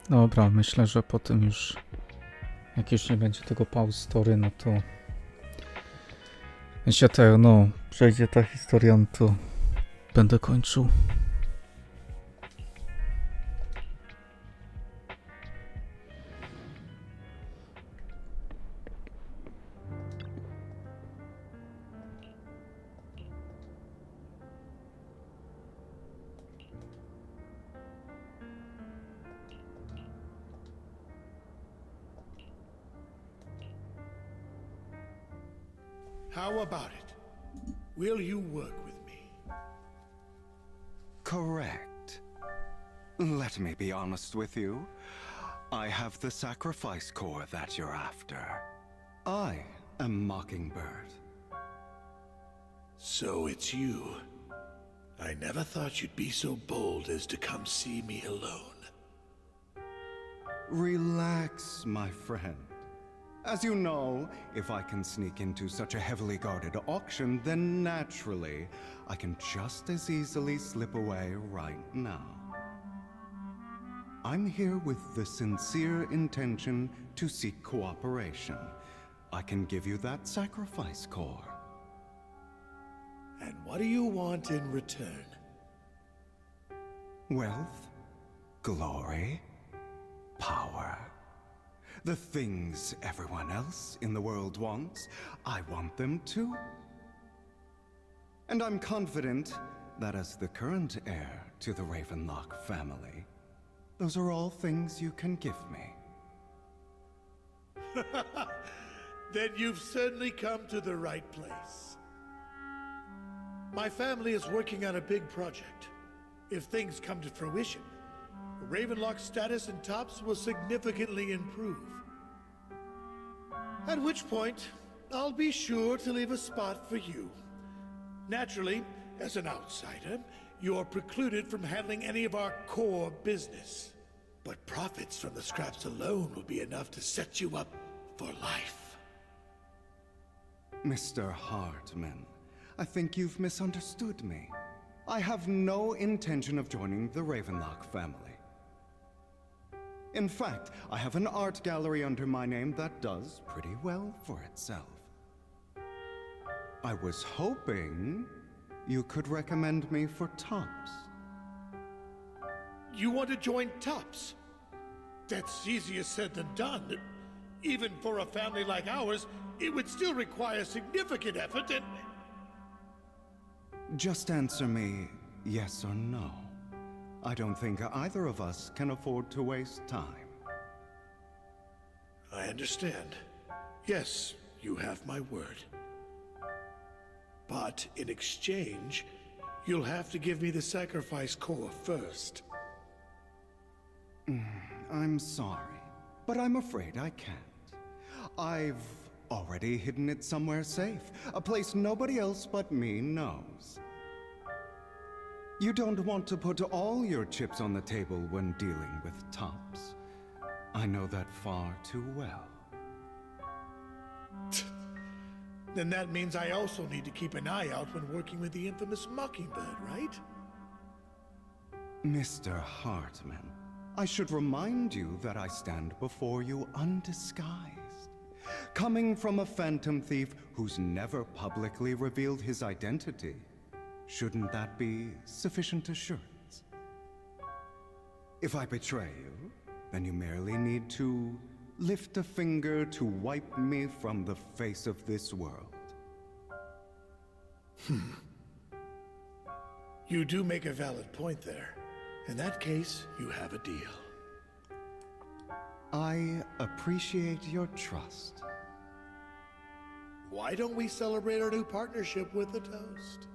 Dobra, myślę, że po tym już, jak już nie będzie tego pause story, no to jeśli przejdzie ta historia, no to będę kończył. How about it? Will you work with me? Correct. Let me be honest with you. I have the sacrifice core that you're after. I am Mockingbird. So it's you. I never thought you'd be so bold as to come see me alone. Relax, my friend. As you know, if I can sneak into such a heavily guarded auction, then naturally, I can just as easily slip away right now. I'm here with the sincere intention to seek cooperation. I can give you that sacrifice core. And what do you want in return? Wealth, glory, power. The things everyone else in the world wants, I want them too. And I'm confident that as the current heir to the Ravenlock family, those are all things you can give me. Then you've certainly come to the right place. My family is working on a big project. If things come to fruition, Ravenlock's status in Tops will significantly improve. At which point, I'll be sure to leave a spot for you. Naturally, as an outsider, you're precluded from handling any of our core business. But profits from the scraps alone will be enough to set you up for life. Mr. Hartman, I think you've misunderstood me. I have no intention of joining the Ravenlock family. In fact, I have an art gallery under my name that does pretty well for itself. I was hoping you could recommend me for Tops. You want to join Tops? That's easier said than done. Even for a family like ours, it would still require significant effort and... Just answer me yes or no. I don't think either of us can afford to waste time. I understand. Yes, you have my word. But in exchange, you'll have to give me the sacrifice core first. I'm sorry, but I'm afraid I can't. I've already hidden it somewhere safe, a place nobody else but me knows. You don't want to put all your chips on the table when dealing with Tops. I know that far too well. Then that means I also need to keep an eye out when working with the infamous Mockingbird, right? Mr. Hartman, I should remind you that I stand before you undisguised. Coming from a phantom thief who's never publicly revealed his identity, shouldn't that be sufficient assurance? If I betray you, then you merely need to lift a finger to wipe me from the face of this world. You do make a valid point there. In that case, you have a deal. I appreciate your trust. Why don't we celebrate our new partnership with a toast?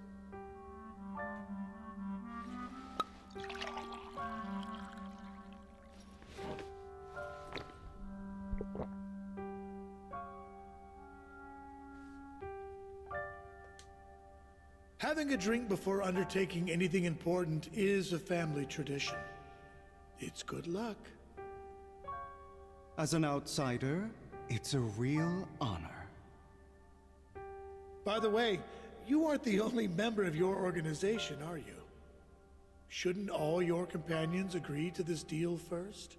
Having a drink before undertaking anything important is a family tradition. It's good luck. As an outsider, it's a real honor. By the way, you aren't the only member of your organization, are you? Shouldn't all your companions agree to this deal first?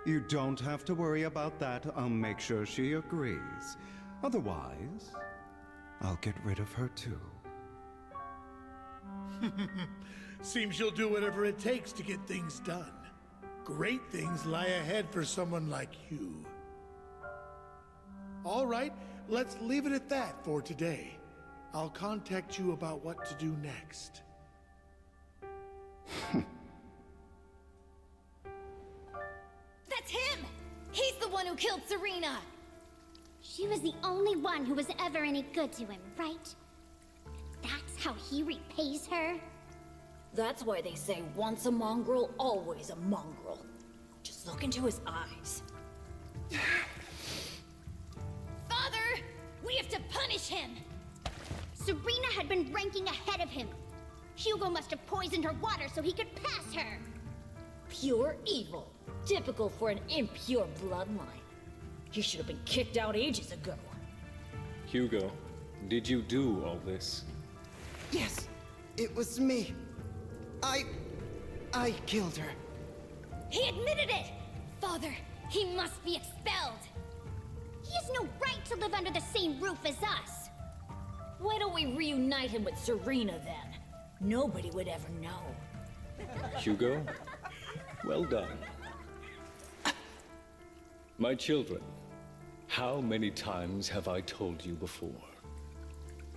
You don't have to worry about that. I'll make sure she agrees. Otherwise, I'll get rid of her too. Seems you'll do whatever it takes to get things done. Great things lie ahead for someone like you. All right, let's leave it at that for today. I'll contact you about what to do next. That's him! He's the one who killed Serena! She was the only one who was ever any good to him, right? That's how he repays her? That's why they say once a mongrel, always a mongrel. Just look into his eyes. Father! We have to punish him! Serena had been ranking ahead of him. Hugo must have poisoned her water so he could pass her. Pure evil. Typical for an impure bloodline. He should have been kicked out ages ago. Hugo, did you do all this? Yes, it was me. I killed her. He admitted it! Father, he must be expelled. He has no right to live under the same roof as us. Why don't we reunite him with Serena then? Nobody would ever know. Hugo, well done. My children, how many times have I told you before?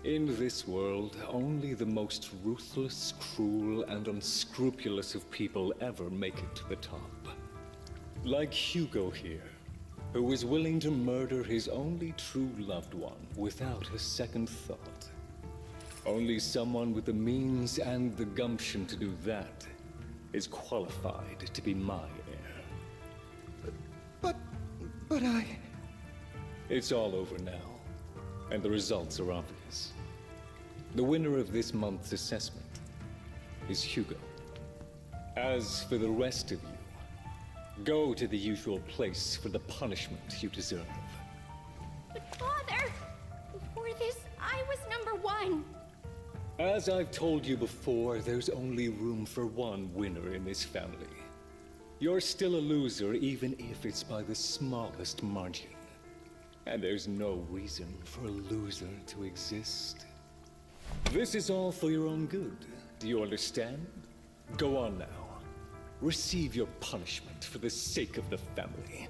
In this world, only the most ruthless, cruel, and unscrupulous of people ever make it to the top. Like Hugo here, who was willing to murder his only true loved one without a second thought. Only someone with the means and the gumption to do that is qualified to be my heir. But I... It's all over now, and the results are obvious. The winner of this month's assessment is Hugo. As for the rest of you, go to the usual place for the punishment you deserve. But Father, before this, I was #1. As I've told you before, there's only room for one winner in this family. You're still a loser, even if it's by the smallest margin. And there's no reason for a loser to exist. This is all for your own good. Do you understand? Go on now. Receive your punishment for the sake of the family.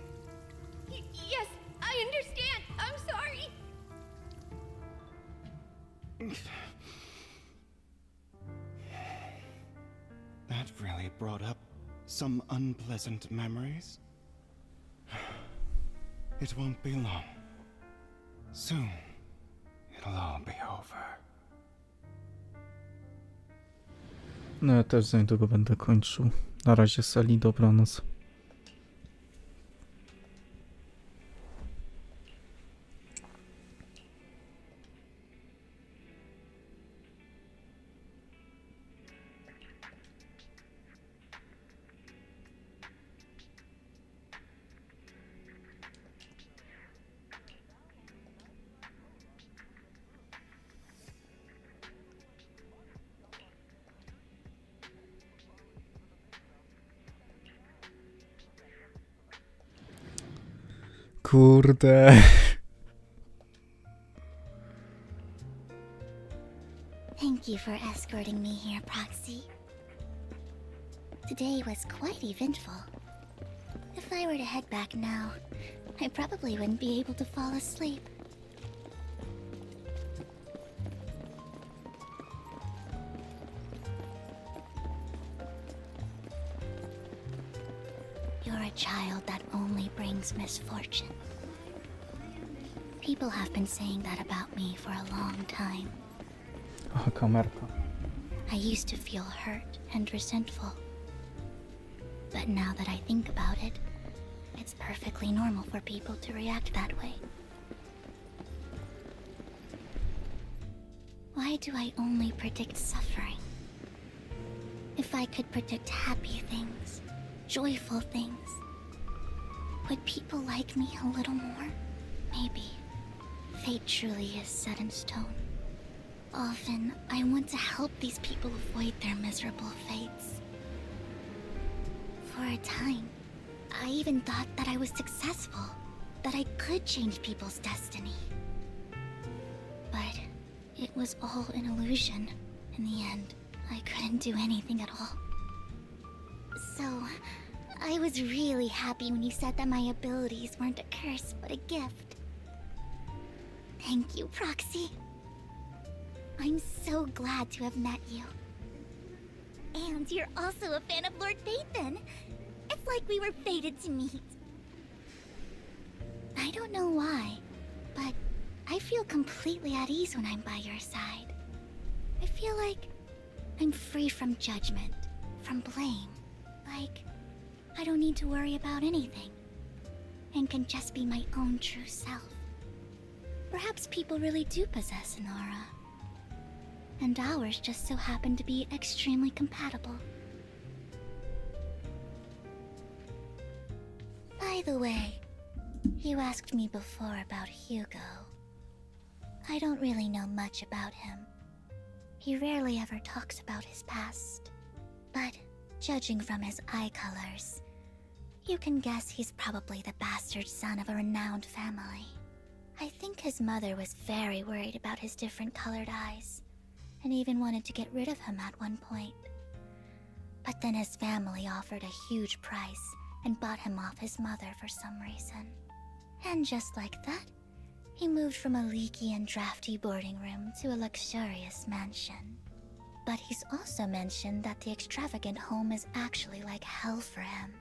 Yes, I understand. I'm sorry. That really brought up some unpleasant memories. It won't be long. Soon, it'll all be over. No ja też za niedługo będę kończył. Na razie Sali, dobranoc. Kurde. Thank you for escorting me here, Proxy. Today was quite eventful. If I were to head back now, I probably wouldn't be able to fall asleep. You're a child that only brings misfortune. People have been saying that about me for a long time. Aha, kamerka. I used to feel hurt and resentful. But now that I think about it, it's perfectly normal for people to react that way. Why do I only predict suffering? If I could predict happy things, joyful things, would people like me a little more? Maybe. Fate truly is set in stone. Often, I want to help these people avoid their miserable fates. For a time, I even thought that I was successful, that I could change people's destiny. But it was all an illusion. In the end, I couldn't do anything at all. So, I was really happy when you said that my abilities weren't a curse, but a gift. Thank you, Proxy. I'm so glad to have met you. And you're also a fan of Lord Phaethon. It's like we were fated to meet. I don't know why, but I feel completely at ease when I'm by your side. I feel like I'm free from judgment, from blame. Like, I don't need to worry about anything, and can just be my own true self. Perhaps people really do possess an aura, and ours just so happen to be extremely compatible. By the way, you asked me before about Hugo. I don't really know much about him. He rarely ever talks about his past, but judging from his eye colors, you can guess he's probably the bastard son of a renowned family. I think his mother was very worried about his different colored eyes, and even wanted to get rid of him at one point. But then his family offered a huge price and bought him off his mother for some reason. And just like that, he moved from a leaky and drafty boarding room to a luxurious mansion. But he's also mentioned that the extravagant home is actually like hell for him.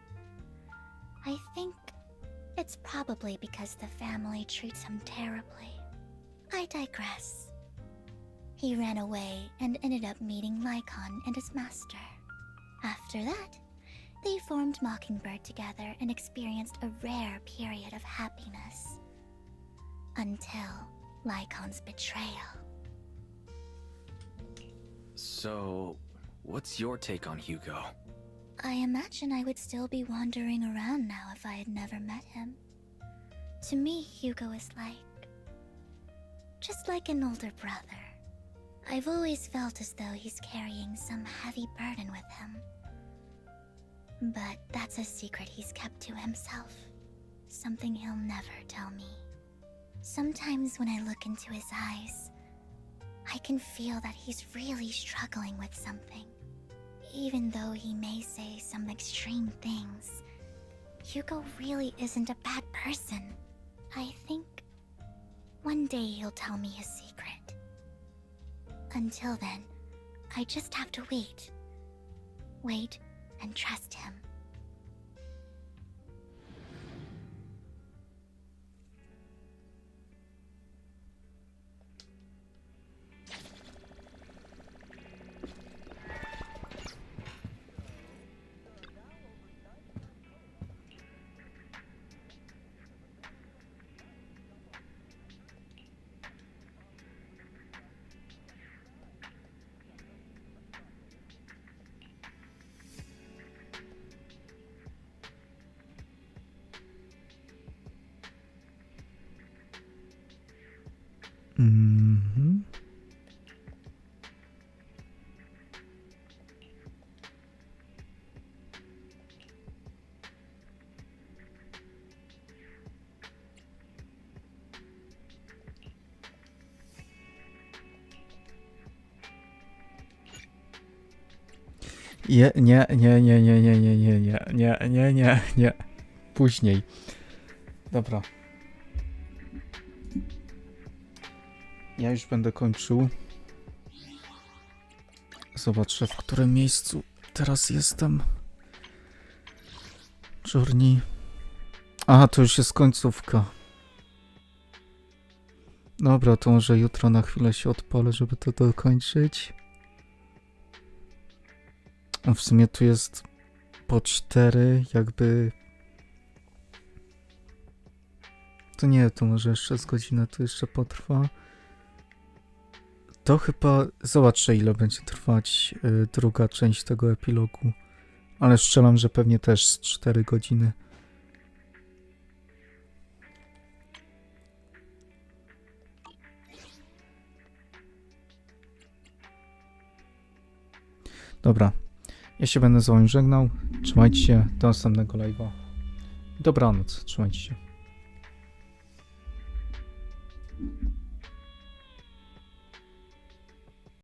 I think it's probably because the family treats him terribly. I digress. He ran away and ended up meeting Lycon and his master. After that, they formed Mockingbird together and experienced a rare period of happiness. Until Lycon's betrayal. So, what's your take on Hugo? I imagine I would still be wandering around now if I had never met him. To me, Hugo is just like an older brother. I've always felt as though he's carrying some heavy burden with him. But that's a secret he's kept to himself. Something he'll never tell me. Sometimes when I look into his eyes, I can feel that he's really struggling with something. Even though he may say some extreme things, Hugo really isn't a bad person. I think one day he'll tell me his secret. Until then, I just have to wait. Wait and trust him. Mm-hmm. Nie. Później. Dobra. Ja już będę kończył. Zobaczę, w którym miejscu teraz jestem. Journey. Aha, to już jest końcówka. Dobra, to może jutro na chwilę się odpalę, żeby to dokończyć. A w sumie tu jest po 4, jakby... To nie, to może jeszcze z godzinę to jeszcze potrwa. To chyba... Zobaczę, ile będzie trwać druga część tego epilogu. Ale strzelam, że pewnie też z 4 godziny. Dobra. Ja się będę z wami żegnał. Trzymajcie się. Do następnego live'a. Dobranoc, trzymajcie się.